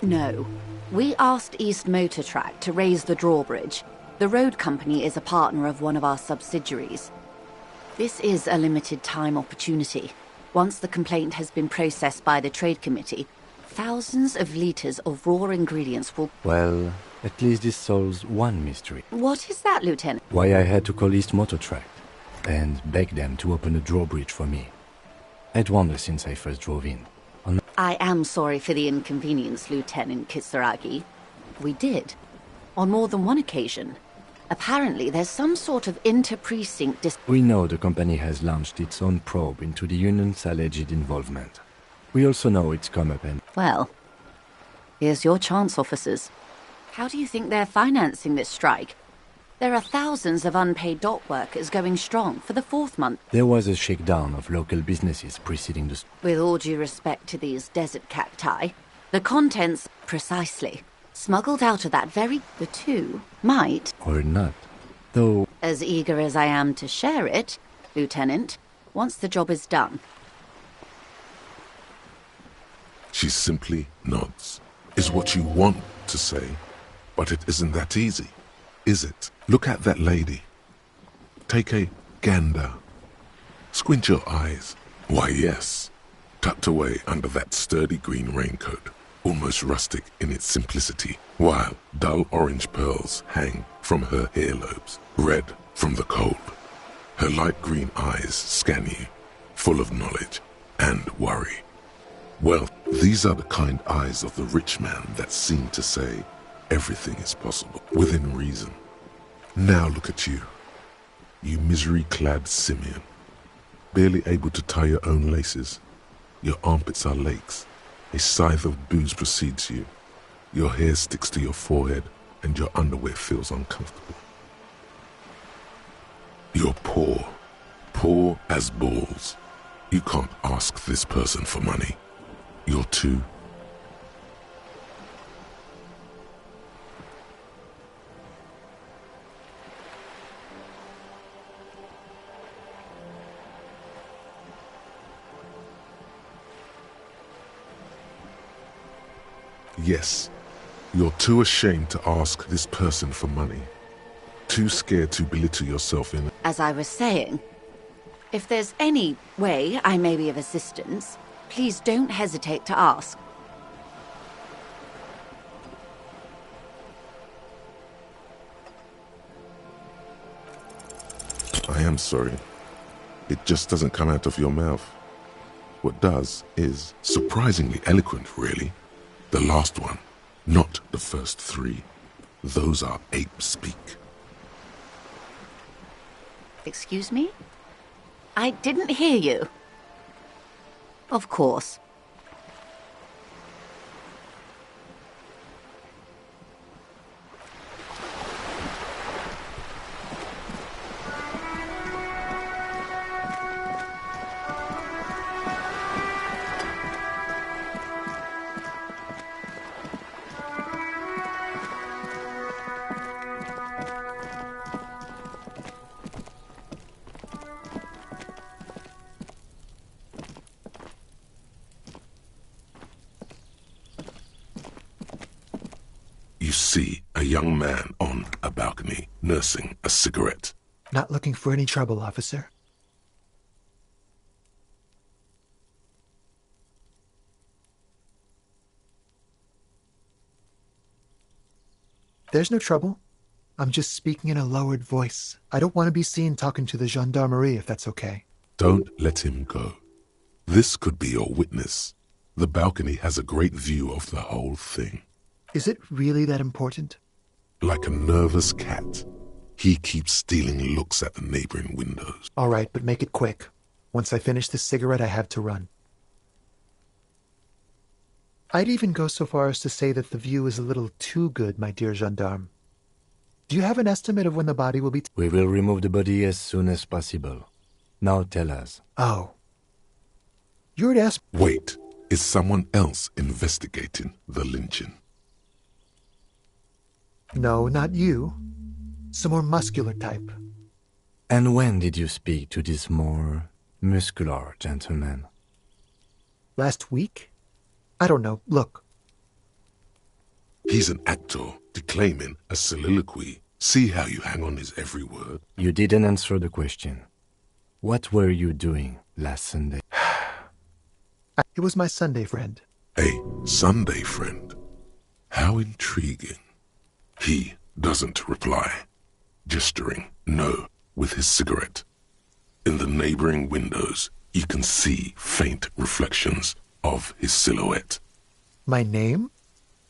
No. We asked East Motor Track to raise the drawbridge. The road company is a partner of one of our subsidiaries. This is a limited time opportunity. Once the complaint has been processed by the Trade Committee, thousands of litres of raw ingredients will... Well, at least this solves one mystery. What is that, Lieutenant? Why I had to call East Motor Track and beg them to open a drawbridge for me. I'd wondered since I first drove in. I am sorry for the inconvenience, Lieutenant Kisaragi. We did. On more than one occasion. Apparently, there's some sort of inter-precinct We know the company has launched its own probe into the Union's alleged involvement. We also know it's come up and... Well, here's your chance, officers. How do you think they're financing this strike? There are thousands of unpaid dock workers going strong for the 4th month. There was a shakedown of local businesses preceding the... With all due respect to these desert cacti, the contents, precisely, smuggled out of that very... The two might... Or not. Though... As eager as I am to share it, Lieutenant, once the job is done. She simply nods. Is what you want to say, but it isn't that easy, is it? Look at that lady. Take a gander. Squint your eyes. Why, yes. Tucked away under that sturdy green raincoat, almost rustic in its simplicity, while dull orange pearls hang from her earlobes, red from the cold. Her light green eyes scan you, full of knowledge and worry. Well, these are the kind eyes of the rich man that seem to say everything is possible, within reason. Now look at you, you misery-clad simian, barely able to tie your own laces. Your armpits are lakes. A scythe of booze precedes you. Your hair sticks to your forehead, and your underwear feels uncomfortable. You're poor, poor as balls. You can't ask this person for money. You're too... Yes, you're too ashamed to ask this person for money. Too scared to belittle yourself in... As I was saying, if there's any way I may be of assistance, please don't hesitate to ask. I am sorry. It just doesn't come out of your mouth. What does is surprisingly eloquent, really. The last one, not the first 3. Those are ape speak. Excuse me? I didn't hear you. Of course. You see a young man on a balcony nursing a cigarette. Not looking for any trouble, officer. There's no trouble. I'm just speaking in a lowered voice. I don't want to be seen talking to the gendarmerie, if that's okay. Don't let him go. This could be your witness. The balcony has a great view of the whole thing. Is it really that important? Like a nervous cat, he keeps stealing looks at the neighboring windows. All right, but make it quick. Once I finish this cigarette, I have to run. I'd even go so far as to say that the view is a little too good, my dear gendarme. Do you have an estimate of when the body will be... We will remove the body as soon as possible. Now tell us. Oh. You're to ask... Wait, is someone else investigating the lynching? No, not you. Some more muscular type. And when did you speak to this more muscular gentleman? Last week? I don't know. Look. He's an actor declaiming a soliloquy. See how you hang on his every word? You didn't answer the question. What were you doing last Sunday? It was my Sunday friend. A Sunday friend? How intriguing. He doesn't reply, gesturing no with his cigarette. In the neighboring windows, you can see faint reflections of his silhouette. My name?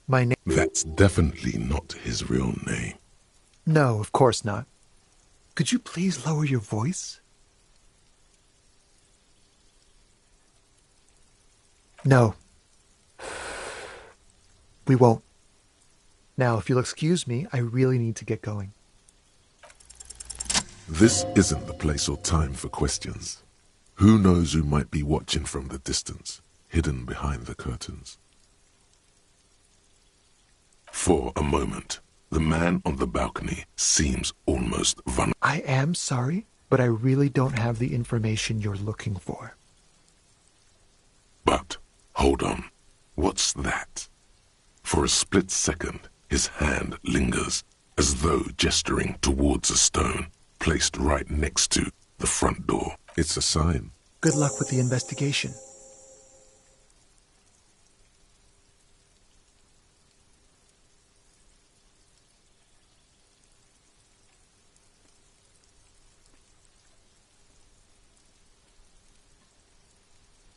My name? That's definitely not his real name. No, of course not. Could you please lower your voice? No. We won't. Now, if you'll excuse me, I really need to get going. This isn't the place or time for questions. Who knows who might be watching from the distance, hidden behind the curtains? For a moment, the man on the balcony seems almost vulnerable. I am sorry, but I really don't have the information you're looking for. But, hold on, what's that? For a split second, his hand lingers, as though gesturing towards a stone placed right next to the front door. It's a sign. Good luck with the investigation.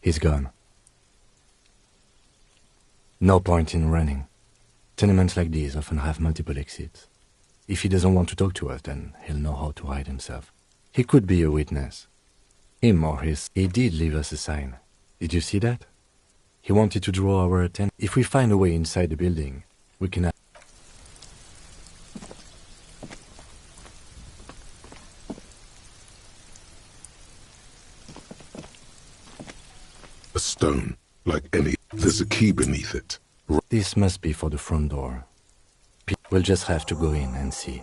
He's gone. No point in running. Tenements like these often have multiple exits. If he doesn't want to talk to us, then he'll know how to hide himself. He could be a witness. Him or his... He did leave us a sign. Did you see that? He wanted to draw our attention. If we find a way inside the building, we can... A stone, like any. There's a key beneath it. This must be for the front door. We'll just have to go in and see.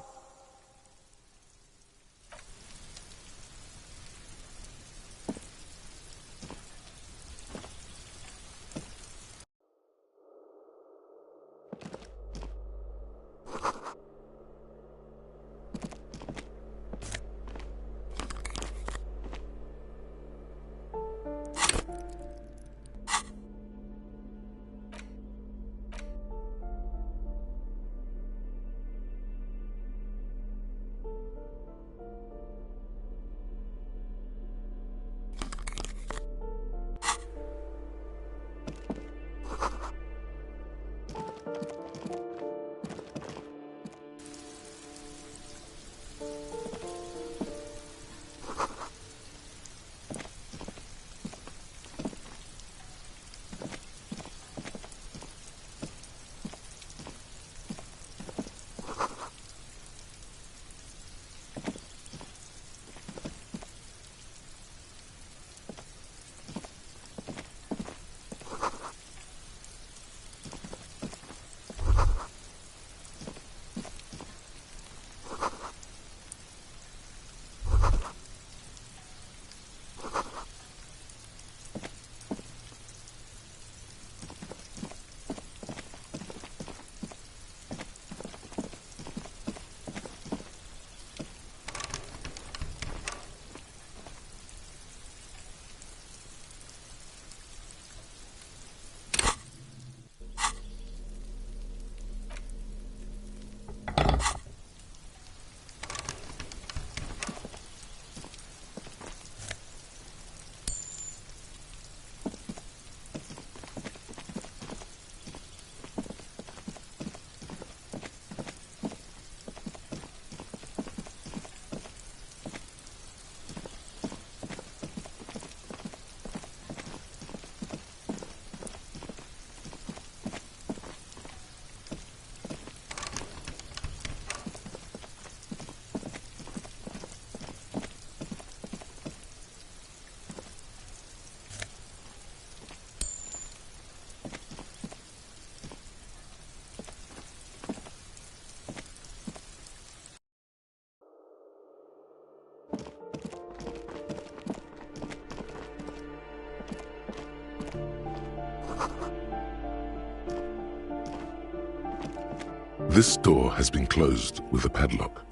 This door has been closed with a padlock.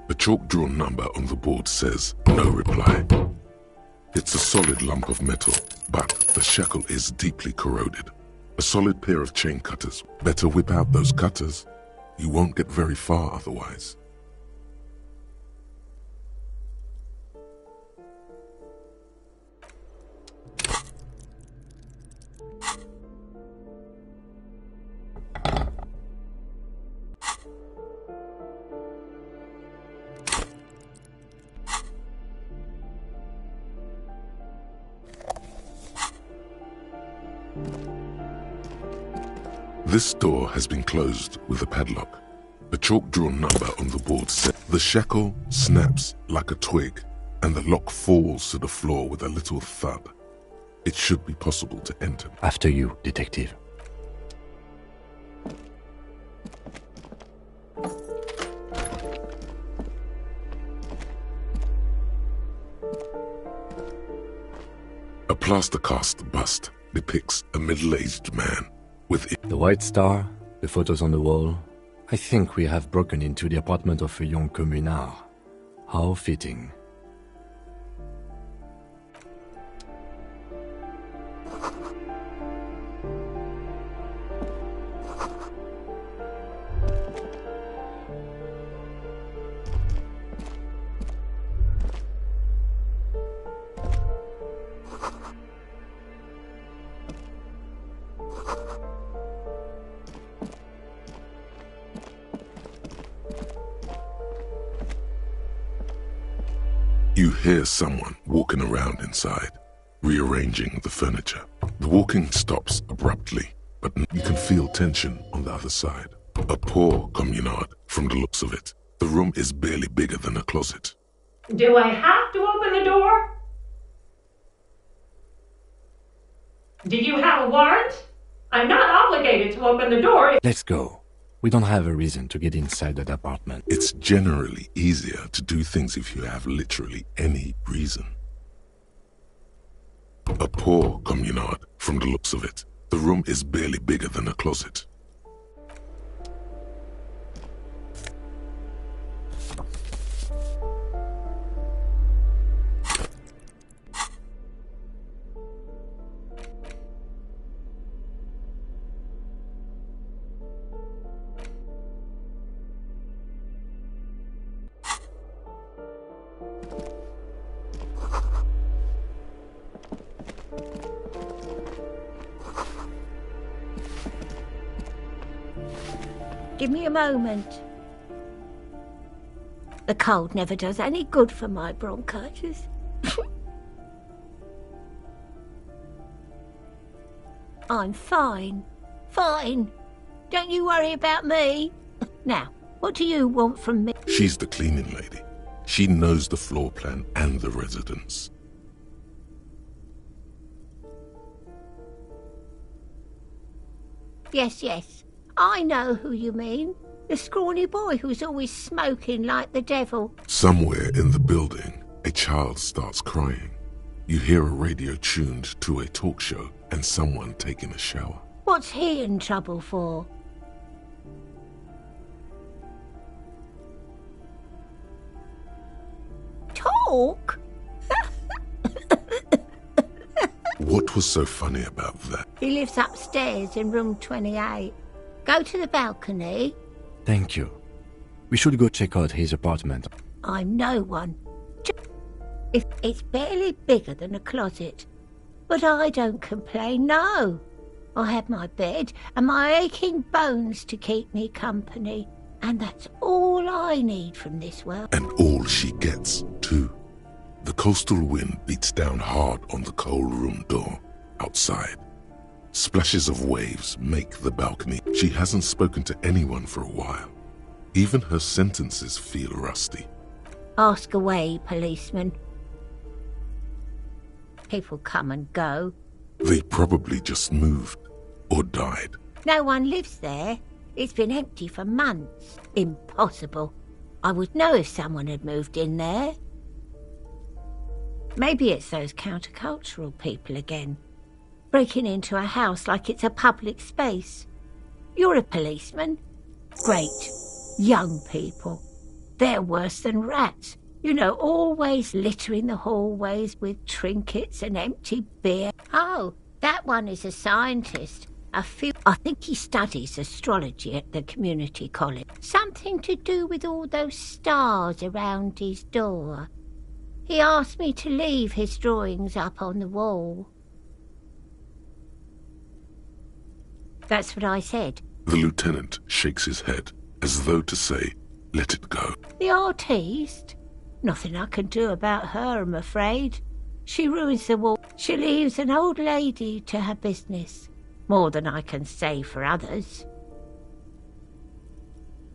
A chalk-drawn number on the board says, no reply. It's a solid lump of metal, but the shackle is deeply corroded. A solid pair of chain cutters. Better whip out those cutters. You won't get very far otherwise. This door has been closed with a padlock. A chalk-drawn number on the board says, the shackle snaps like a twig, and the lock falls to the floor with a little thud. It should be possible to enter. After you, detective. A plaster cast bust depicts a middle-aged man with the white star, the photos on the wall. I think we have broken into the apartment of a young communard. How fitting. You hear someone walking around inside, rearranging the furniture. The walking stops abruptly, but you can feel tension on the other side. A poor communard, from the looks of it. The room is barely bigger than a closet. Do I have to open the door? Do you have a warrant? I'm not obligated to open the door. Let's go. We don't have a reason to get inside that apartment. It's generally easier to do things if you have literally any reason. A poor communard, from the looks of it. The room is barely bigger than a closet. Give me a moment. The cold never does any good for my bronchitis. I'm fine. Fine. Don't you worry about me. Now, what do you want from me? She's the cleaning lady. She knows the floor plan and the residence. Yes, yes. I know who you mean. The scrawny boy who's always smoking like the devil. Somewhere in the building, a child starts crying. You hear a radio tuned to a talk show and someone taking a shower. What's he in trouble for? Talk? What was so funny about that? He lives upstairs in room 28. Go to the balcony. Thank you. We should go check out his apartment. I'm no one. If it's barely bigger than a closet. But I don't complain, no. I have my bed and my aching bones to keep me company. And that's all I need from this world. And all she gets, too. The coastal wind beats down hard on the cold room door outside. Splashes of waves make the balcony. She hasn't spoken to anyone for a while. Even her sentences feel rusty. Ask away, policeman. People come and go. They probably just moved or died. No one lives there. It's been empty for months. Impossible. I would know if someone had moved in there. Maybe it's those countercultural people again. Breaking into a house like it's a public space. You're a policeman. Great. Young people. They're worse than rats. You know, always littering the hallways with trinkets and empty beer. Oh, that one is a scientist. I think he studies astrology at the community college. Something to do with all those stars around his door. He asked me to leave his drawings up on the wall. That's what I said. The lieutenant shakes his head, as though to say, let it go. The artiste? Nothing I can do about her, I'm afraid. She ruins the wall. She leaves an old lady to her business. More than I can say for others.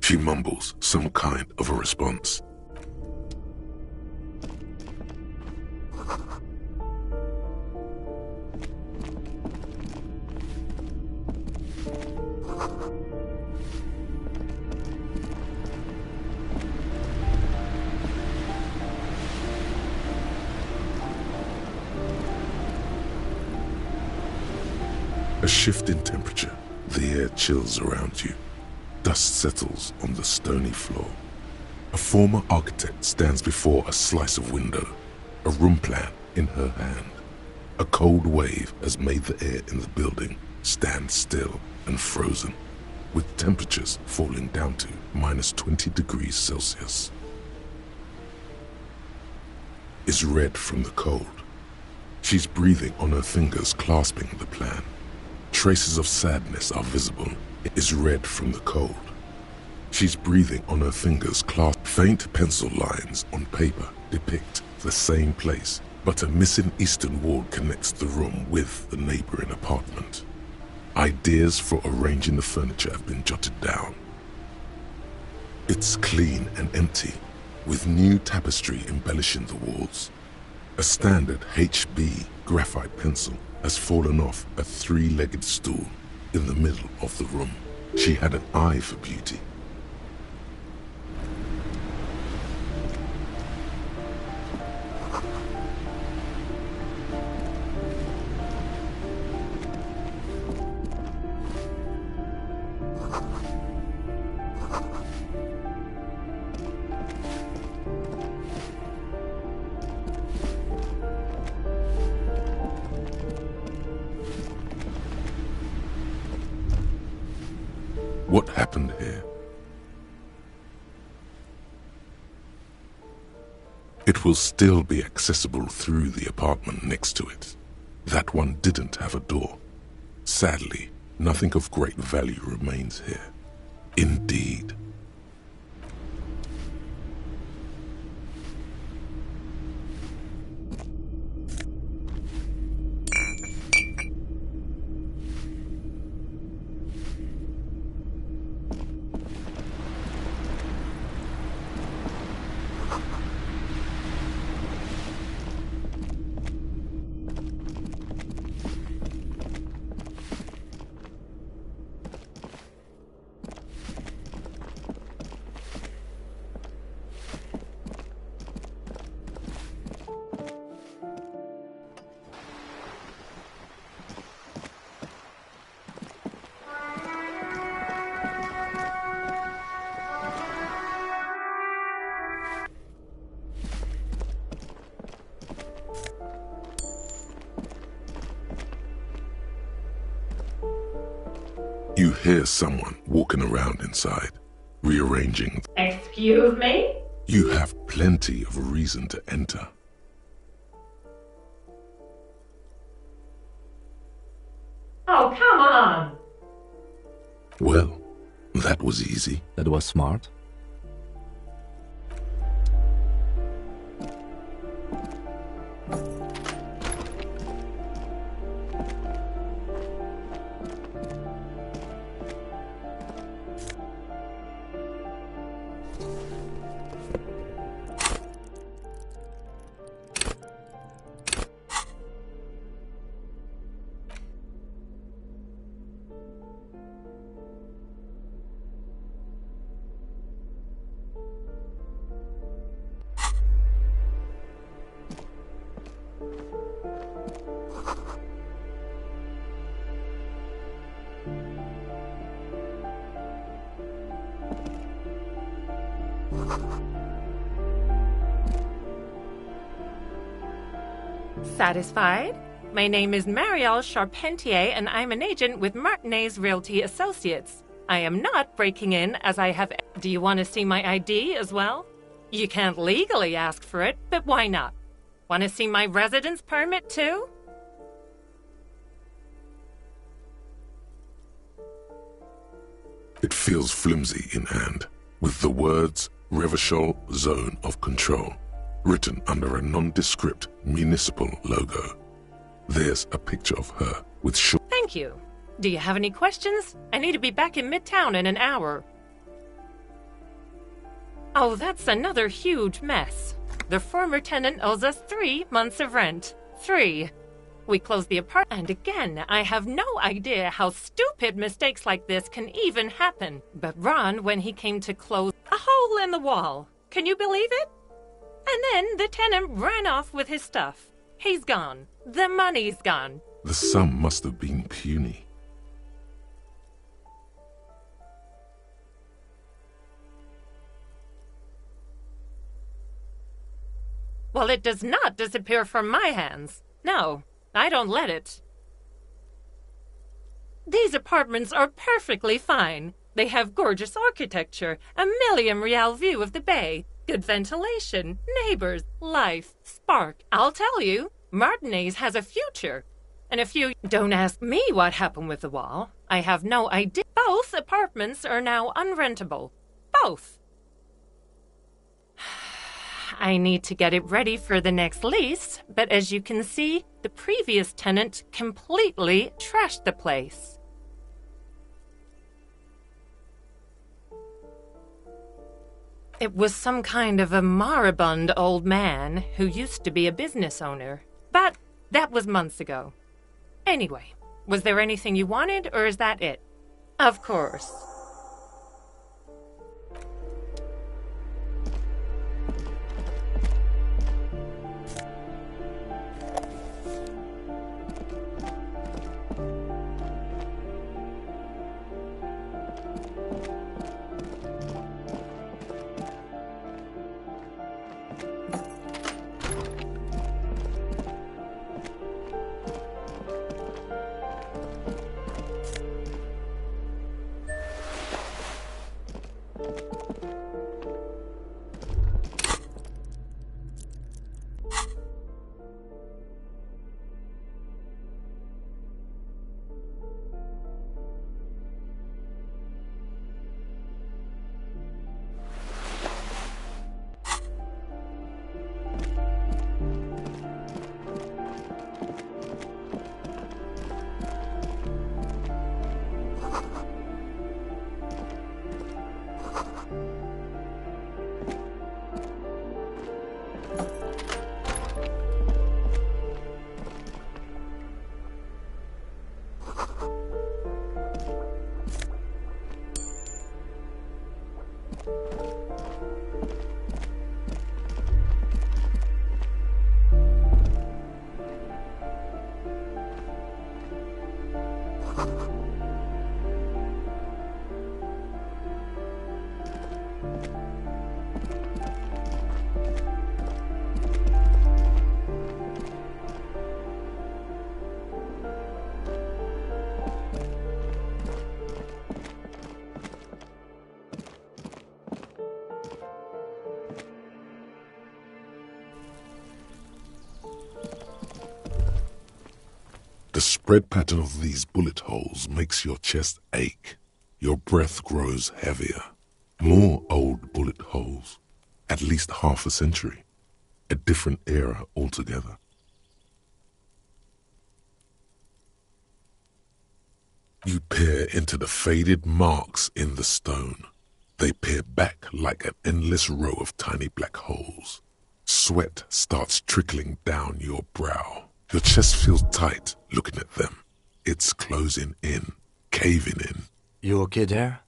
She mumbles some kind of a response. A shift in temperature, the air chills around you. Dust settles on the stony floor. A former architect stands before a slice of window, a room plan in her hand. A cold wave has made the air in the building stand still and frozen, with temperatures falling down to -20 degrees Celsius. Is red from the cold. She's breathing on her fingers clasping the plan. Traces of sadness are visible. It is red from the cold. She's breathing on her fingers clasped. Faint pencil lines on paper depict the same place, but a missing eastern wall connects the room with the neighboring apartment. Ideas for arranging the furniture have been jotted down. It's clean and empty, with new tapestry embellishing the walls. A standard HB graphite pencil has fallen off a three-legged stool in the middle of the room. She had an eye for beauty. What happened here? It will still be accessible through the apartment next to it. That one didn't have a door. Sadly, nothing of great value remains here. Indeed. You hear someone walking around inside, rearranging. Excuse me? You have plenty of reason to enter. Oh, come on! Well, that was easy. That was smart. Satisfied? My name is Marielle Charpentier, and I'm an agent with Martinez Realty Associates. I am not breaking in, as I have... Do you want to see my ID as well? You can't legally ask for it, but why not? Want to see my residence permit, too? It feels flimsy in hand, with the words Revachol Zone of Control written under a nondescript municipal logo. There's a picture of her with short... Thank you. Do you have any questions? I need to be back in Midtown in an hour. Oh, that's another huge mess. The former tenant owes us 3 months of rent. 3. We closed the apartment, and again, I have no idea how stupid mistakes like this can even happen. But Ron, when he came to close, a hole in the wall. Can you believe it? And then the tenant ran off with his stuff. He's gone. The money's gone. The sum must have been puny. Well, it does not disappear from my hands. No, I don't let it. These apartments are perfectly fine. They have gorgeous architecture, a million-real view of the bay, good ventilation, neighbors, life, spark. I'll tell you, Martinez has a future. And if you don't ask me what happened with the wall, I have no idea. Both apartments are now unrentable. Both. I need to get it ready for the next lease, but as you can see, the previous tenant completely trashed the place. It was some kind of a moribund old man who used to be a business owner, but that was months ago. Anyway, was there anything you wanted, or is that it? Of course. The spread pattern of these bullet holes makes your chest ache. Your breath grows heavier. More old bullet holes. At least half a century. A different era altogether. You peer into the faded marks in the stone. They peer back like an endless row of tiny black holes. Sweat starts trickling down your brow. Your chest feels tight looking at them. It's closing in, caving in. You okay there?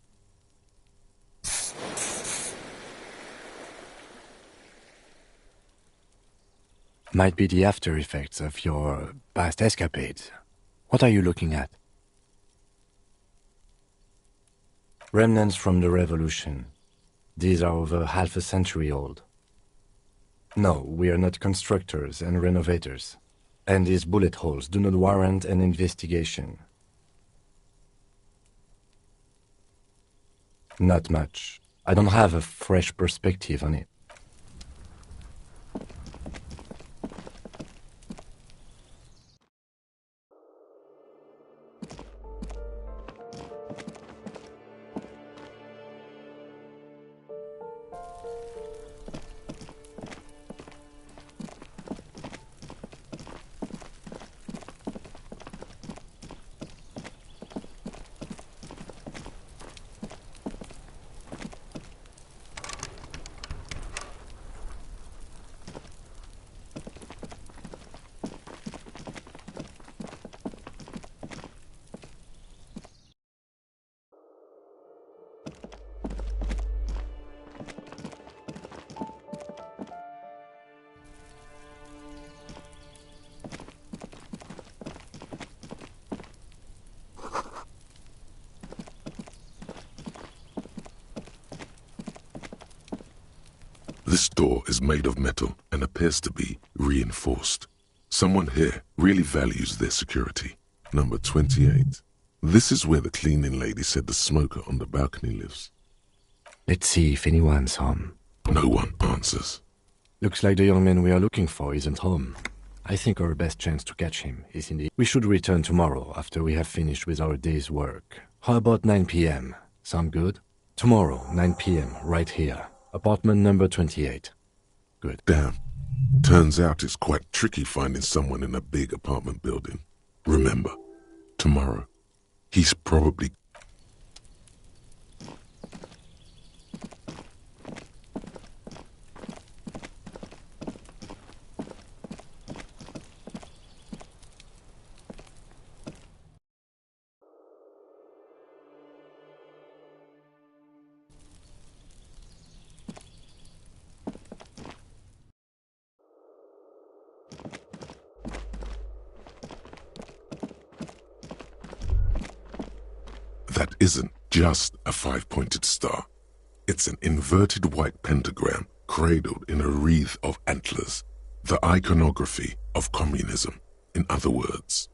Might be the after effects of your past escapades. What are you looking at? Remnants from the revolution. These are over half a century old. No, we are not constructors and renovators. And these bullet holes do not warrant an investigation. Not much. I don't have a fresh perspective on it. This door is made of metal and appears to be reinforced. Someone here really values their security. Number 28. This is where the cleaning lady said the smoker on the balcony lives. Let's see if anyone's home. No one answers. Looks like the young man we are looking for isn't home. I think our best chance to catch him is in the... We should return tomorrow after we have finished with our day's work. How about 9 p.m.? Sound good? Tomorrow, 9 p.m., right here. Apartment number 28. Good. Damn. Turns out it's quite tricky finding someone in a big apartment building. Remember, tomorrow, he's probably... That isn't just a five-pointed star. It's an inverted white pentagram cradled in a wreath of antlers, the iconography of communism, in other words.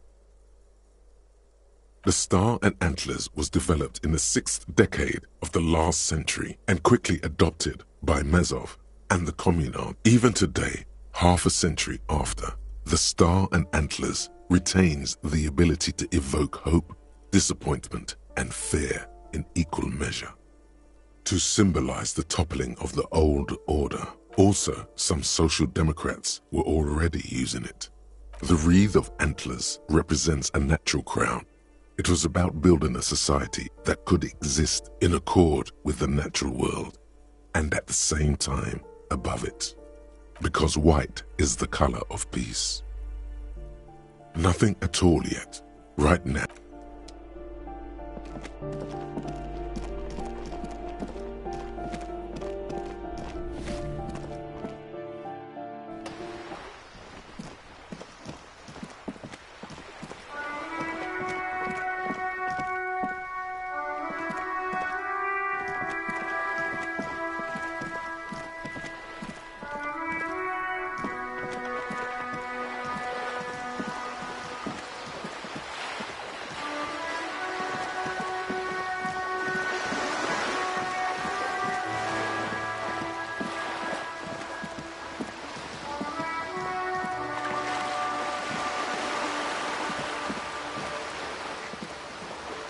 The star and antlers was developed in the 6th decade of the last century and quickly adopted by Mezov and the Communard. Even today, half a century after, the star and antlers retains the ability to evoke hope, disappointment, and fear in equal measure. To symbolize the toppling of the old order, also some social democrats were already using it. The wreath of antlers represents a natural crown. It was about building a society that could exist in accord with the natural world, and at the same time above it, because white is the color of peace. Nothing at all yet, right now.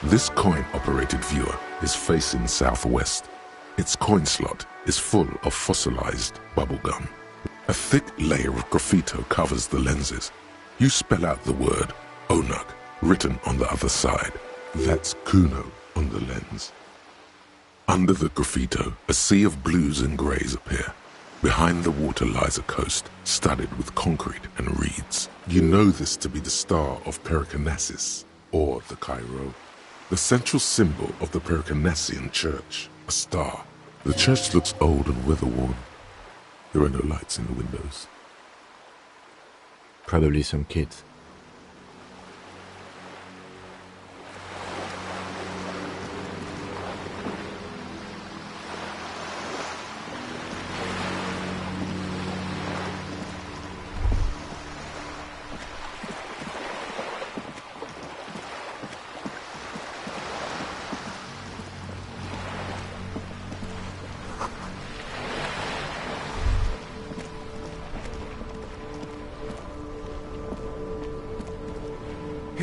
This coin-operated viewer is facing southwest. Its coin slot is full of fossilized bubblegum. A thick layer of graffito covers the lenses. You spell out the word Onuk written on the other side. That's Kuno on the lens. Under the graffito, a sea of blues and greys appear. Behind the water lies a coast studded with concrete and reeds. You know this to be the star of Pericarnassus, or the Cairo. The central symbol of the Pericarnassian church, a star. The church looks old and weather-worn. There are no lights in the windows. Probably some kids.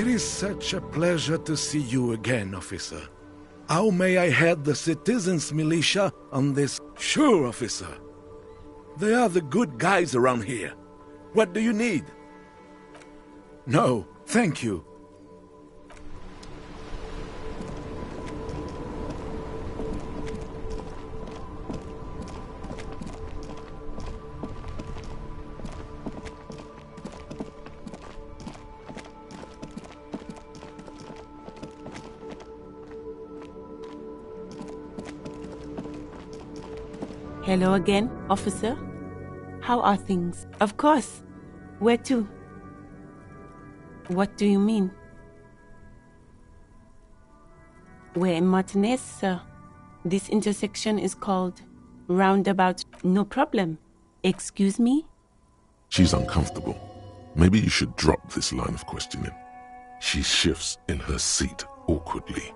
It is such a pleasure to see you again, officer. How may I head the citizens' militia on this? Sure, officer. They are the good guys around here. What do you need? No, thank you. Hello again, officer. How are things? Of course. Where to? What do you mean? We're in Martinez, sir. This intersection is called Roundabout. No problem. Excuse me? She's uncomfortable. Maybe you should drop this line of questioning. She shifts in her seat awkwardly.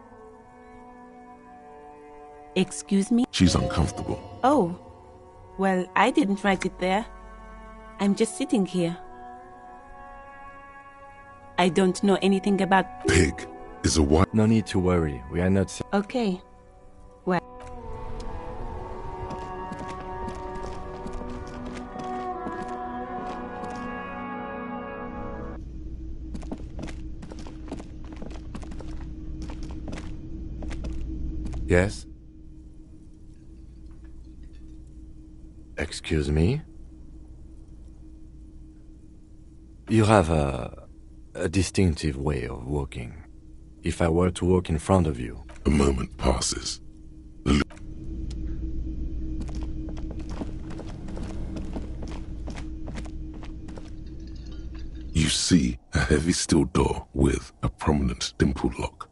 Excuse me? She's uncomfortable. Oh, well, I didn't write it there. I'm just sitting here. I don't know anything about... Pig is a white... No need to worry. We are not... Okay. Well... Yes? Excuse me? You have a distinctive way of walking. If I were to walk in front of you... A moment passes. You see a heavy steel door with a prominent dimple lock.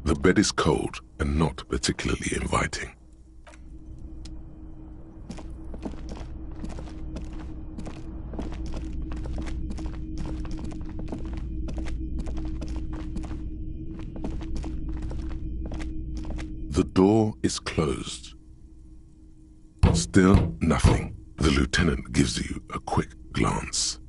The bed is cold and not particularly inviting. The door is closed. Still nothing. The lieutenant gives you a quick glance.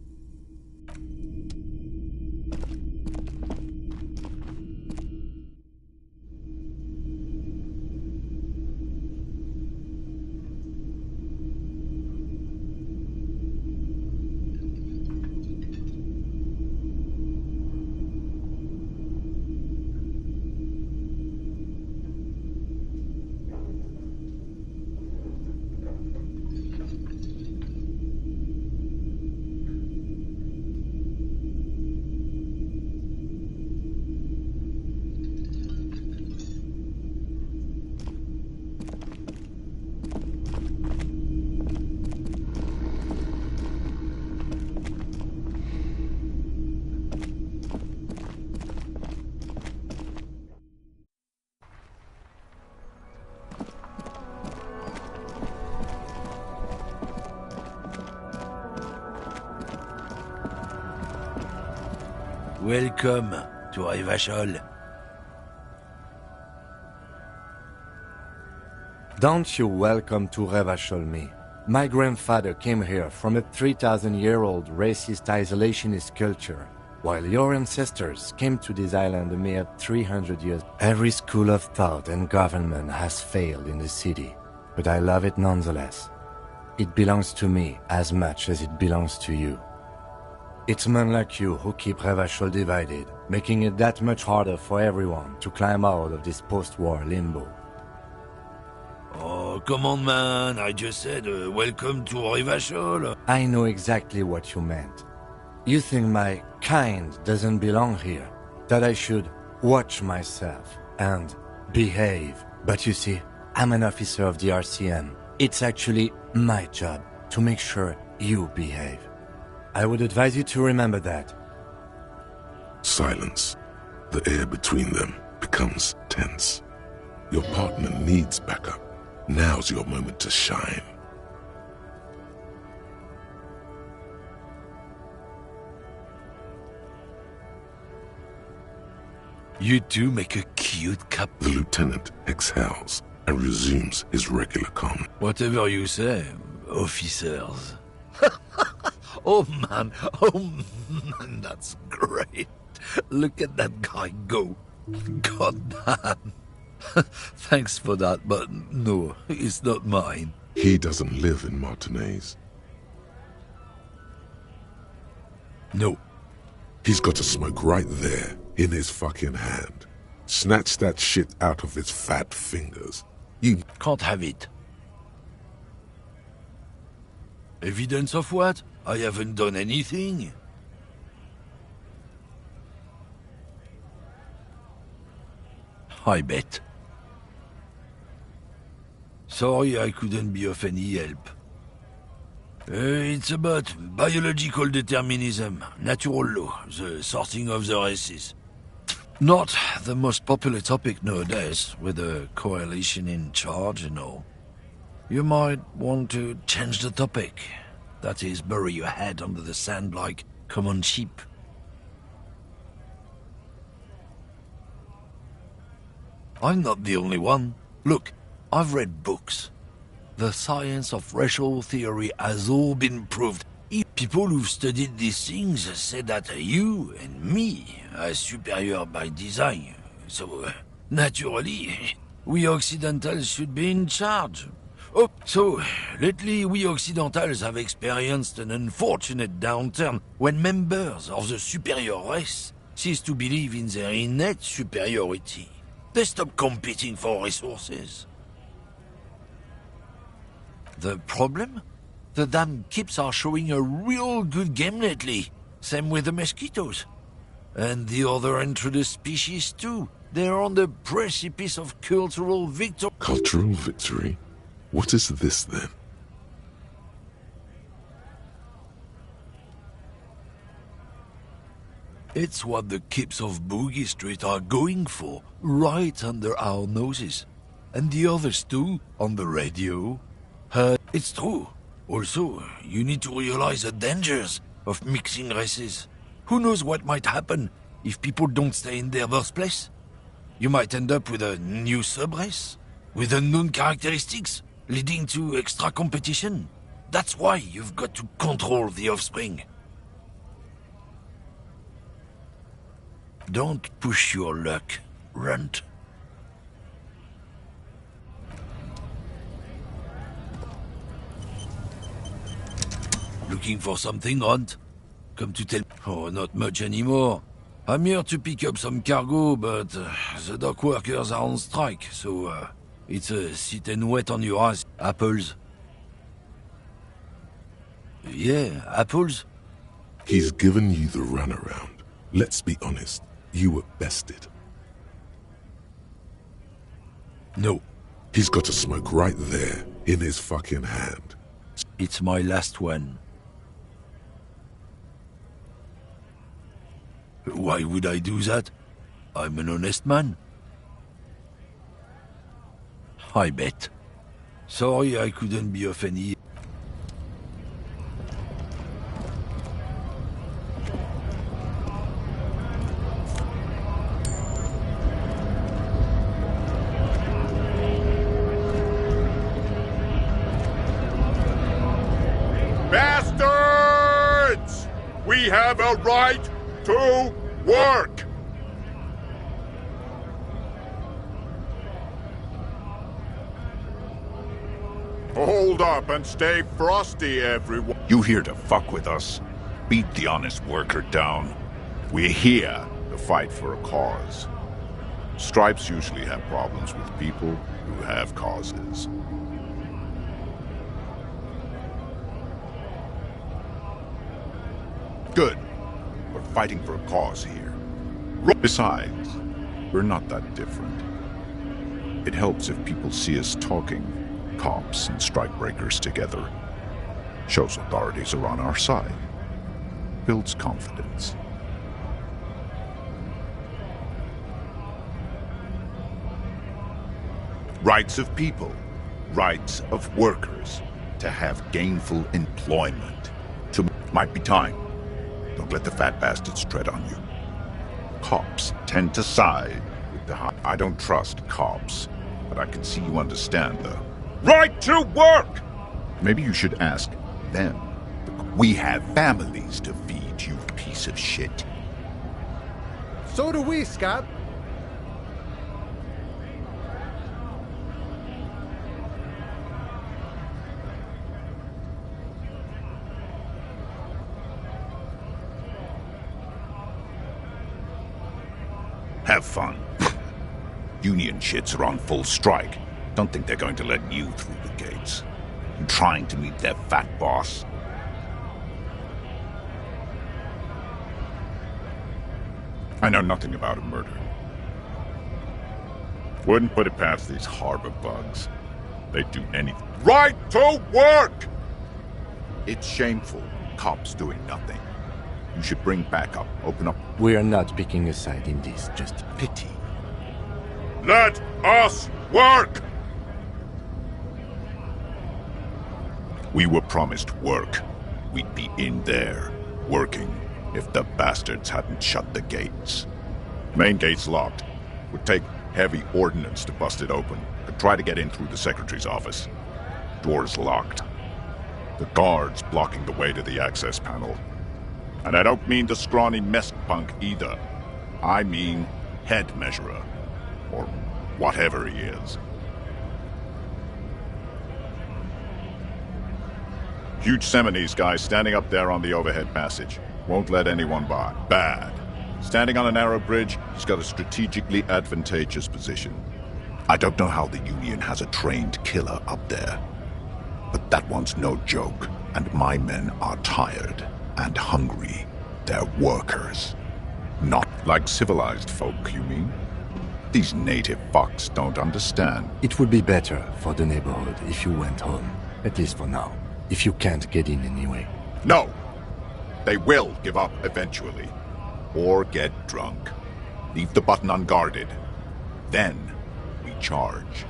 Welcome to Revachol. Don't you welcome to Revachol me. My grandfather came here from a 3,000-year-old racist isolationist culture, while your ancestors came to this island a mere 300 years. Every school of thought and government has failed in the city, but I love it nonetheless. It belongs to me as much as it belongs to you. It's men like you who keep Revachol divided, making it that much harder for everyone to climb out of this post-war limbo. Oh, come on, man. I just said, welcome to Revachol. I know exactly what you meant. You think my kind doesn't belong here, that I should watch myself and behave. But you see, I'm an officer of the RCM. It's actually my job to make sure you behave. I would advise you to remember that. Silence. The air between them becomes tense. Your partner needs backup. Now's your moment to shine. You two make a cute couple. The lieutenant exhales and resumes his regular calm. Whatever you say, officers. Oh man, that's great. Look at that guy go. God damn. Thanks for that, but no, it's not mine. He doesn't live in Martinez. No. He's got a smoke right there, in his fucking hand. Snatch that shit out of his fat fingers. You can't have it. Evidence of what? I haven't done anything. I bet. Sorry I couldn't be of any help. It's about biological determinism, natural law, the sorting of the races. Not the most popular topic nowadays, with the coalition in charge and all. You might want to change the topic. That is, bury your head under the sand like common sheep. I'm not the only one. Look, I've read books. The science of racial theory has all been proved. People who've studied these things say that you and me are superior by design. So, naturally, we Occidentals should be in charge. Oh, so, lately we Occidentals have experienced an unfortunate downturn when members of the superior race cease to believe in their innate superiority. They stop competing for resources. The problem? The damn kips are showing a real good game lately. Same with the mosquitoes. And the other introduced species too. They're on the precipice of cultural victory. Cultural victory? What is this then? It's what the kips of Boogie Street are going for, right under our noses. And the others too, on the radio. It's true. Also, you need to realize the dangers of mixing races. Who knows what might happen if people don't stay in their birthplace? You might end up with a new sub-race, with unknown characteristics, leading to extra competition. That's why you've got to control the offspring. Don't push your luck, Runt. Looking for something, Runt? Come to tell... Oh, not much anymore. I'm here to pick up some cargo, but the dock workers are on strike, so it's a sit and wait on your ass. Apples. Yeah, apples. He's given you the runaround. Let's be honest, you were bested. No. He's got a smoke right there, in his fucking hand. It's my last one. Why would I do that? I'm an honest man. I bet. Sorry I couldn't be of any... Bastards! We have a right to work! Hold up and stay frosty, everyone. You here to fuck with us? Beat the honest worker down. We're here to fight for a cause. Stripes usually have problems with people who have causes. Good. We're fighting for a cause here. Besides, we're not that different. It helps if people see us talking, cops and strikebreakers together. Shows authorities are on our side. Builds confidence. Rights of people, rights of workers, to have gainful employment. Might be time. Don't let the fat bastards tread on you. Cops tend to side with the high. I don't trust cops, but I can see you understand the right to work! Maybe you should ask them. We have families to feed, you piece of shit. So do we, Scab. Have fun. Union shits are on full strike. Don't think they're going to let you through the gates. I'm trying to meet their fat boss. I know nothing about a murder. Wouldn't put it past these harbor bugs. They'd do anything. Right to work! It's shameful. Cops doing nothing. You should bring backup. Open up. We are not picking a side in this, just pity. Let us work! We were promised work. We'd be in there, working, if the bastards hadn't shut the gates. Main gate's locked. Would take heavy ordnance to bust it open. Could try to get in through the secretary's office. Door's locked. The guards blocking the way to the access panel. And I don't mean the scrawny mess punk either. I mean head measurer. Or whatever he is. Huge Seminese guy standing up there on the overhead passage. Won't let anyone by. Bad. Standing on a narrow bridge, he's got a strategically advantageous position. I don't know how the Union has a trained killer up there. But that one's no joke, and my men are tired and hungry. They're workers. Not like civilized folk, you mean? These native fucks don't understand. It would be better for the neighborhood if you went home, at least for now, if you can't get in anyway. No! They will give up eventually. Or get drunk. Leave the button unguarded. Then we charge.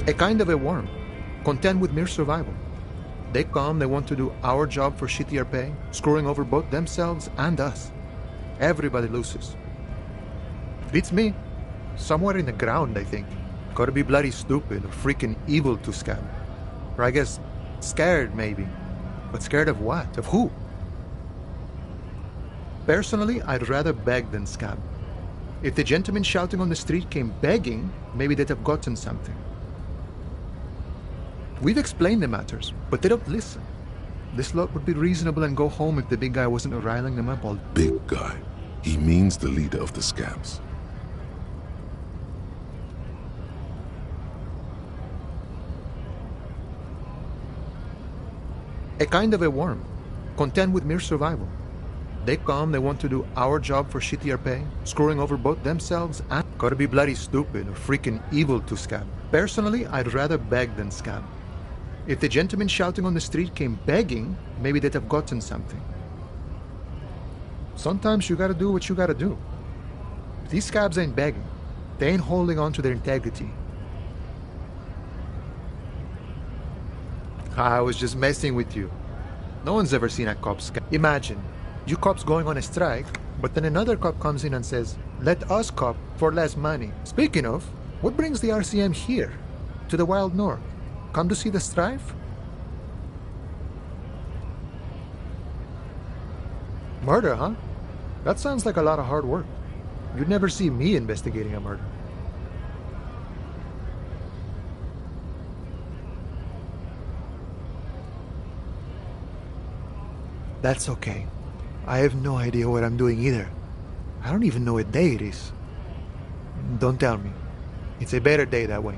A kind of a worm, content with mere survival. They come, they want to do our job for shittier pay, screwing over both themselves and us. Everybody loses. Beats me. Somewhere in the ground, I think. Gotta be bloody stupid or freaking evil to Scab. Or I guess, scared maybe. But scared of what? Of who? Personally, I'd rather beg than Scab. If the gentleman shouting on the street came begging, maybe they'd have gotten something. We've explained the matters, but they don't listen. This lot would be reasonable and go home if the big guy wasn't riling them up all. Big guy. He means the leader of the Scabs. A kind of a worm, content with mere survival. They come, they want to do our job for shittier pay, screwing over both themselves and gotta be bloody stupid or freaking evil to Scab. Personally, I'd rather beg than Scab. If the gentleman shouting on the street came begging, maybe they'd have gotten something. Sometimes you gotta do what you gotta do. These Scabs ain't begging. They ain't holding on to their integrity. I was just messing with you. No one's ever seen a cop scab. Imagine, you cops going on a strike, but then another cop comes in and says, let us cop for less money. Speaking of, what brings the RCM here, to the wild north? Come to see the strife? Murder, huh? That sounds like a lot of hard work. You'd never see me investigating a murder. That's okay. I have no idea what I'm doing either. I don't even know what day it is. Don't tell me. It's a better day that way.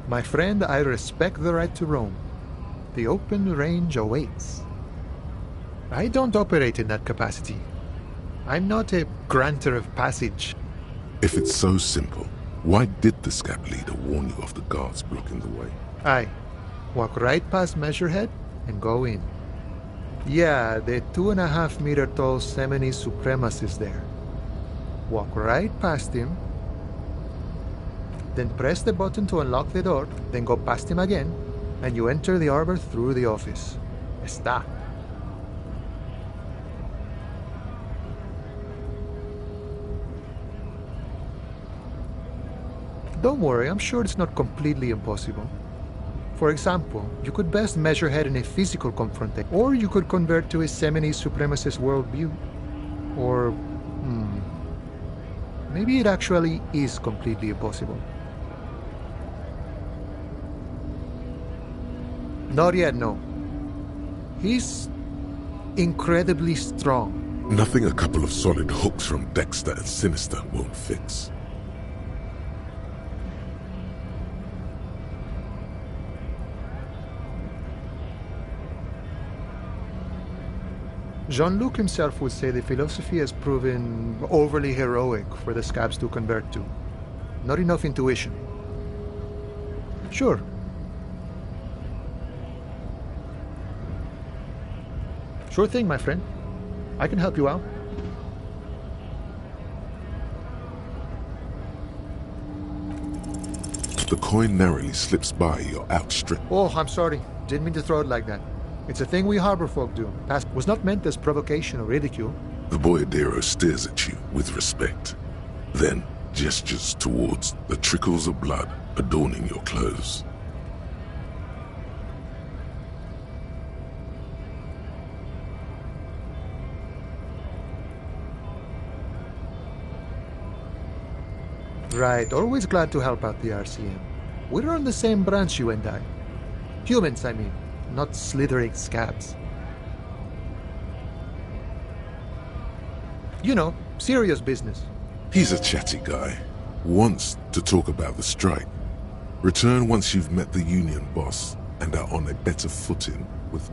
My friend, I respect the right to roam. The open range awaits. I don't operate in that capacity. I'm not a granter of passage. If it's so simple, why did the scab leader warn you of the guards blocking the way? Aye. Walk right past Measurehead and go in. Yeah, the 2.5-meter tall Semini Supremus is there. Walk right past him, then press the button to unlock the door, then go past him again, and you enter the arbor through the office. Está. Don't worry, I'm sure it's not completely impossible. For example, you could best Measurehead in a physical confrontation, or you could convert to a Semini Supremacist worldview. Or, maybe it actually is completely impossible. Not yet, no. He's incredibly strong. Nothing a couple of solid hooks from Dexter and Sinister won't fix. Jean-Luc himself would say the philosophy has proven overly heroic for the scabs to convert to. Not enough intuition. Sure. Sure thing, my friend. I can help you out. The coin narrowly slips by your outstretched. Oh, I'm sorry. Didn't mean to throw it like that. It's a thing we harbor folk do. Past was not meant as provocation or ridicule. The boyardero stares at you with respect, then gestures towards the trickles of blood adorning your clothes. Right, always glad to help out the RCM. We're on the same branch, you and I. Humans, I mean, not slithering scabs. You know, serious business. He's a chatty guy. Wants to talk about the strike. Return once you've met the union boss and are on a better footing with...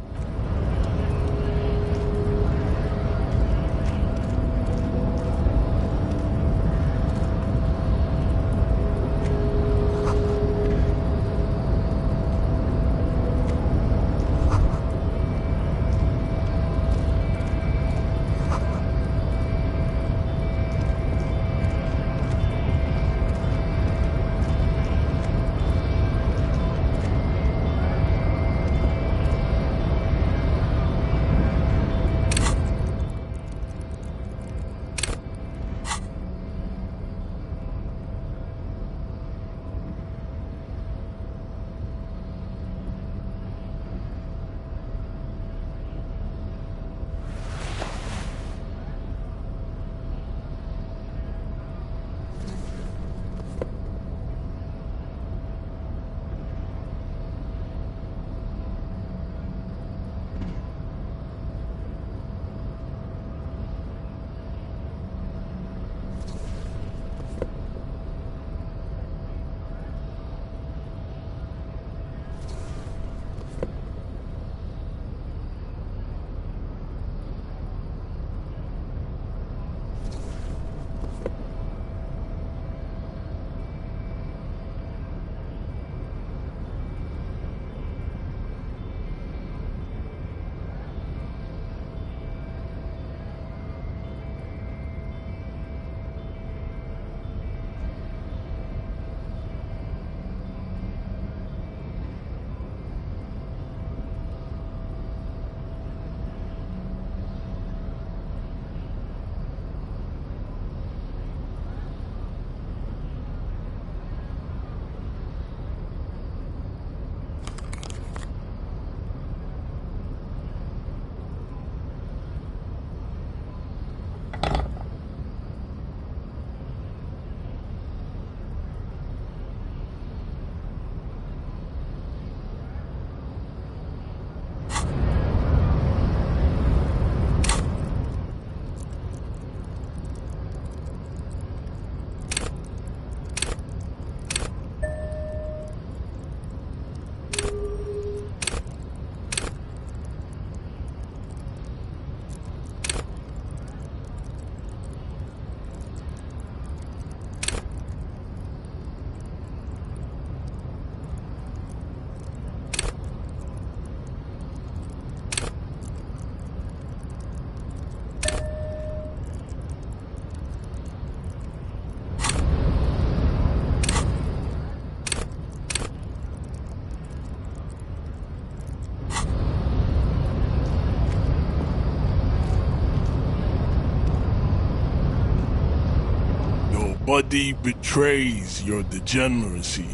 body betrays your degeneracy.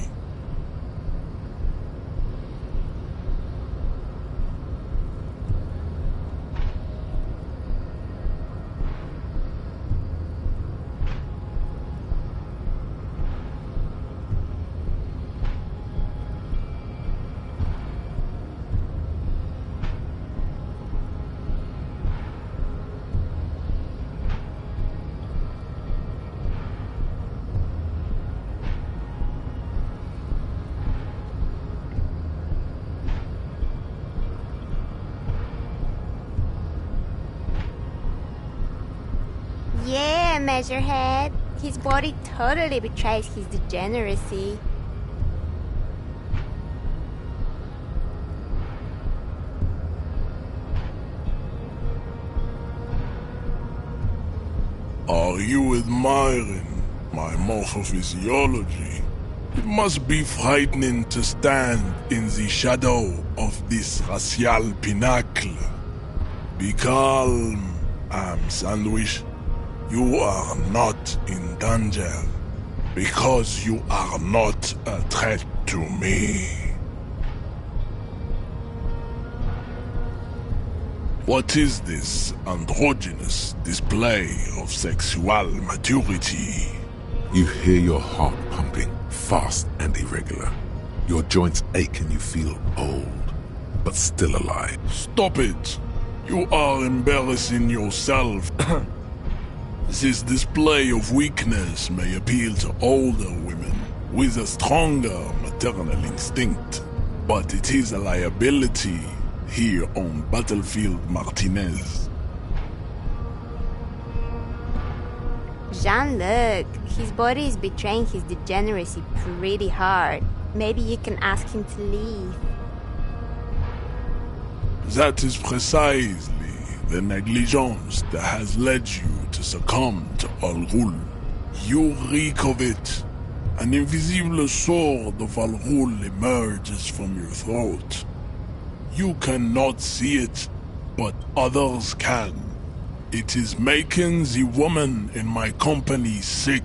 Yeah, Measurehead. His body totally betrays his degeneracy. Are you admiring my morphophysiology? It must be frightening to stand in the shadow of this racial pinnacle. Be calm, Sandwich. You are not in danger, because you are not a threat to me. What is this androgynous display of sexual maturity? You hear your heart pumping, fast and irregular. Your joints ache and you feel old, but still alive. Stop it! You are embarrassing yourself. This display of weakness may appeal to older women with a stronger maternal instinct, but it is a liability here on Battlefield Martinez. Jean-Luc, his body is betraying his degeneracy pretty hard. Maybe you can ask him to leave. That is precisely the negligence that has led you to succumb to Al Ghul. You reek of it. An invisible sword of Al Ghul emerges from your throat. You cannot see it, but others can. It is making the woman in my company sick.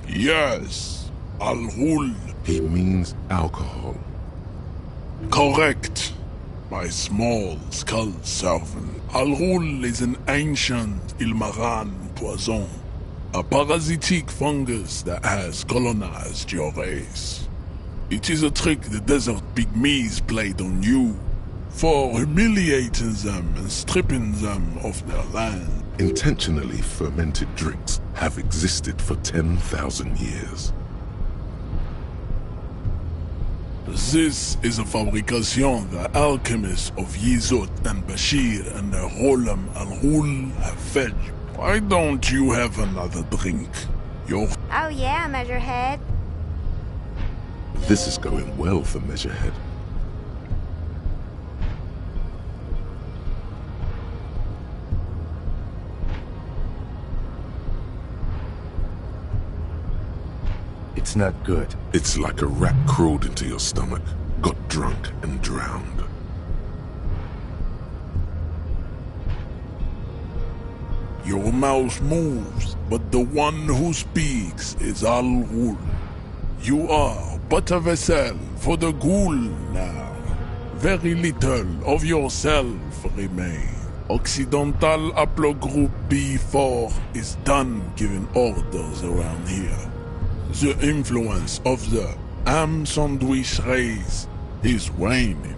Yes, Al Ghul. He means alcohol. Correct. My small skull servant. Al Ghul is an ancient Ilmaran poison. A parasitic fungus that has colonized your race. It is a trick the desert pygmies played on you for humiliating them and stripping them of their land. Intentionally fermented drinks have existed for 10,000 years. This is a fabrication the alchemists of Yizot and Bashir and their Rolam Al Ghul have fed you. Why don't you have another drink? Oh yeah, Measurehead. This is going well for Measurehead. It's not good. It's like a rat crawled into your stomach, got drunk and drowned. Your mouth moves, but the one who speaks is Al Ghul. You are but a vessel for the Ghul now. Very little of yourself remains. Occidental Haplogroup B4 is done giving orders around here. The influence of the Am Sandwich race is waning.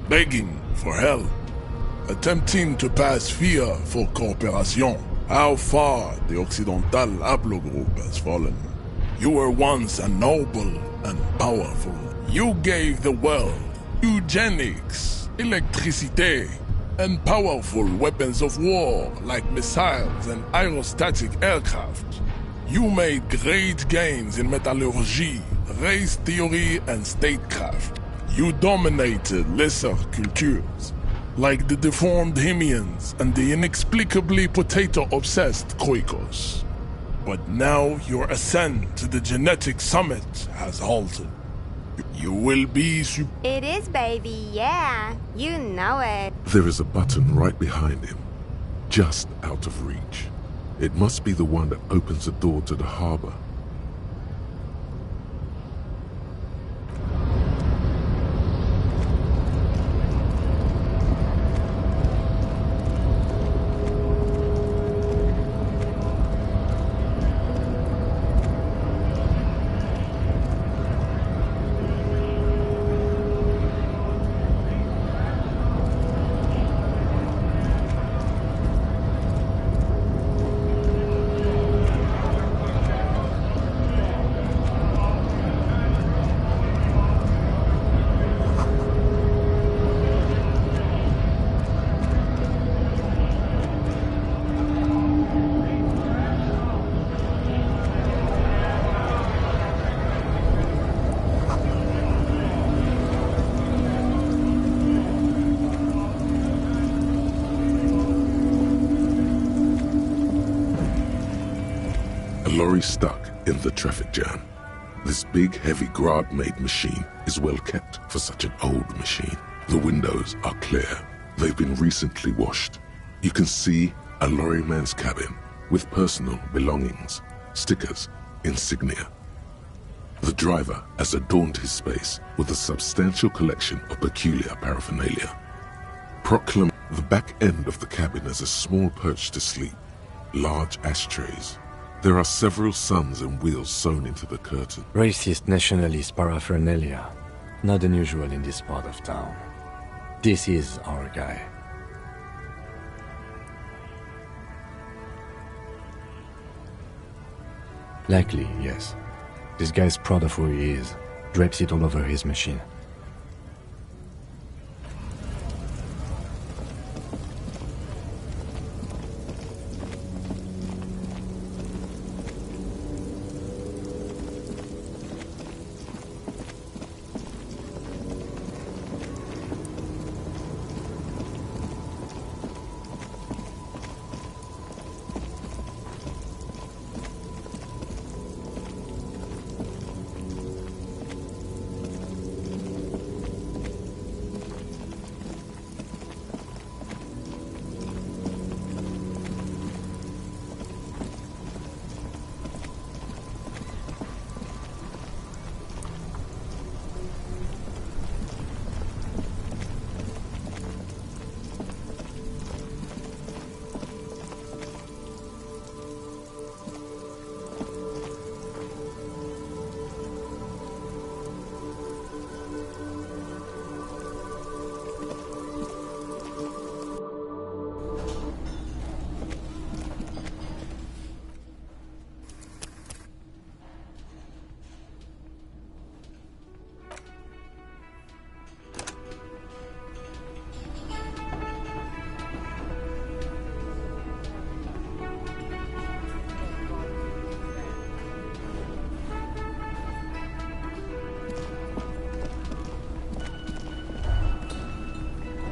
Begging for help, attempting to pass fear for cooperation. How far the Occidental Haplogroup has fallen. You were once a noble and powerful. You gave the world eugenics, electricity, and powerful weapons of war like missiles and aerostatic aircraft. You made great gains in metallurgy, race theory, and statecraft. You dominated lesser cultures, like the deformed Himians and the inexplicably potato-obsessed Koikos. But now your ascent to the genetic summit has halted. You will be It is, baby, yeah. You know it. There is a button right behind him, just out of reach. It must be the one that opens the door to the harbor. Lorry stuck in the traffic jam. This big, heavy Grad-made machine is well kept for such an old machine. The windows are clear. They've been recently washed. You can see a lorryman's cabin with personal belongings, stickers, insignia. The driver has adorned his space with a substantial collection of peculiar paraphernalia. The back end of the cabin has a small perch to sleep, large ashtrays. There are several suns and wheels sewn into the curtain. Racist nationalist paraphernalia. Not unusual in this part of town. This is our guy. Likely, yes. This guy's proud of who he is. Drapes it all over his machine.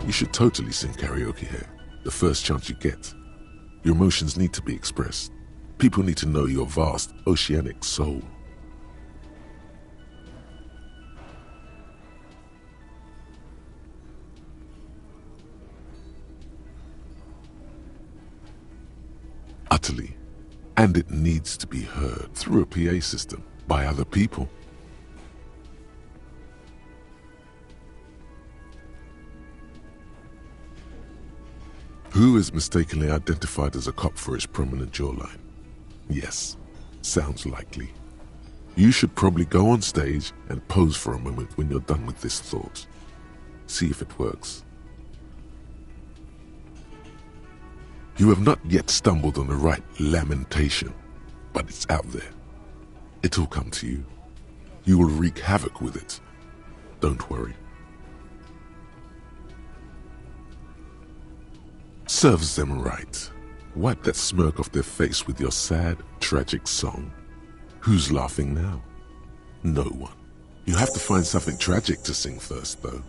You should totally sing karaoke here, the first chance you get. Your emotions need to be expressed. People need to know your vast, oceanic soul. Utterly. And it needs to be heard through a PA system by other people. Who is mistakenly identified as a cop for his prominent jawline? Yes, sounds likely. You should probably go on stage and pose for a moment when you're done with this thought. See if it works. You have not yet stumbled on the right lamentation, but it's out there. It'll come to you. You will wreak havoc with it. Don't worry. Serves them right. Wipe that smirk off their face with your sad, tragic song. Who's laughing now? No one. You have to find something tragic to sing first, though.